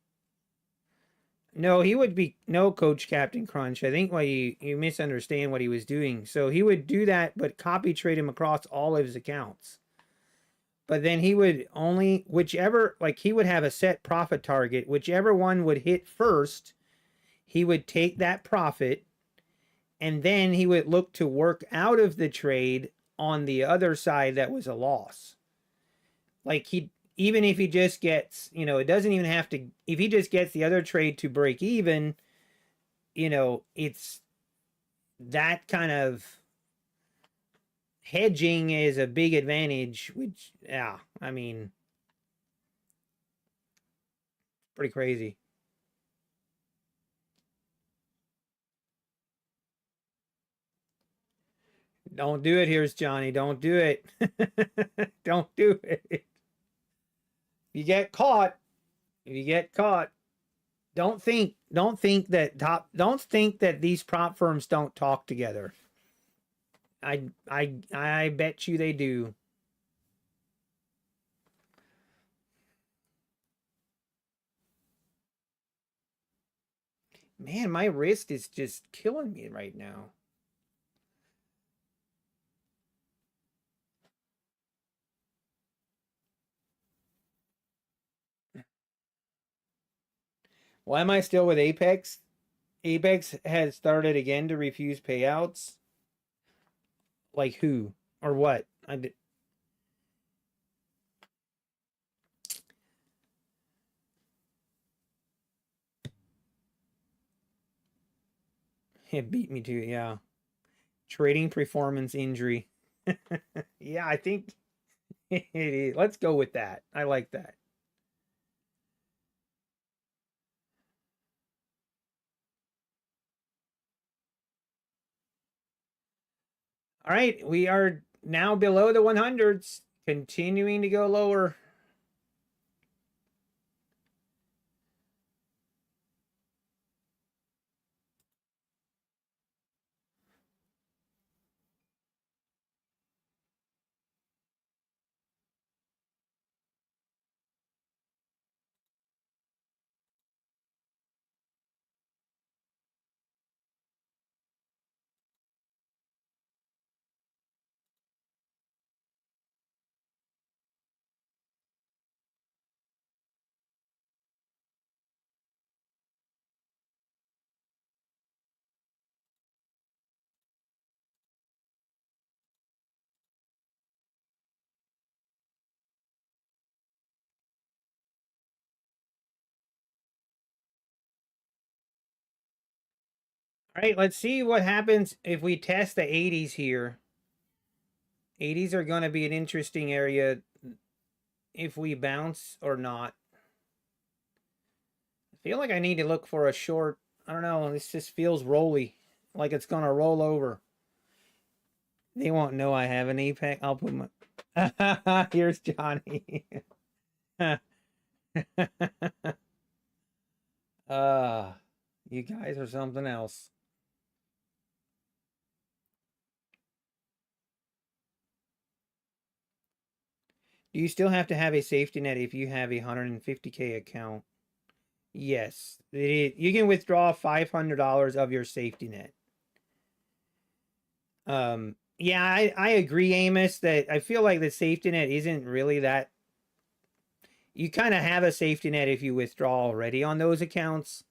No, he would be no Coach Captain Crunch. I think why you misunderstand what he was doing. So he would do that, but copy trade him across all of his accounts. But then he would only whichever, like he would have a set profit target, whichever one would hit first, he would take that profit and then he would look to work out of the trade on the other side that was a loss. Like even if he just gets, it doesn't even have to, if he just gets the other trade to break even, it's that kind of hedging is a big advantage, which, yeah, I mean, pretty crazy. Don't do it. Here's Johnny. Don't do it. Don't do it. You get caught. If you get caught, don't think that these prop firms don't talk together. I bet you they do. Man, my wrist is just killing me right now. Why am I still with Apex? Apex has started again to refuse payouts. Like who or what? It beat me to, yeah. Trading performance injury. Yeah, I think it is. Let's go with that. I like that. All right, we are now below the 100s, continuing to go lower. All right, let's see what happens if we test the 80s here. 80s are going to be an interesting area if we bounce or not. I feel like I need to look for a short. I don't know. This just feels rolly. like it's gonna roll over. They won't know I have an APEC. I'll put my. Here's Johnny. You guys are something else. Do you still have to have a safety net if you have a 150K account? Yes. You can withdraw $500 of your safety net. Yeah, I agree, Amos, that I feel like the safety net isn't really that. You kind of have a safety net if you withdraw already on those accounts.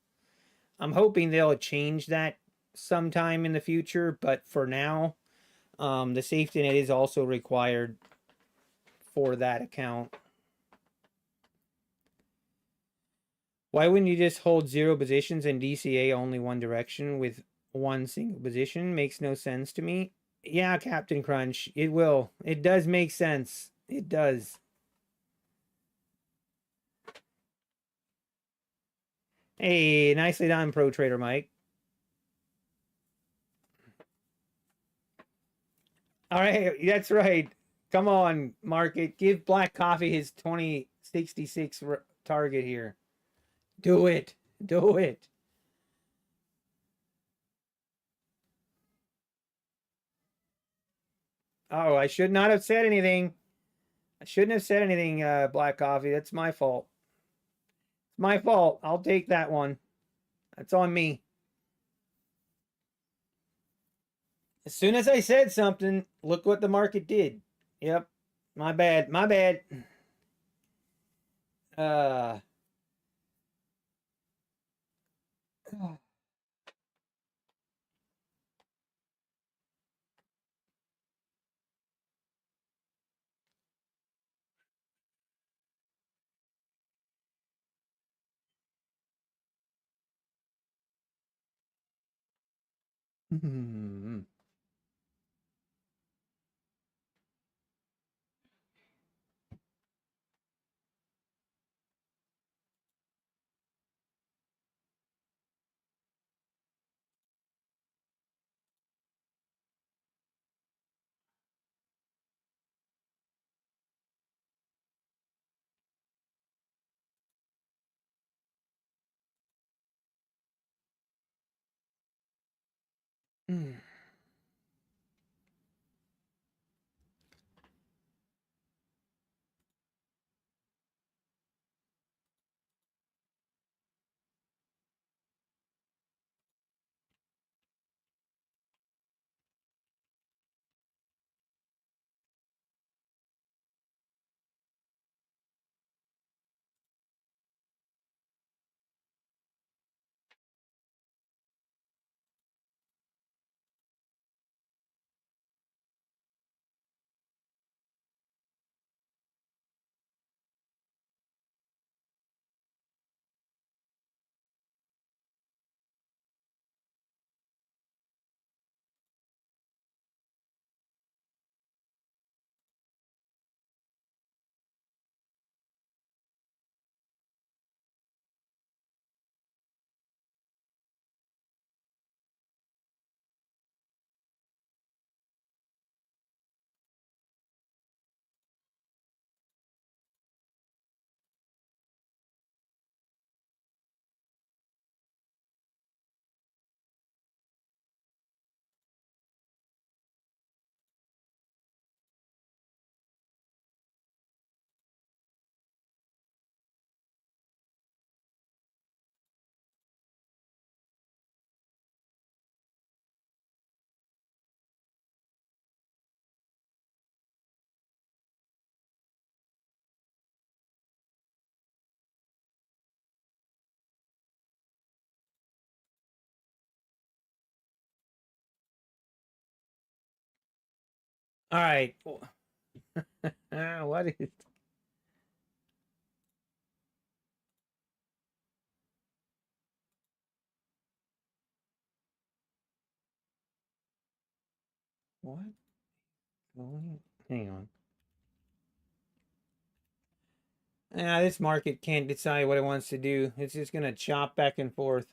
I'm hoping they'll change that sometime in the future, but for now, the safety net is also required for that account. Why wouldn't you just hold 0 positions and DCA only one direction with one single position? Makes no sense to me. Yeah, Captain Crunch, it will. It does make sense. It does. Hey, nicely done, Pro Trader Mike. All right, that's right. Come on, market. Give Black Coffee his 2066 target here. Do it. Do it. Oh, I should not have said anything. I shouldn't have said anything, Black Coffee. That's my fault. It's my fault. I'll take that one. That's on me. As soon as I said something, look what the market did. Yep. My bad. My bad. Uh. All right. What is? What? Hang on. This market can't decide what it wants to do. It's just gonna chop back and forth.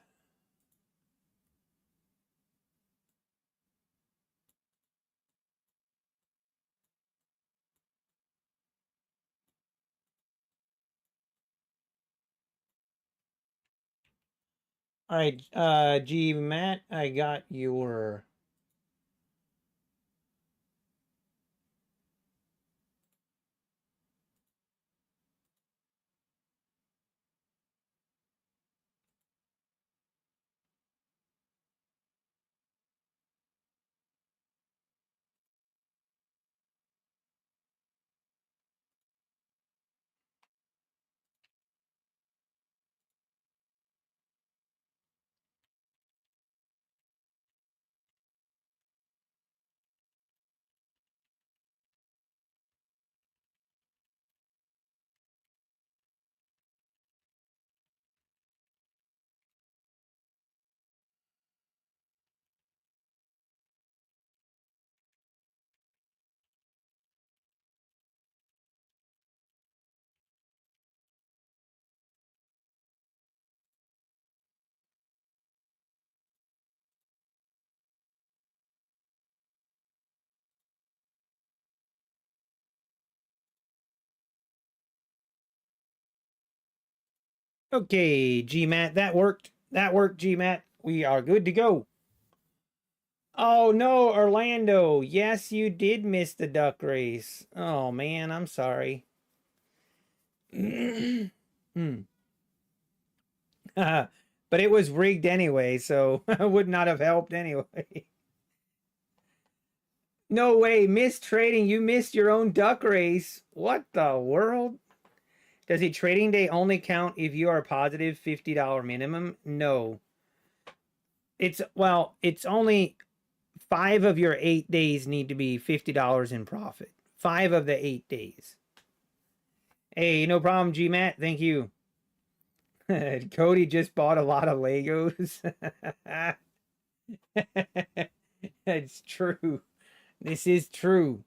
All right, G Matt, I got your. Okay, G Matt, that worked. That worked, G Matt. We are good to go. Oh no, Orlando. Yes, you did miss the duck race. Oh man, I'm sorry. Hmm. But it was rigged anyway, so it would not have helped anyway. No way, missed trading. You missed your own duck race. What the world? Does a trading day only count if you are positive $50 minimum? No. It's only 5 of your 8 days need to be $50 in profit. 5 of the 8 days. Hey, no problem, G Matt. Thank you. Cody just bought a lot of Legos. It's true. This is true.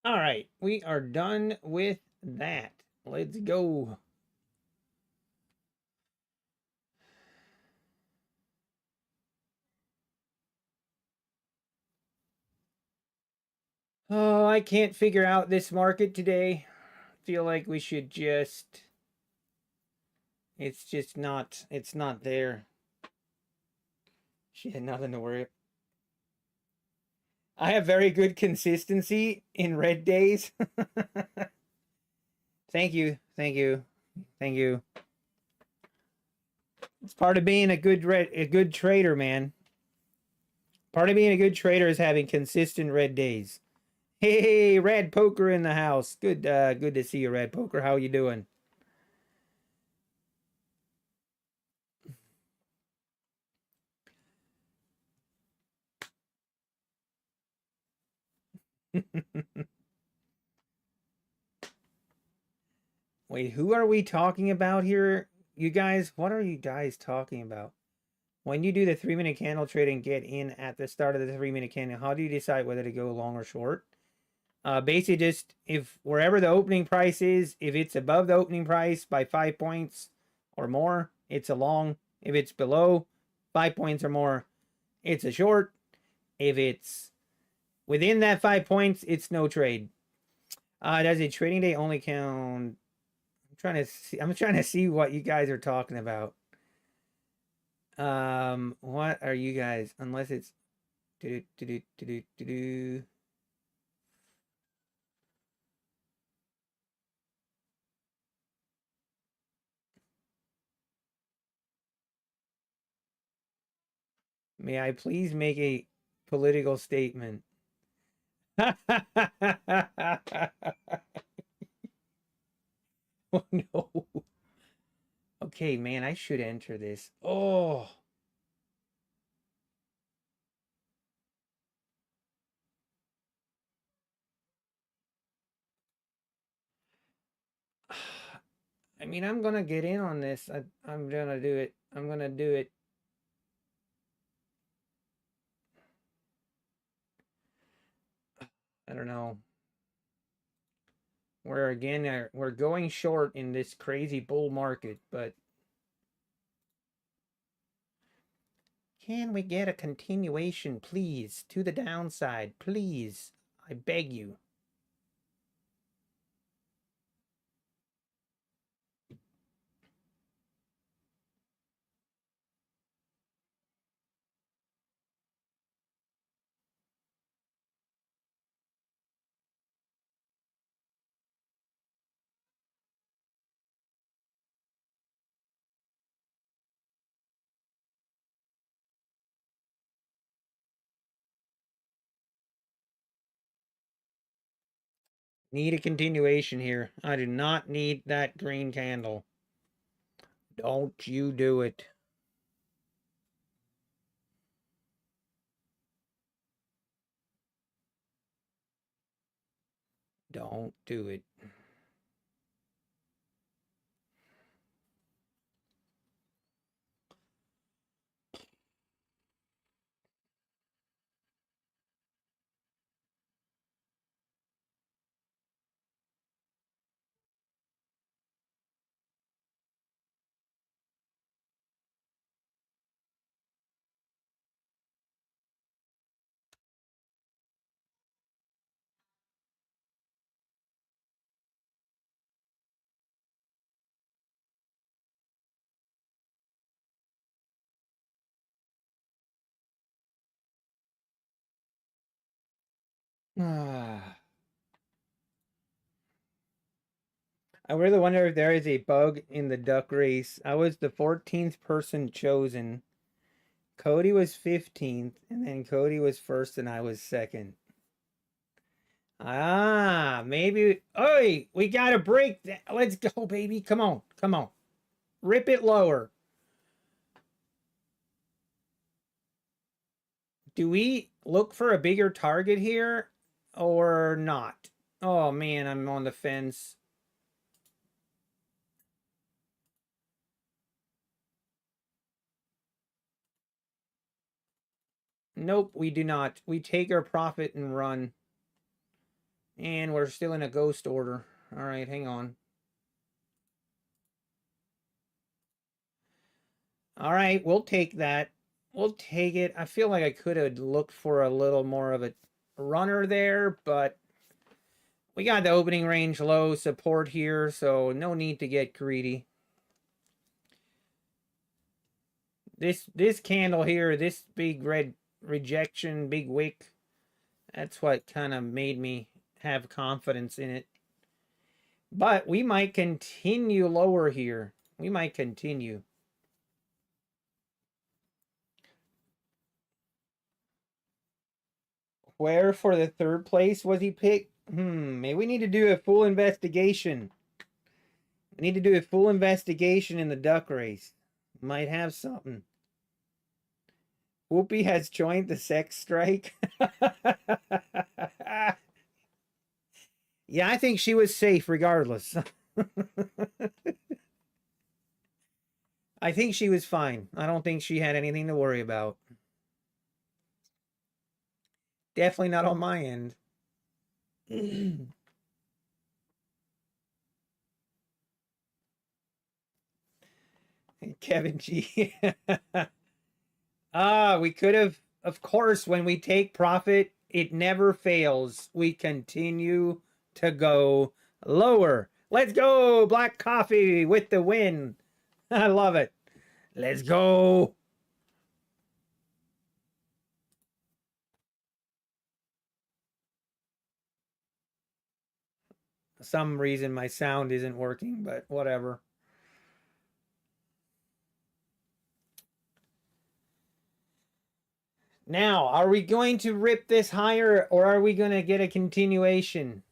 All right, we are done with that. Let's go. Oh, I can't figure out this market today. Feel like we should just it's not there. Shit, nothing to worry. I have very good consistency in red days. Thank you. Thank you. Thank you. It's part of being a good trader, man. Part of being a good trader is having consistent red days. Hey, Red Poker in the house. Good to see you, Red Poker. How you doing? Wait, who are we talking about here? You guys, what are you guys talking about? When you do the 3-minute candle trade and get in at the start of the 3-minute candle, how do you decide whether to go long or short? Basically, just if wherever the opening price is, if it's above the opening price by 5 points or more, it's a long. If it's below 5 points or more, it's a short. If it's within that 5 points, it's no trade. Does a trading day only count? I'm trying to see what you guys are talking about. What are you guys? Unless it's do do do do do do do. May I please make a political statement. Oh no. Okay, man, I should enter this. Oh. I mean, I'm gonna get in on this. I'm gonna do it. I'm gonna do it. I don't know. We're going short in this crazy bull market, but can we get a continuation, please, to the downside, please? I beg you. Need a continuation here. I do not need that green candle. Don't you do it. Don't do it. I really wonder if there is a bug in the duck race. I was the 14th person chosen. Cody was 15th, and then Cody was first, and I was second. Ah, maybe. Oi, we got to break that. Let's go, baby. Come on. Come on. Rip it lower. Do we look for a bigger target here or not? Oh, man, I'm on the fence. Nope, we do not. We take our profit and run. And we're still in a ghost order. All right, hang on. All right, we'll take that. We'll take it. I feel like I could have looked for a little more of a runner there, but we got the opening range low support here, so no need to get greedy. This candle here, this big red rejection, big wick, that's what kind of made me have confidence in it. But we might continue lower here. We might continue. Where for the third place was he picked? Maybe we need to do a full investigation. We need to do a full investigation in the duck race. Might have something. Whoopi has joined the sex strike. Yeah, I think she was safe regardless. I think she was fine. I don't think she had anything to worry about. Definitely not on my end. Kevin G. We could have, of course, when we take profit, it never fails. We continue to go lower. Let's go, Black Coffee with the win. I love it. Let's go. For some reason my sound isn't working, but whatever. Now, are we going to rip this higher or are we going to get a continuation?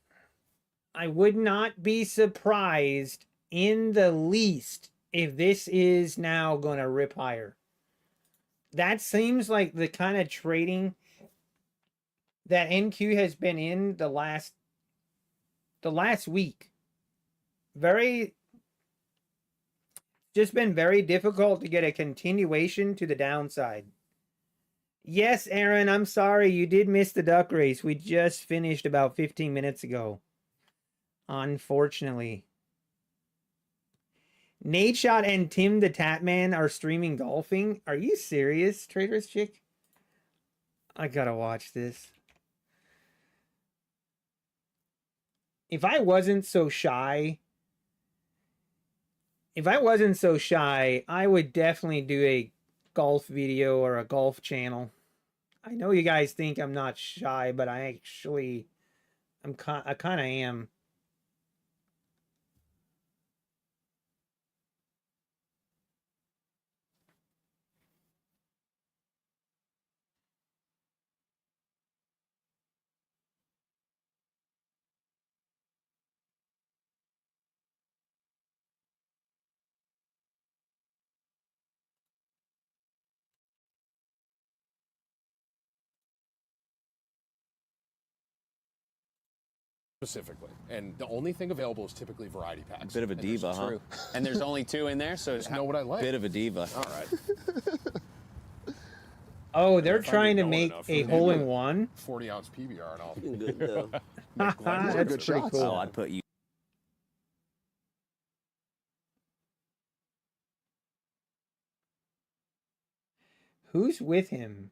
I would not be surprised in the least if this is now going to rip higher. That seems like the kind of trading that NQ has been in the last week. Just been very difficult to get a continuation to the downside. Yes, Aaron, I'm sorry. You did miss the duck race. We just finished about 15 minutes ago. Unfortunately. Nate Shot and Tim the Tatman are streaming golfing. Are you serious, Trader's Chick? I gotta watch this. If I wasn't so shy, I would definitely do a golf video or a golf channel. I know you guys think I'm not shy, but I kind of am. Specifically, and the only thing available is typically variety packs. Bit of a diva, huh? True. And there's only 2 in there, so Just know what I like. Bit of a diva. All right. Oh, they're If I trying to get going make enough, a maybe hole in one. 40-ounce PBR, and I'll Good though. make Glenn look That's good pretty shots. cool. Oh, I'd put you. Who's with him?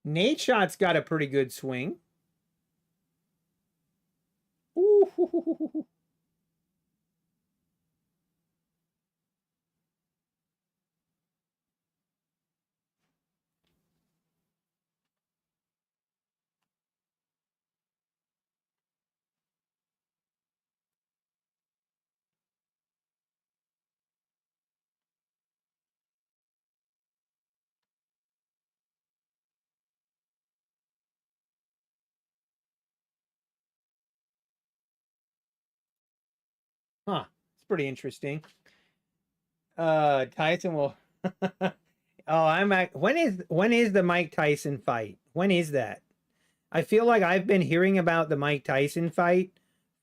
Nate Shot's got a pretty good swing. Ooh. Huh. It's pretty interesting. Tyson will when is the Mike Tyson fight? When is that? I feel like I've been hearing about the Mike Tyson fight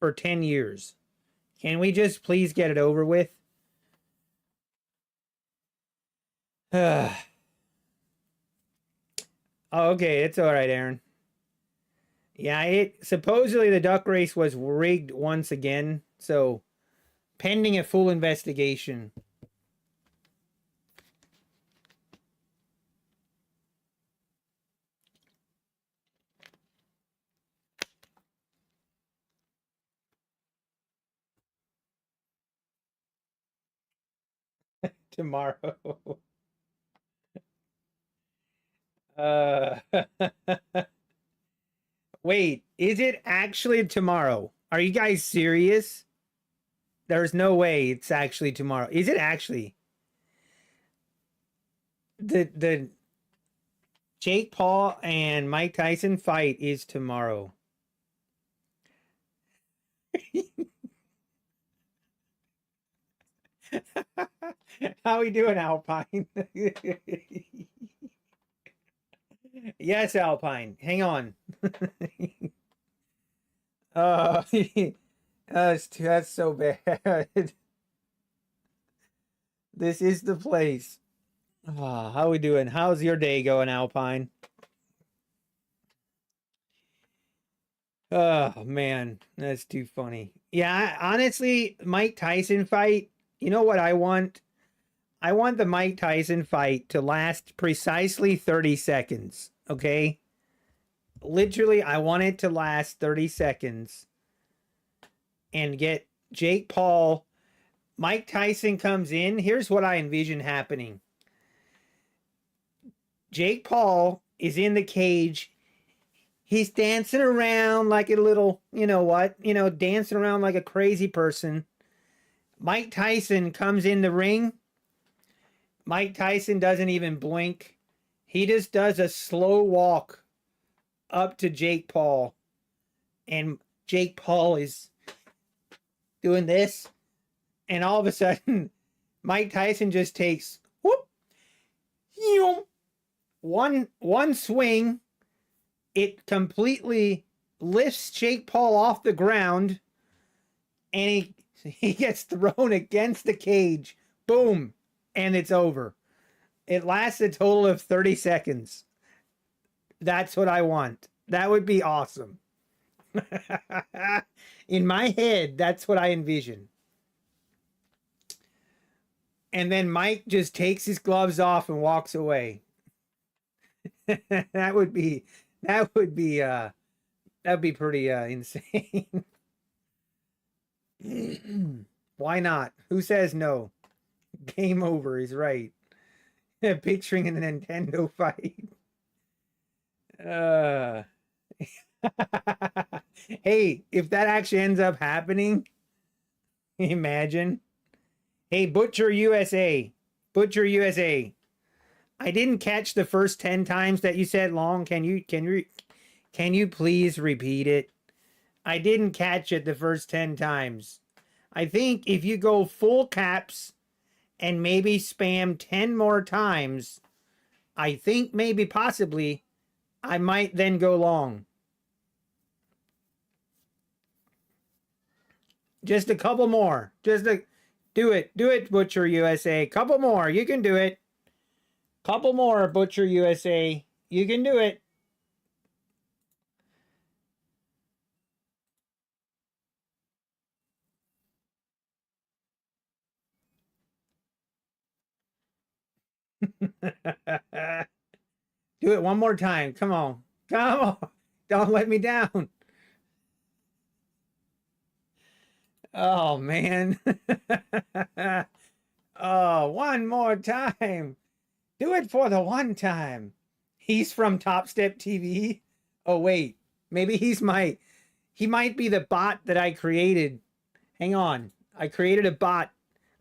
for 10 years. Can we just please get it over with? Oh, okay, it's all right, Aaron. Yeah, supposedly the duck race was rigged once again, so pending a full investigation. Tomorrow. Wait, is it actually tomorrow? Are you guys serious? There's no way it's actually tomorrow. Is it actually? The Jake Paul and Mike Tyson fight is tomorrow. How we doing, Alpine? Yes, Alpine. Hang on. That's so bad. This is the place. Oh, how we doing? How's your day going, Alpine? Oh man, that's too funny. Yeah, honestly, Mike Tyson fight, you know what I want? I want the Mike Tyson fight to last precisely 30 seconds, okay? Literally, I want it to last 30 seconds and get Jake Paul. Mike Tyson comes in. Here's what I envision happening. Jake Paul is in the cage. He's dancing around like a little, you know what, dancing around like a crazy person. Mike Tyson comes in the ring. Mike Tyson doesn't even blink. He just does a slow walk up to Jake Paul. And Jake Paul is doing this. And all of a sudden, Mike Tyson just takes one swing. It completely lifts Jake Paul off the ground, and he gets thrown against the cage. Boom, and it's over. It lasts a total of 30 seconds. That's what I want. That would be awesome. In my head, that's what I envision. And then Mike just takes his gloves off and walks away. That would be pretty insane. Why not? Who says no? Game over is right. Picturing a Nintendo fight. Hey, if that actually ends up happening, imagine. Hey, Butcher USA. Butcher USA. I didn't catch the first 10 times that you said long. Can you please repeat it? I didn't catch it the first 10 times. I think if you go full caps and maybe spam 10 more times, I think maybe possibly I might then go long. Just a couple more. Do it, Butcher USA. Couple more. You can do it. Couple more, Butcher USA. You can do it. Do it one more time. Come on. Come on. Don't let me down. Oh, man. Oh, one more time. Do it for the one time. He's from Top Step TV. Oh, wait. Maybe he might be the bot that I created. Hang on. I created a bot.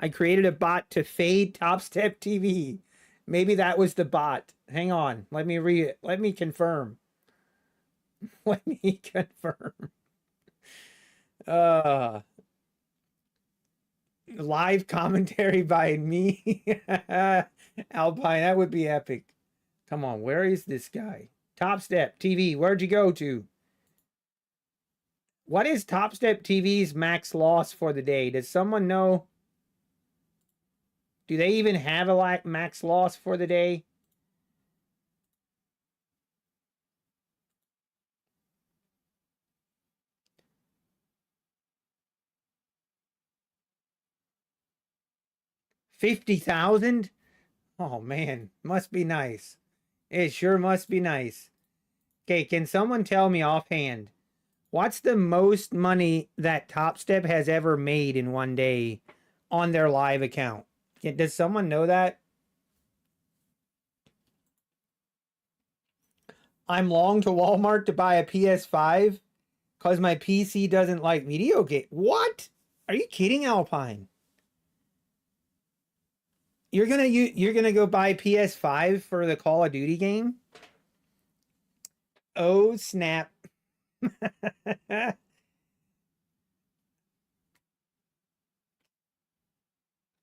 I created a bot to fade Top Step TV. Maybe that was the bot. Hang on. Let me read it. Let me confirm. Let me confirm. Live commentary by me. Alpine, that would be epic. Come on, where is this guy? Top Step TV, where'd you go to? What is Top Step TV's max loss for the day? Does someone know? Do they even have a max loss for the day? $50,000? Oh man, must be nice. It sure must be nice. Okay, can someone tell me offhand, what's the most money that Top Step has ever made in one day on their live account? Does someone know that? I'm long to Walmart to buy a PS5 because my PC doesn't like video game. What? Are you kidding, Alpine? You're gonna go buy PS5 for the Call of Duty game? Oh snap.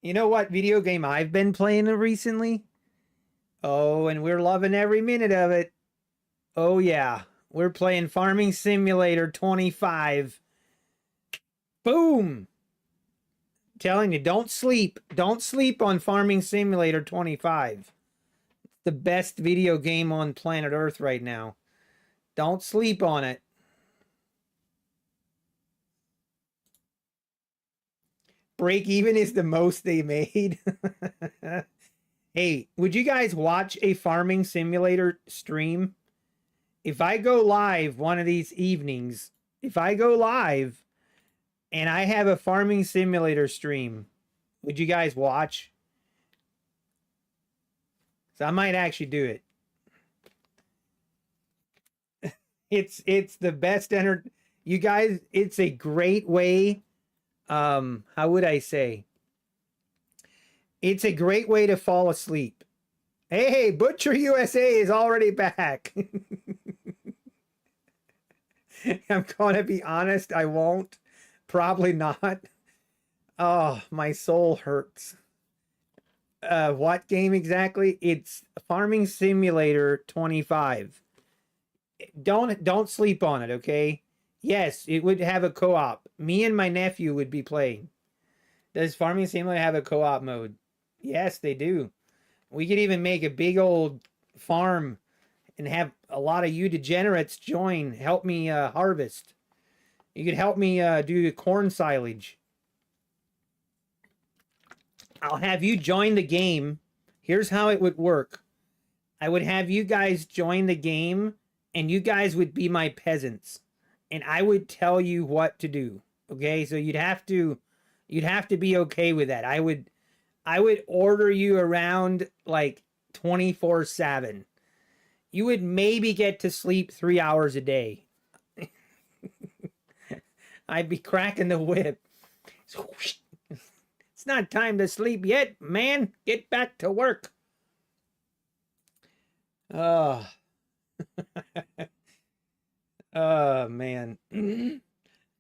You know what video game I've been playing recently? Oh, and we're loving every minute of it. Oh yeah, we're playing Farming Simulator 25. Boom. Telling you, don't sleep. Don't sleep on Farming Simulator 25. It's the best video game on planet Earth right now. Don't sleep on it. Break even is the most they made. Hey, would you guys watch a Farming Simulator stream? If I go live one of these evenings, if I go live and I have a Farming Simulator stream, would you guys watch? So I might actually do it. It's the best you guys, it's a great way. How would I say? It's a great way to fall asleep. Hey, Butcher USA is already back. I'm gonna be honest, I won't. Probably not. Oh, my soul hurts. What game exactly? It's Farming Simulator 25. Don't sleep on it, okay? Yes, it would have a co-op. Me and my nephew would be playing. Does Farming Simulator have a co-op mode? Yes, they do. We could even make a big old farm and have a lot of you degenerates join, help me harvest. You could help me do the corn silage. I'll have you join the game. Here's how it would work. I would have you guys join the game, and you guys would be my peasants, and I would tell you what to do. Okay, so you'd have to be okay with that. I would order you around like 24/7. You would maybe get to sleep 3 hours a day. I'd be cracking the whip. It's not time to sleep yet, man. Get back to work. Oh. Oh, man.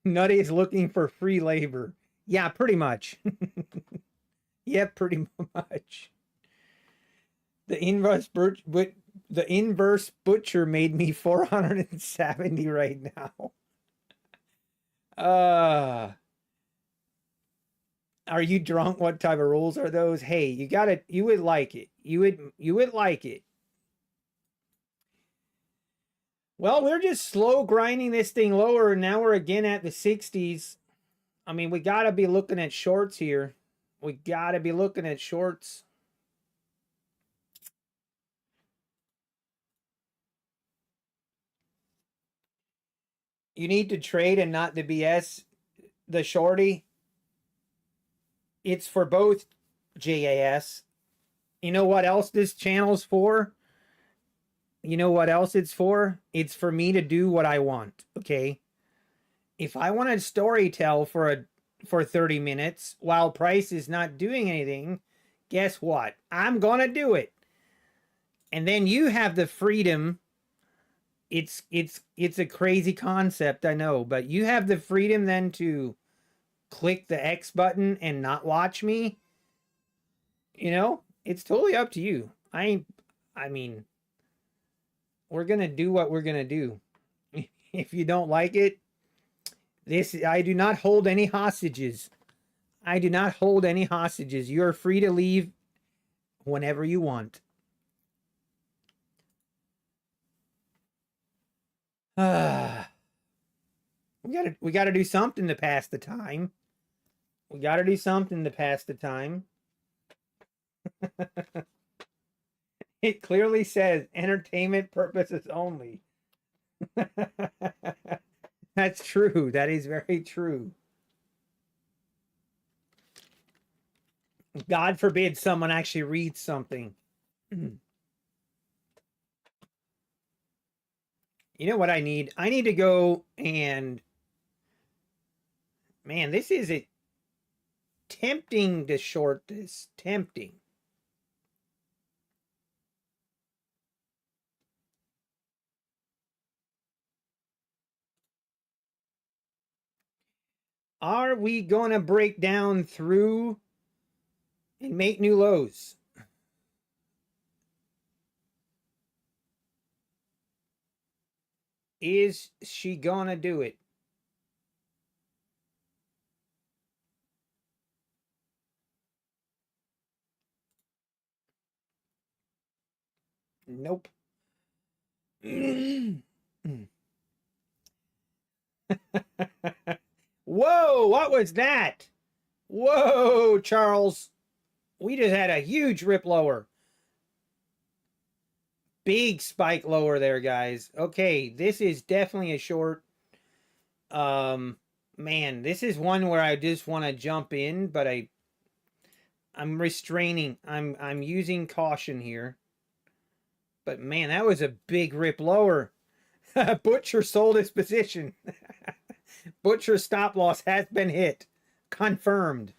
Nutty is looking for free labor. Yeah, pretty much. Yeah, pretty much. The inverse butcher made me 470 right now. Are you drunk? What type of rules are those? Hey, you would like it. You would like it. Well, we're just slow grinding this thing lower, and now we're again at the 60s. I mean, we got to be looking at shorts here. We got to be looking at shorts. You need to trade and not the BS, the shorty. It's for both, JAS. You know what else this channel's for? You know what else it's for? It's for me to do what I want, okay? If I want to storytell for 30 minutes while price is not doing anything, guess what? I'm going to do it. And then you have the freedom. It's a crazy concept, I know, but you have the freedom then to click the X button and not watch me. You know, it's totally up to you. I mean, we're going to do what we're going to do. If you don't like it, I do not hold any hostages. I do not hold any hostages. You are free to leave whenever you want. We got to do something to pass the time. We got to do something to pass the time. It clearly says entertainment purposes only. That's true. That is very true. God forbid someone actually reads something. You know what I need? I need to go and... Man, this is tempting to short this. Tempting. Are we going to break down through and make new lows? Is she going to do it? Nope. Whoa, what was that? Whoa, Charles. We just had a huge rip lower. Big spike lower there, guys. Okay, this is definitely a short. Man, this is one where I just want to jump in, but I'm restraining. I'm using caution here. But man, that was a big rip lower. Butcher sold his position. Butcher stop loss has been hit. Confirmed.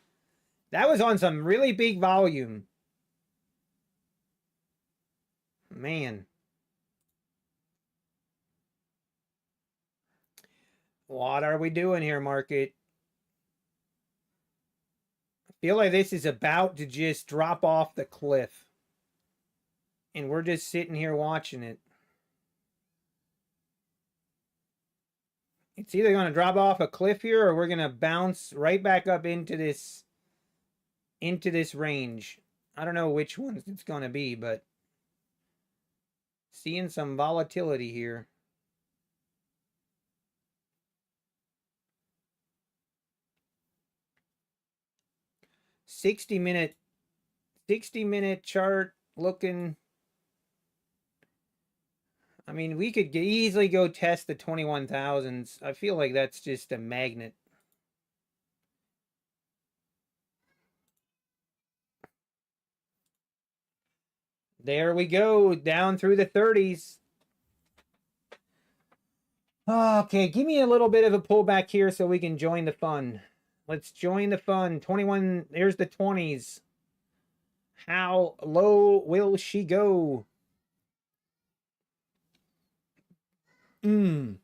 That was on some really big volume. Man. What are we doing here, market? I feel like this is about to just drop off the cliff. And we're just sitting here watching it. It's either going to drop off a cliff here or we're going to bounce right back up into this range. I don't know which one it's going to be, but seeing some volatility here. Sixty minute chart looking. I mean, we could easily go test the 21,000s. I feel like that's just a magnet. There we go, down through the 30s. Okay, give me a little bit of a pullback here so we can join the fun. Let's join the fun. 21, there's the 20s. How low will she go? You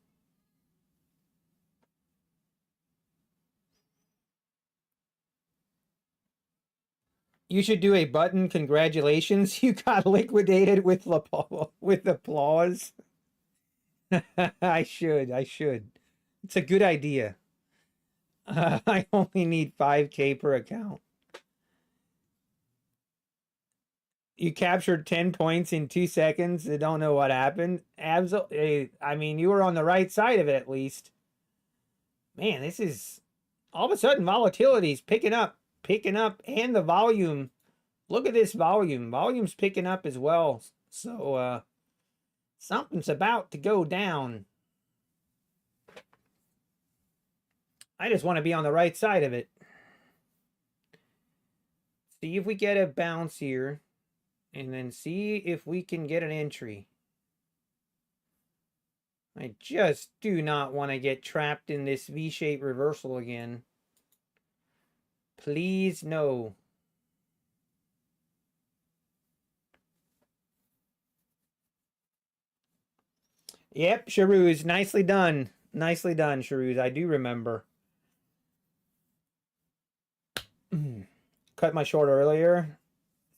should do a button. Congratulations, you got liquidated with applause. I should. It's a good idea. I only need 5K per account. You captured 10 points in 2 seconds. I don't know what happened. Absolutely. I mean, you were on the right side of it at least. Man, this is all of a sudden volatility's picking up, and the volume. Look at this volume. Volume's picking up as well. So something's about to go down. I just want to be on the right side of it. See if we get a bounce here. And then see if we can get an entry. I just do not want to get trapped in this V-shaped reversal again. Please, no. Yep, Sharouz, nicely done. Nicely done, Sharouz. I do remember. Cut my short earlier.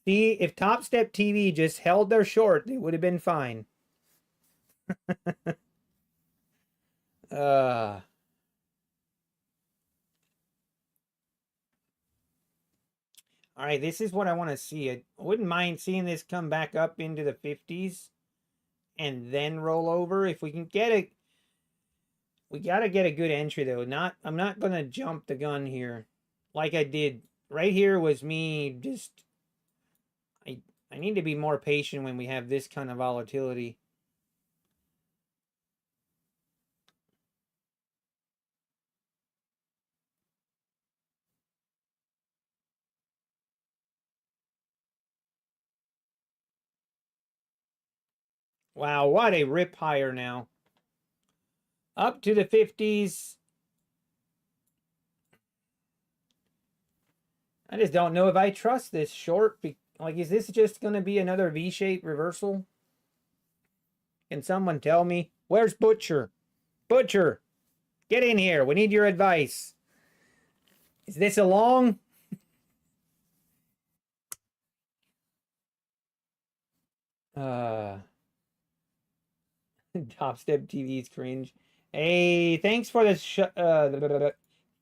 See, if Top Step TV just held their short, it would have been fine. All right, this is what I want to see. I wouldn't mind seeing this come back up into the 50s and then roll over. If we can get it, we got to get a good entry though. I'm not going to jump the gun here like I did. Right here was me just, I need to be more patient when we have this kind of volatility. Wow, what a rip higher now. Up to the 50s. I just don't know if I trust this short. Like, is this just going to be another V-shaped reversal? Can someone tell me? Where's Butcher? Butcher, get in here. We need your advice. Is this a long? Top Step TV's cringe. Hey, thanks for the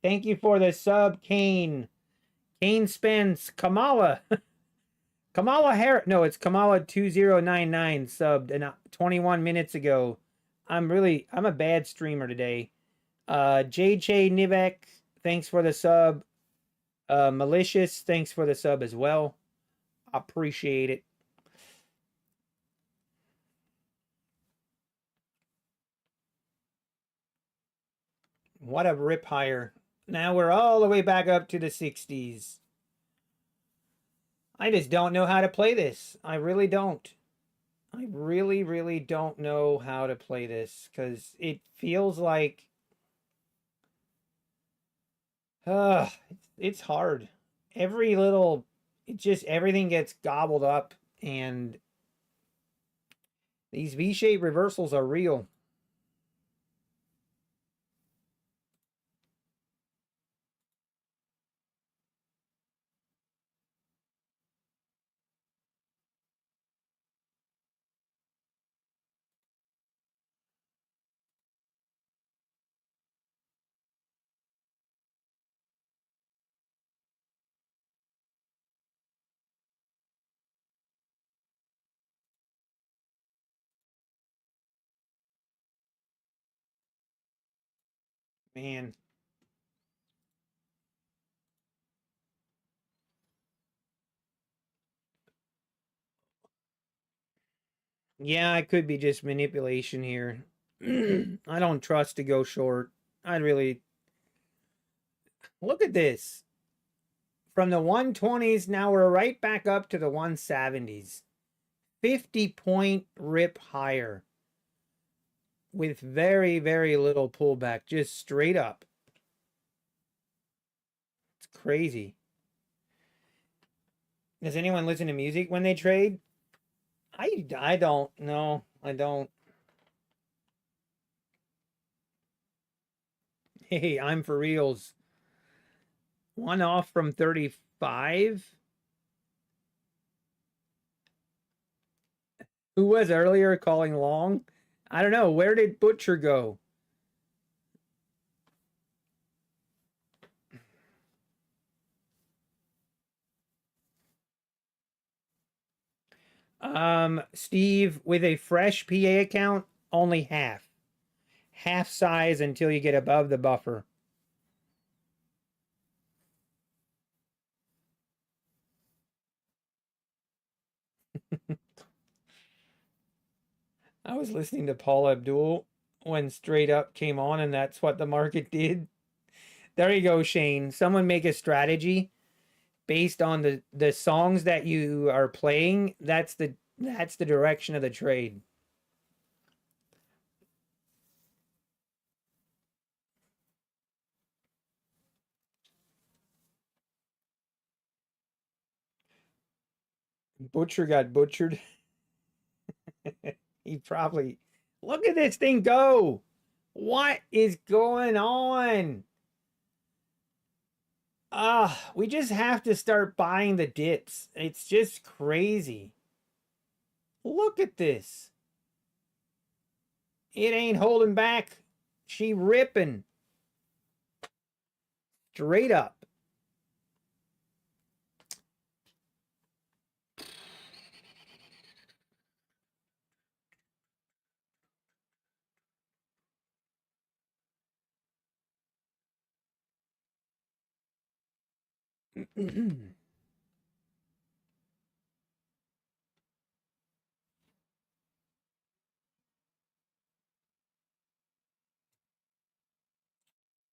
thank you for the sub, Kane. Kane Spence, Kamala. Kamala Harris. No, it's Kamala 2099 subbed 21 minutes ago. I'm a bad streamer today. JJ Nivek, thanks for the sub. Malicious, thanks for the sub as well. Appreciate it. What a rip higher. Now we're all the way back up to the 60s. I just don't know how to play this. I really don't. I really, really don't know how to play this because it feels like it's hard. Every little, it just everything gets gobbled up, and these V-shaped reversals are real. Man. Yeah, it could be just manipulation here. I don't trust to go short. I really look at this. From the 120s, now we're right back up to the 170s. 50-point rip higher with very, very little pullback, just straight up. It's crazy. Does anyone listen to music when they trade? I don't. No, I don't. Hey, I'm for reals. One off from 35. Who was earlier calling long? I don't know. Where did Butcher go? Steve, with a fresh PA account, only half. Half size until you get above the buffer. I was listening to Paul Abdul when Straight Up came on, and that's what the market did. There you go, Shane. Someone make a strategy based on the songs that you are playing. That's the direction of the trade. Butcher got butchered. He probably look at this thing go. What is going on? We just have to start buying the dips. It's just crazy. Look at this. It ain't holding back. She ripping. Straight up.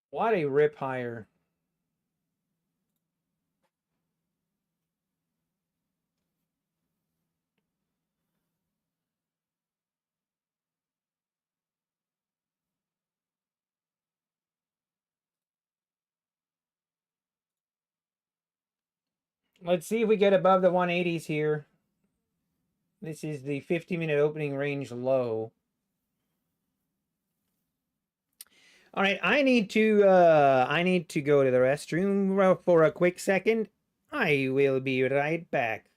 What a rip higher. Let's see if we get above the 180s here. This is the 50-minute opening range low. All right, I need to go to the restroom for a quick second. I will be right back.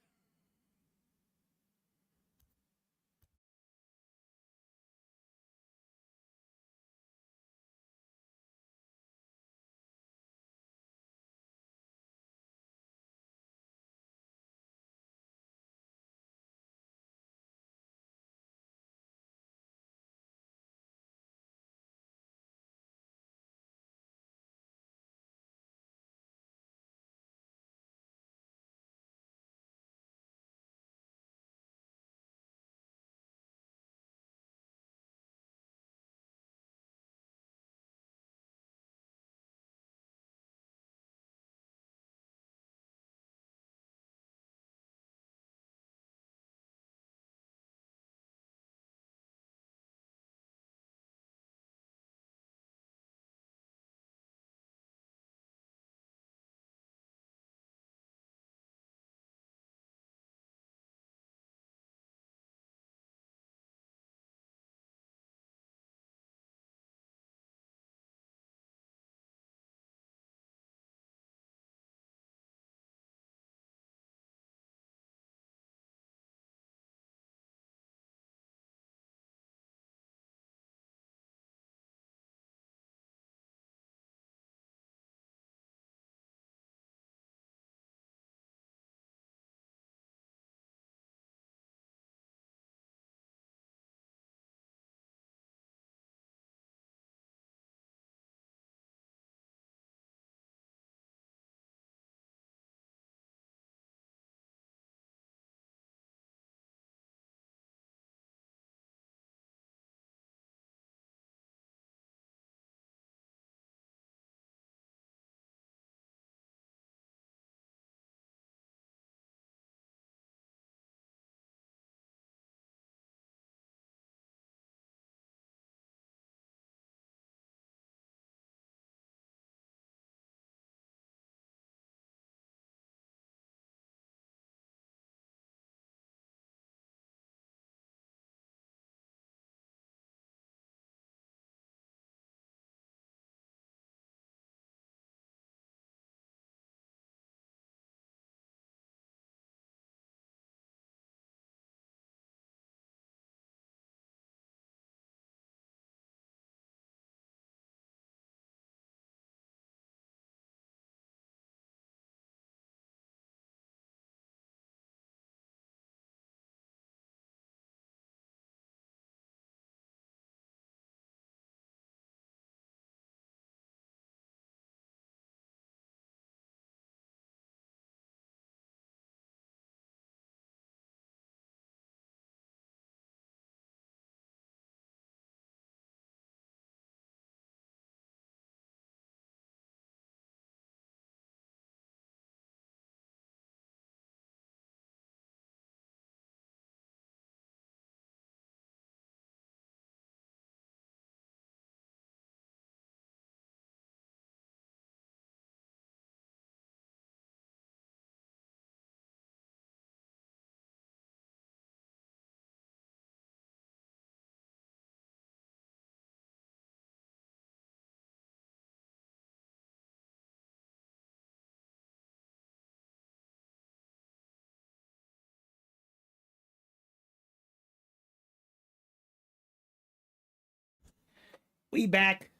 We back.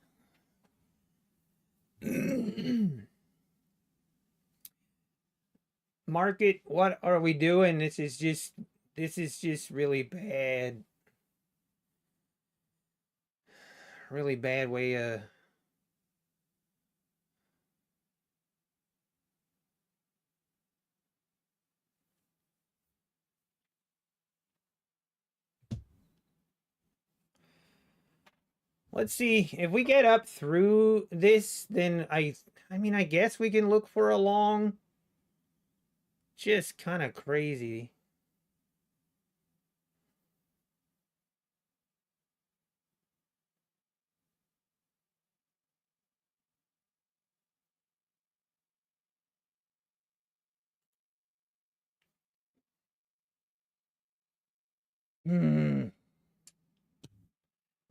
Market, what are we doing? This is just really bad. Really bad way let's see if we get up through this, then I mean, I guess we can look for a long. Just kind of crazy.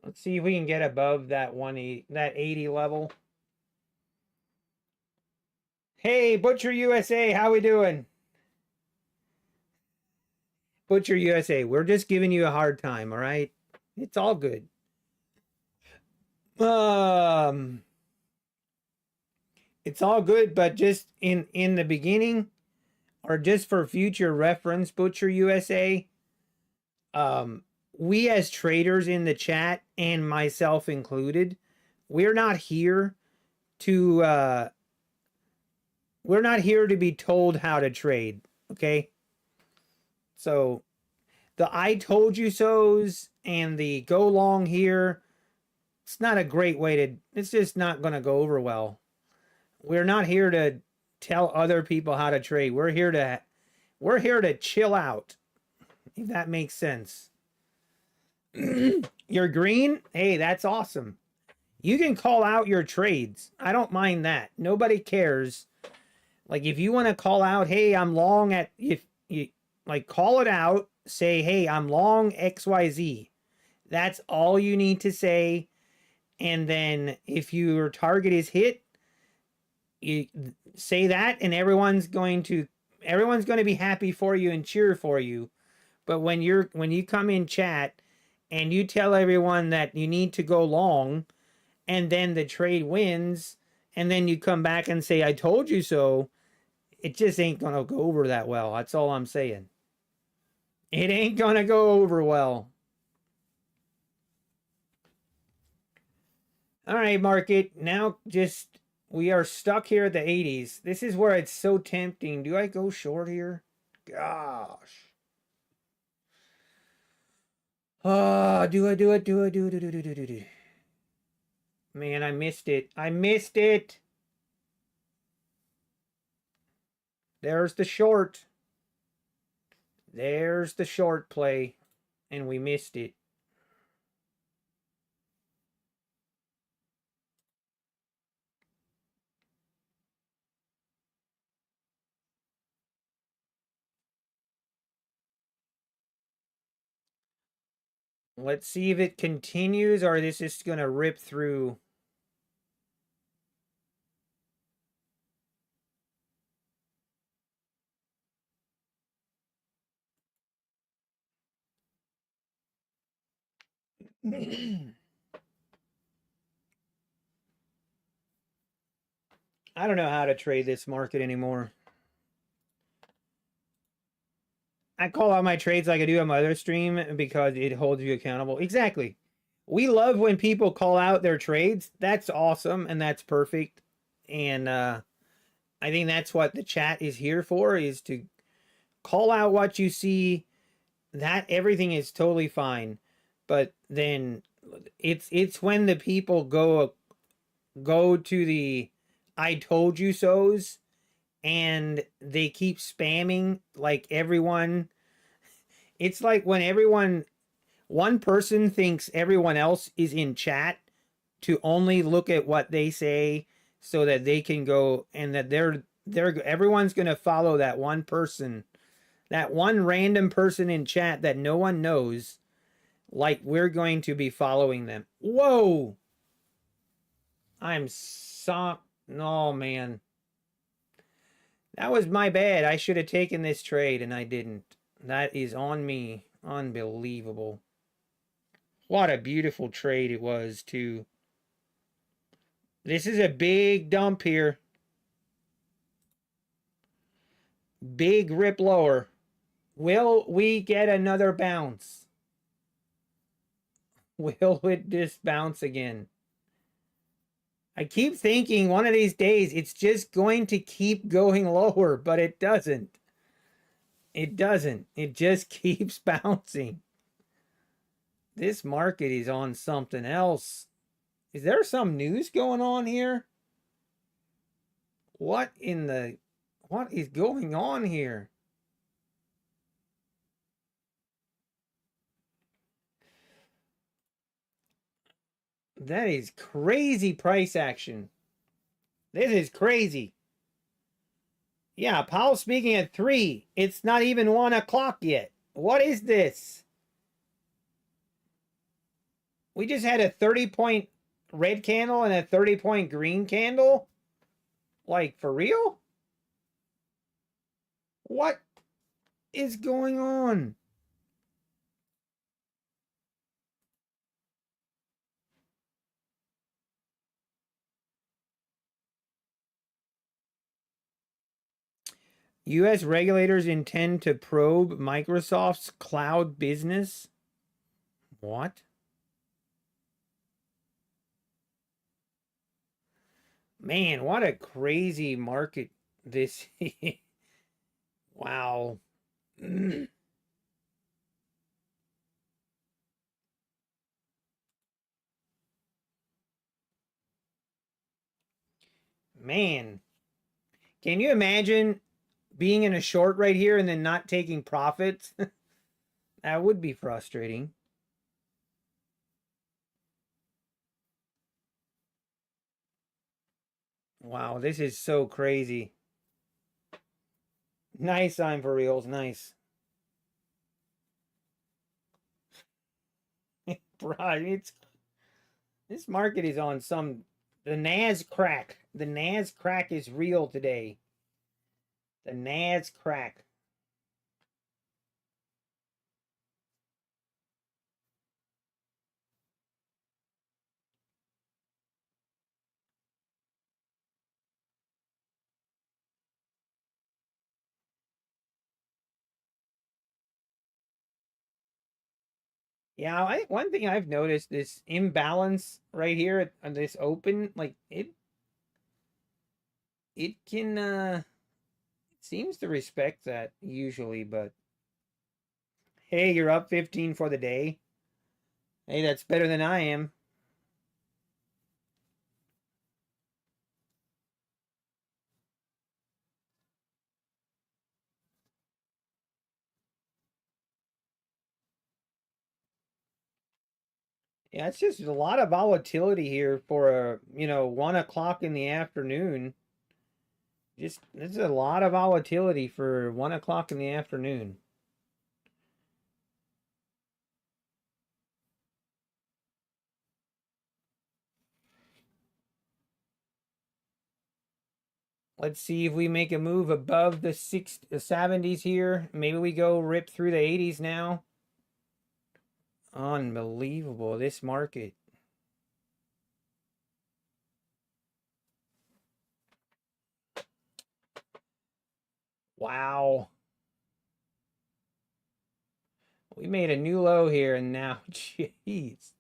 Let's see if we can get above that 180, that 80 level. Hey, Butcher USA, how we doing? Butcher USA, we're just giving you a hard time, all right? It's all good. It's all good, but just in the beginning, or just for future reference, Butcher USA, we as traders in the chat, and myself included, we're not here to be told how to trade, okay? So the I told you so's and the go long here, it's not a great way to, it's just not going to go over well. We're not here to tell other people how to trade. We're here to chill out, if that makes sense. You're green? Hey, that's awesome. You can call out your trades. I don't mind that. Nobody cares. Like, if you want to call out, hey, I'm long at, if you like, call it out, say, hey, I'm long XYZ. That's all you need to say. And then if your target is hit, you say that, and everyone's going to be happy for you and cheer for you. But when you come in chat and you tell everyone that you need to go long, and then the trade wins, and then you come back and say, I told you so, it just ain't gonna go over that well. That's all I'm saying. It ain't gonna go over well. All right, market. Now just, we are stuck here at the 80s. This is where it's so tempting. Do I go short here? Gosh. Do I do it? Man, I missed it. I missed it. There's the short. There's the short play. And we missed it. Let's see if it continues, or this is going to rip through. I don't know how to trade this market anymore. I call out my trades like I do on my other stream because it holds you accountable. Exactly. We love when people call out their trades. That's awesome and that's perfect. And I think that's what the chat is here for, is to call out what you see. That everything is totally fine. But then it's when the people go to the I told you so's, and they keep spamming like everyone. It's like when one person thinks everyone else is in chat to only look at what they say so that they can go, and that everyone's going to follow that one person, that one random person in chat that no one knows, like we're going to be following them. Whoa. No, man. That was my bad. I should have taken this trade and I didn't. That is on me. Unbelievable. What a beautiful trade it was, too. This is a big dump here. Big rip lower. Will we get another bounce? Will it just bounce again? I keep thinking one of these days it's just going to keep going lower, but it doesn't. It doesn't. It just keeps bouncing. This market is on something else. Is there some news going on here? What is going on here? That is crazy price action. This is crazy. Yeah, Powell speaking at 3. It's not even 1 o'clock yet. What is this? We just had a 30-point red candle and a 30-point green candle? Like, for real? What is going on? U.S. regulators intend to probe Microsoft's cloud business. What? Man, what a crazy market this is. Wow. Man, can you imagine being in a short right here and then not taking profits? That would be frustrating. Wow, this is so crazy. Nice sign for reals, nice. Right, this market is on some the Nas crack. The Nas crack is real today. The Nas crack. Yeah, one thing I've noticed, this imbalance right here on this open, like it can it seems to respect that usually, but hey, you're up 15 for the day. Hey, that's better than I am. Yeah, it's just a lot of volatility here for a 1 o'clock in the afternoon. Just there's a lot of volatility for 1 o'clock in the afternoon. Let's see if we make a move above the 70s here. Maybe we go rip through the 80s now. Unbelievable, this market. Wow. We made a new low here and now, jeez.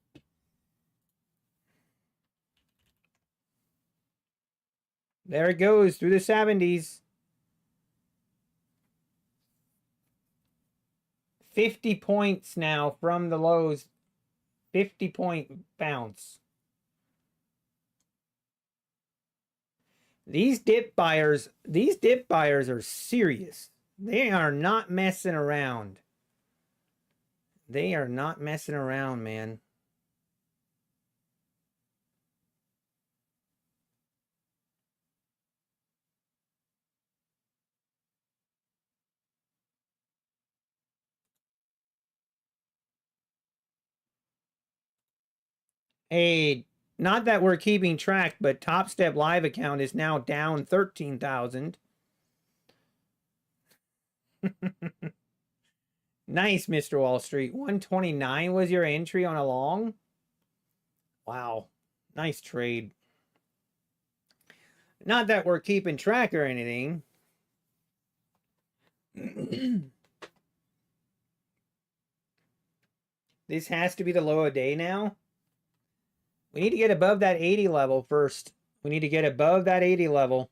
There it goes through the 70s. 50 points now from the lows. 50-point bounce. These dip buyers are serious. They are not messing around. They are not messing around, man. Hey, not that we're keeping track, but Top Step Live account is now down 13,000. Nice, Mr. Wall Street. 129 was your entry on a long? Wow. Nice trade. Not that we're keeping track or anything. This has to be the low of day now. We need to get above that 80 level first. We need to get above that 80 level.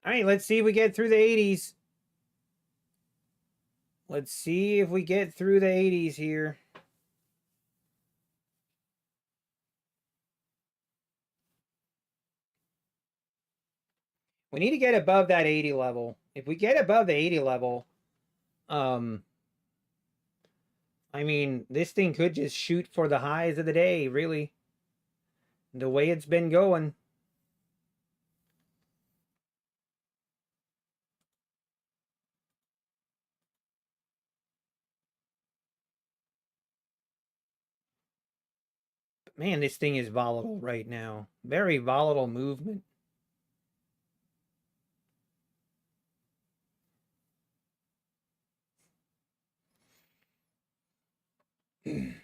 All right, let's see if we get through the 80s. Let's see if we get through the 80s here. We need to get above that 80 level. If we get above the 80 level, I mean, this thing could just shoot for the highs of the day, really. The way it's been going. But man, this thing is volatile right now. Very volatile movement. Can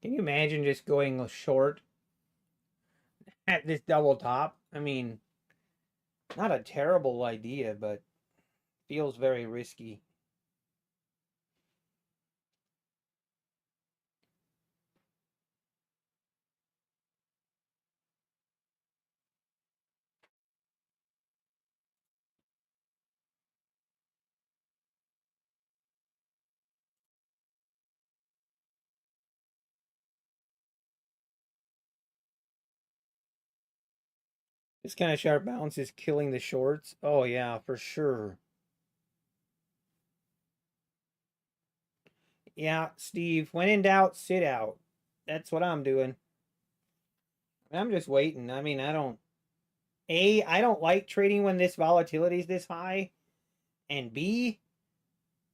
you imagine just going short at this double top? I mean, not a terrible idea, but feels very risky. This kind of sharp bounce is killing the shorts. Oh, yeah, for sure. Yeah, Steve, when in doubt, sit out. That's what I'm doing. I'm just waiting. I mean, I don't like trading when this volatility is this high. And B,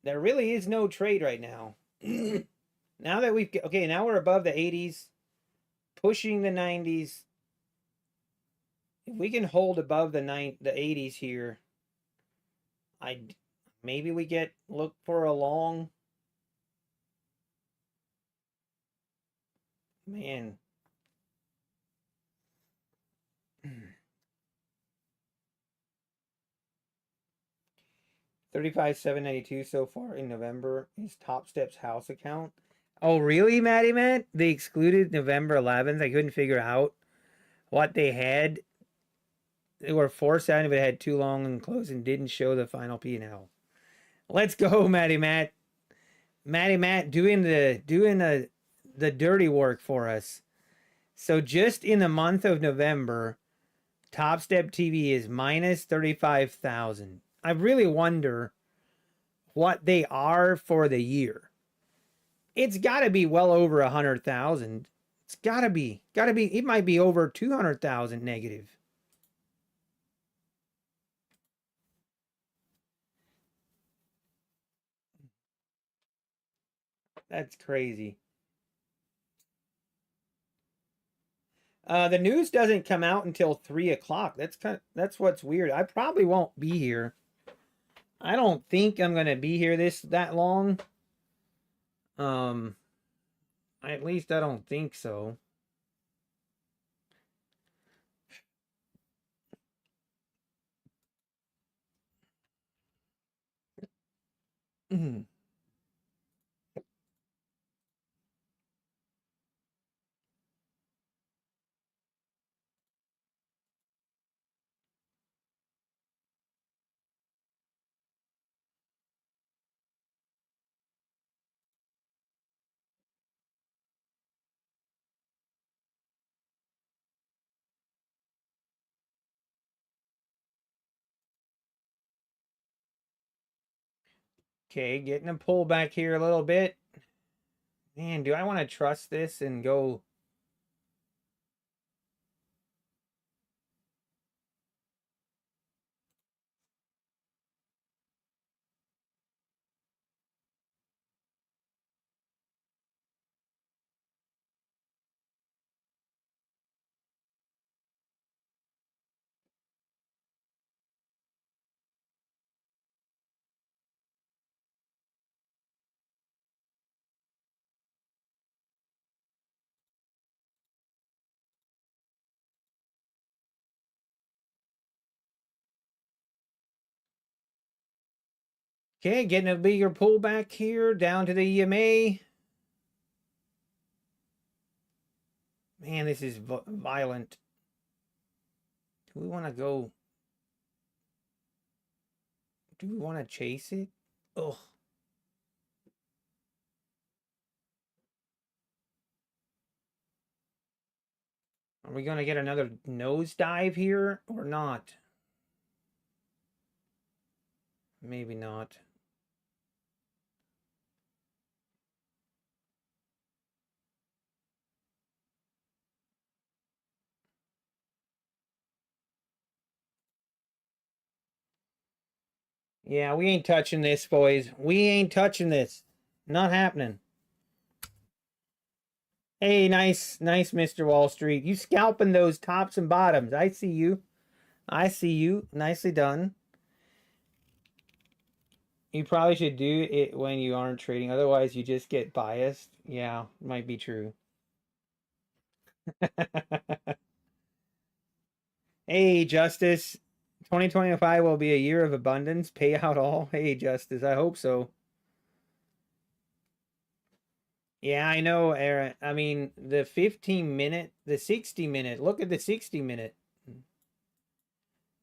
there really is no trade right now. Now that now we're above the 80s, pushing the 90s. If we can hold above the 80s here, maybe we look for a long. Man. 35,792 so far in November is Top Step's house account. Oh, really, Matty Matt? They excluded November 11th. I couldn't figure out what they had. They were 470, but had too long and close and didn't show the final P&L. Let's go, Matty Matt. Matty Matt doing the dirty work for us. So just in the month of November, Top Step TV is minus 35,000. I really wonder what they are for the year. It's got to be well over 100,000. It's got to be. It might be over 200,000 negative. That's crazy. The news doesn't come out until 3 o'clock. That's what's weird. I probably won't be here. I don't think I'm gonna be here that long. At least I don't think so. Okay, getting a pullback here a little bit. Man, do I want to trust this and go? Okay, getting a bigger pullback here down to the EMA. Man, this is violent. Do we want to go? Do we want to chase it? Oh. Are we going to get another nosedive here or not? Maybe not. Yeah, we ain't touching this, boys. We ain't touching this. Not happening. Hey, nice, Mr. Wall Street. You scalping those tops and bottoms. I see you. I see you. Nicely done. You probably should do it when you aren't trading. Otherwise, you just get biased. Yeah, might be true. Hey, Justice. 2025 will be a year of abundance. Pay out all. Hey, Justice. I hope so. Yeah, I know, Aaron. I mean, the 15-minute, the 60-minute. Look at the 60-minute.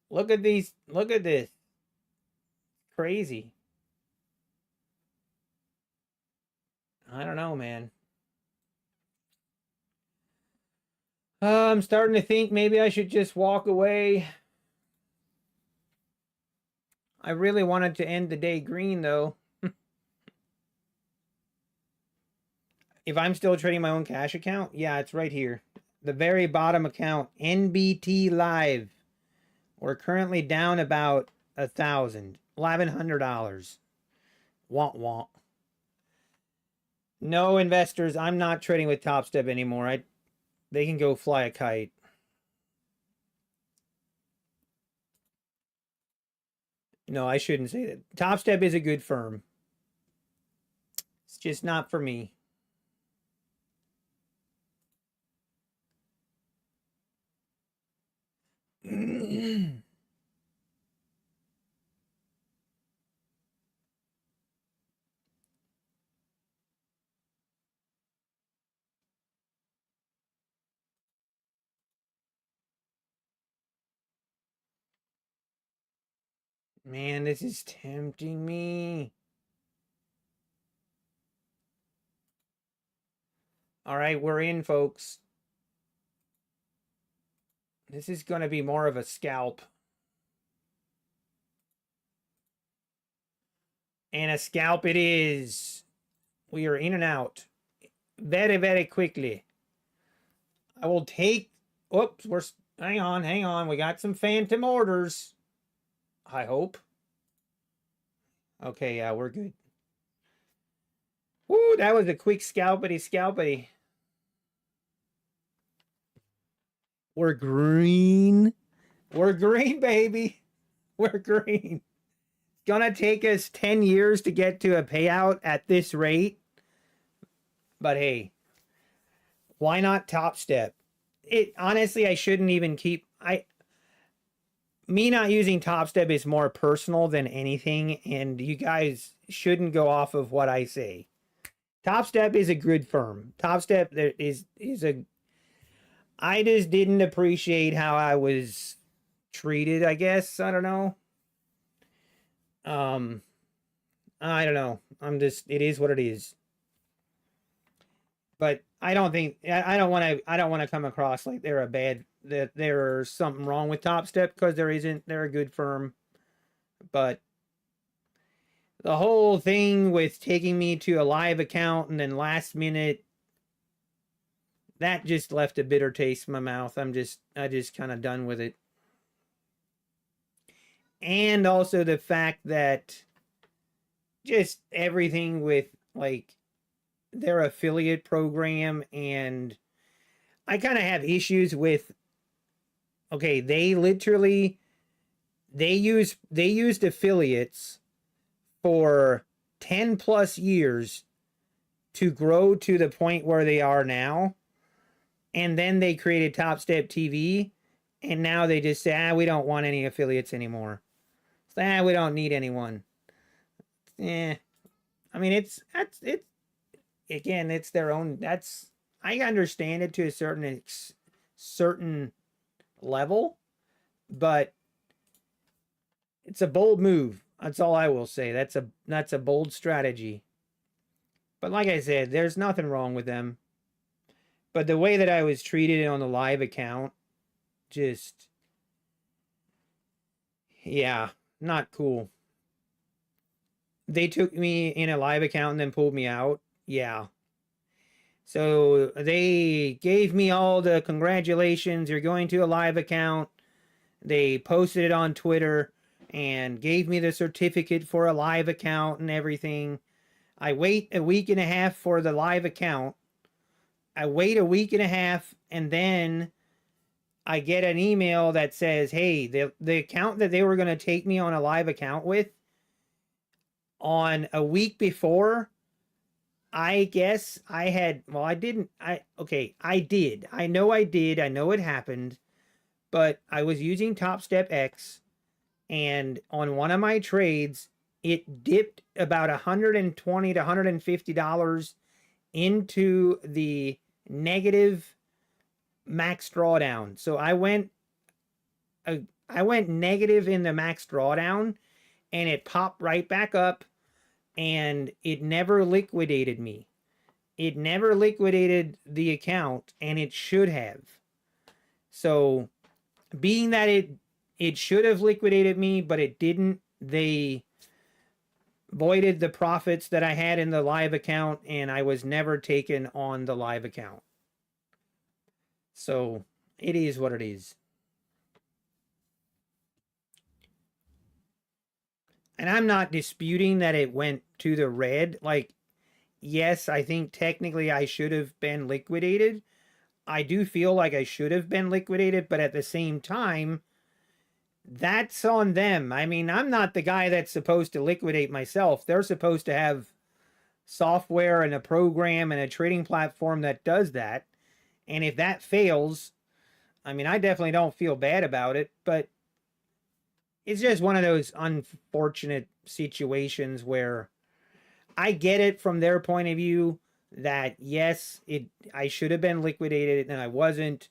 Look at these. Look at this. Crazy. I don't know, man. I'm starting to think maybe I should just walk away. I really wanted to end the day green, though. If I'm still trading my own cash account, yeah, it's right here. The very bottom account, NBT Live. We're currently down about $1,100. Want want. No, investors, I'm not trading with Top Step anymore. They can go fly a kite. No, I shouldn't say that. Top Step is a good firm. It's just not for me. Man, this is tempting me. All right, we're in, folks. This is going to be more of a scalp. And a scalp it is. We are in and out. Very, very quickly. I will take... Oops, hang on. We got some phantom orders. I hope. Okay, yeah, we're good. Woo, that was a quick scalpity. We're green. We're green, baby. We're green. It's gonna take us 10 years to get to a payout at this rate. But hey, why not Top Step? Honestly, I shouldn't even keep... Me not using Top Step is more personal than anything, and you guys shouldn't go off of what I say. Top Step is a good firm. Top Step is a... I just didn't appreciate how I was treated, I guess. I don't know. I don't know. It is what it is. But I don't think... I don't want to come across like they're a bad... that there's something wrong with Top Step, because there isn't. They're a good firm. But the whole thing with taking me to a live account and then last minute, that just left a bitter taste in my mouth. I just kind of done with it. And also the fact that just everything with like their affiliate program, and I kind of have issues with, okay, they used affiliates for 10 plus years to grow to the point where they are now. And then they created Top Step TV, and now they just say, we don't want any affiliates anymore. We don't need anyone. I mean, it's again, it's their own. I understand it to a certain level, but it's a bold move. That's all I will say. That's a bold strategy. But like I said, there's nothing wrong with them. But the way that I was treated on the live account, just, yeah, not cool. They took me in a live account and then pulled me out. Yeah. So they gave me all the congratulations, you're going to a live account. They posted it on Twitter and gave me the certificate for a live account and everything. I wait a week and a half for the live account. I wait a week and a half, and then I get an email that says, hey, the account that they were going to take me on a live account with on a week before, I guess I had, well, I didn't, I did. I know it happened, but I was using Top Step X, and on one of my trades, it dipped about $120 to $150 into the negative max drawdown. So I went negative in the max drawdown, and it popped right back up, and it never liquidated me. It never liquidated the account, and it should have. So being that it should have liquidated me, but it didn't, they voided the profits that I had in the live account, and I was never taken on the live account. So it is what it is. And I'm not disputing that it went to the red. Like, yes, I think technically I should have been liquidated. I do feel like I should have been liquidated, but at the same time, that's on them. I mean, I'm not the guy that's supposed to liquidate myself. They're supposed to have software and a program and a trading platform that does that. And if that fails, I mean, I definitely don't feel bad about it, but it's just one of those unfortunate situations where I get it from their point of view that yes, I should have been liquidated and I wasn't.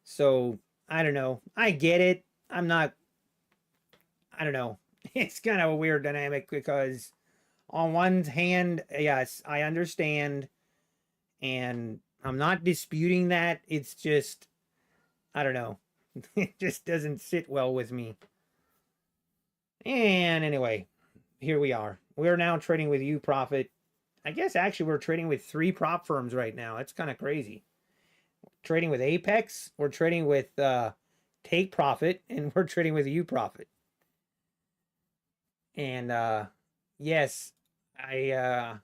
So I don't know. I get it. I don't know. It's kind of a weird dynamic because on one hand, yes, I understand, and I'm not disputing that. It's just, I don't know. It just doesn't sit well with me. And anyway, here we are. We're now trading with UProfit. I guess actually we're trading with 3 prop firms right now. That's kind of crazy. Trading with Apex, we're trading with Take Profit, and we're trading with UProfit. And yes, I'll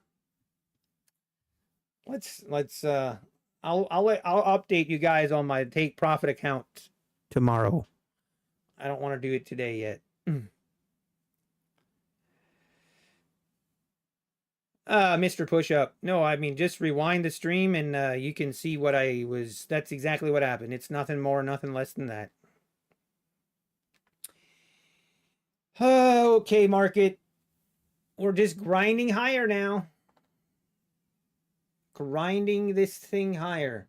update you guys on my Take Profit account tomorrow. I don't want to do it today yet. Mr. Pushup. No, I mean, just rewind the stream and you can see what that's exactly what happened. It's nothing more, nothing less than that. Okay, market. We're just grinding higher now. Grinding this thing higher.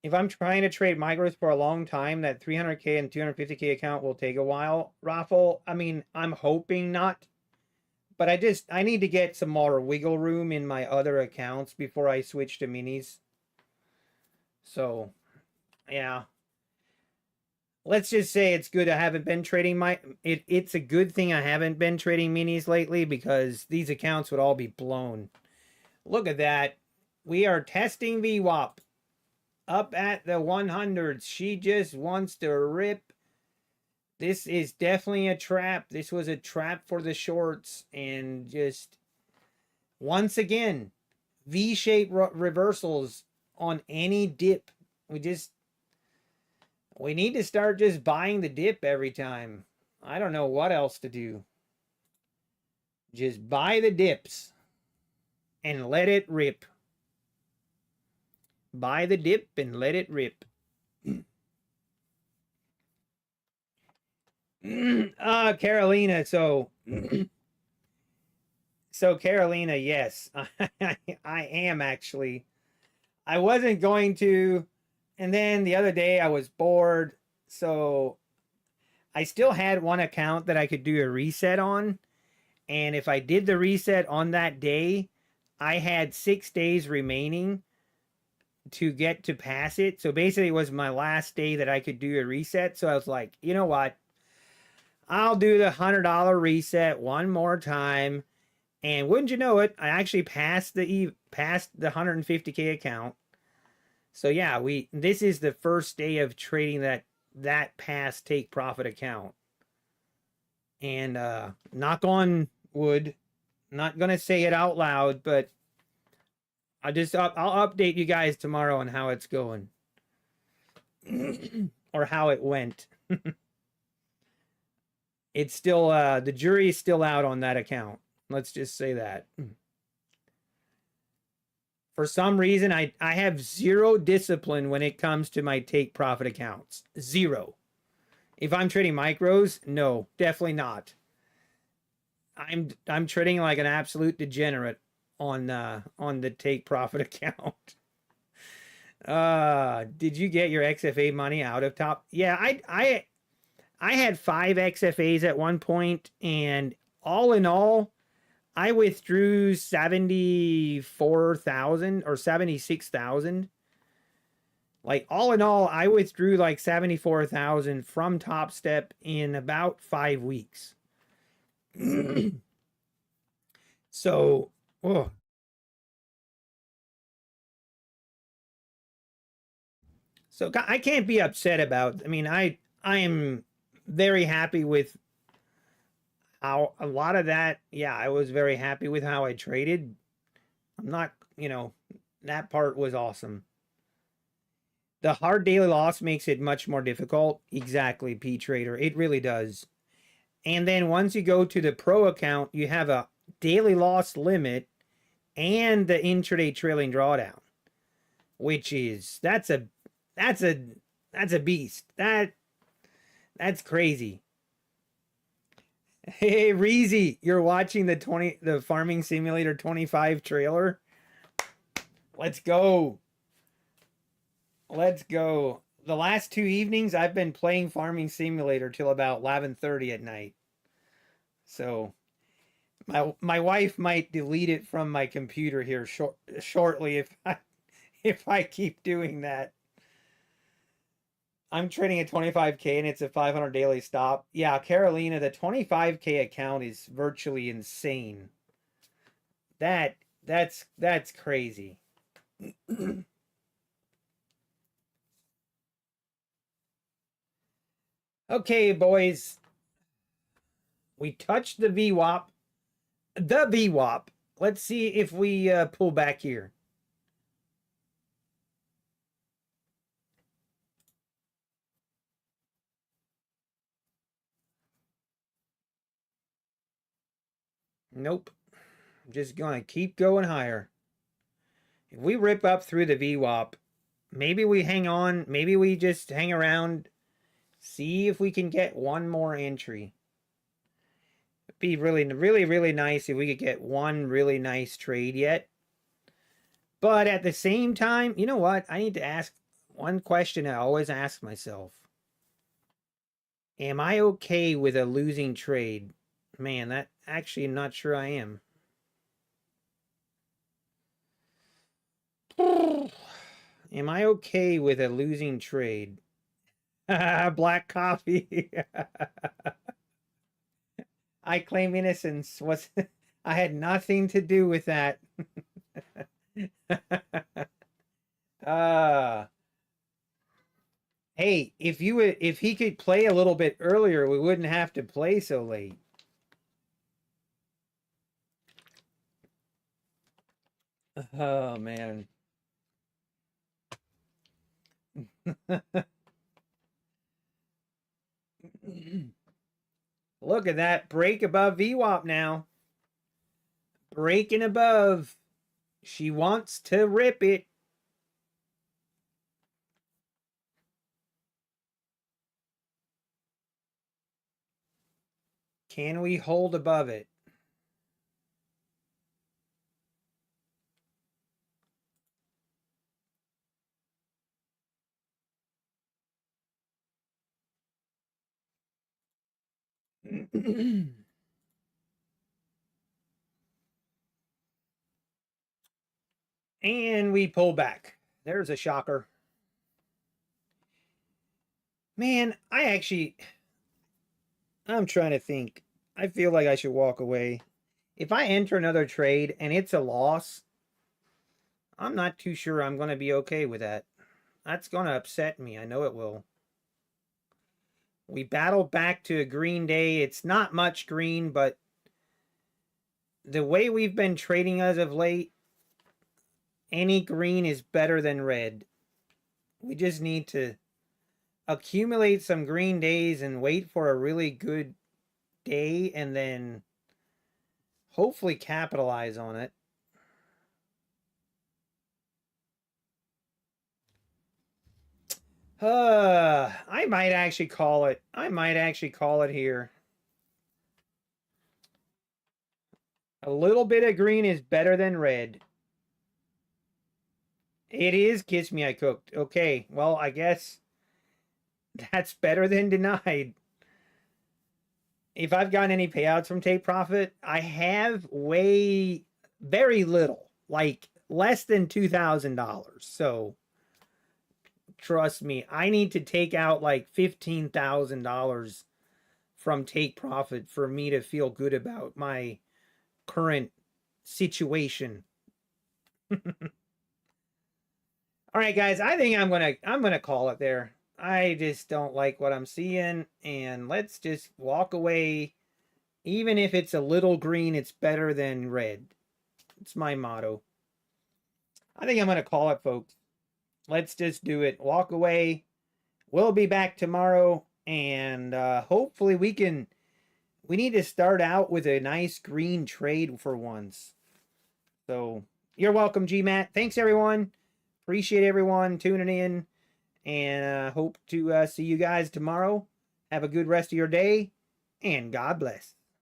If I'm trying to trade micros for a long time, that 300K and 250K account will take a while, Raffle. I mean, I'm hoping not. But I need to get some more wiggle room in my other accounts before I switch to minis. So, yeah. Let's just say it's good I haven't been trading it's a good thing I haven't been trading minis lately, because these accounts would all be blown. Look at that. We are testing VWAP up at the 100s. She just wants to rip. This is definitely a trap. This was a trap for the shorts, and just once again, V-shaped reversals on any dip. We need to start just buying the dip every time. I don't know what else to do. Just buy the dips and let it rip. Buy the dip and let it rip. Carolina, so Carolina, yes. I am actually. I wasn't going to, and then the other day I was bored, so I still had one account that I could do a reset on, and if I did the reset on that day, I had 6 days remaining to get to pass it. So basically it was my last day that I could do a reset. So I was like, you know what? I'll do the $100 reset one more time. And wouldn't you know it, I actually passed the 150K account. So yeah, this is the first day of trading that past take profit account. And knock on wood, not gonna say it out loud, but I'll update you guys tomorrow on how it's going. Or how it went. It's still the jury is still out on that account. Let's just say that. For some reason, I have zero discipline when it comes to my take profit accounts. Zero. If I'm trading micros, no, definitely not. I'm trading like an absolute degenerate on the take profit account. Did you get your XFA money out of top? Yeah, I had 5 XFAs at one point, and all in all, I withdrew 74,000 or 76,000. Like all in all, I withdrew like 74,000 from Top Step in about 5 weeks. So, oh. So I can't be upset about. I mean, I am very happy with how a lot of that. Yeah, I was very happy with how I traded. I'm not, that part was awesome. The hard daily loss makes it much more difficult. Exactly, P Trader. It really does. And then once you go to the pro account, you have a daily loss limit and the intraday trailing drawdown, which is that's a beast. That's crazy. Hey Reezy, you're watching the Farming Simulator 25 trailer. Let's go. Let's go. The last 2 evenings I've been playing Farming Simulator till about 11:30 at night. So my wife might delete it from my computer here shortly if I keep doing that. I'm trading at 25K and it's a 500 daily stop. Yeah, Carolina, the 25K account is virtually insane. That's crazy. Okay, boys. We touched the VWAP. The VWAP. Let's see if we pull back here. Nope. I'm just going to keep going higher. If we rip up through the VWAP, maybe we hang on. Maybe we just hang around. See if we can get one more entry. It'd be really, really, really nice if we could get one really nice trade yet. But at the same time, you know what? I need to ask one question I always ask myself. Am I okay with a losing trade? Man, that actually I'm not sure I am. Am I okay with a losing trade? Black coffee. I claim innocence. Was I had nothing to do with that. Hey, if he could play a little bit earlier, we wouldn't have to play so late. Oh man. Look at that break above VWAP now. Breaking above. She wants to rip it. Can we hold above it? And we pull back. There's a shocker. Man, I'm trying to think. I feel like I should walk away. If I enter another trade and it's a loss, I'm not too sure I'm going to be okay with that. That's going to upset me. I know it will. We battled back to a green day. It's not much green, but the way we've been trading as of late, any green is better than red. We just need to accumulate some green days and wait for a really good day and then hopefully capitalize on it. I might actually call it. I might actually call it here. A little bit of green is better than red. It is Kiss Me I Cooked. Okay, well, I guess that's better than denied. If I've gotten any payouts from Take Profit, I have very little, like less than $2,000. So trust me, I need to take out like $15,000 from Take Profit for me to feel good about my current situation. All right, guys, I think I'm gonna call it there. I just don't like what I'm seeing, and let's just walk away. Even if it's a little green, it's better than red. It's my motto. I think I'm gonna call it, folks. Let's just do it. Walk away. We'll be back tomorrow, and hopefully we need to start out with a nice green trade for once. So you're welcome, GMAT. Thanks, everyone. Appreciate everyone tuning in, and hope to see you guys tomorrow. Have a good rest of your day, and God bless.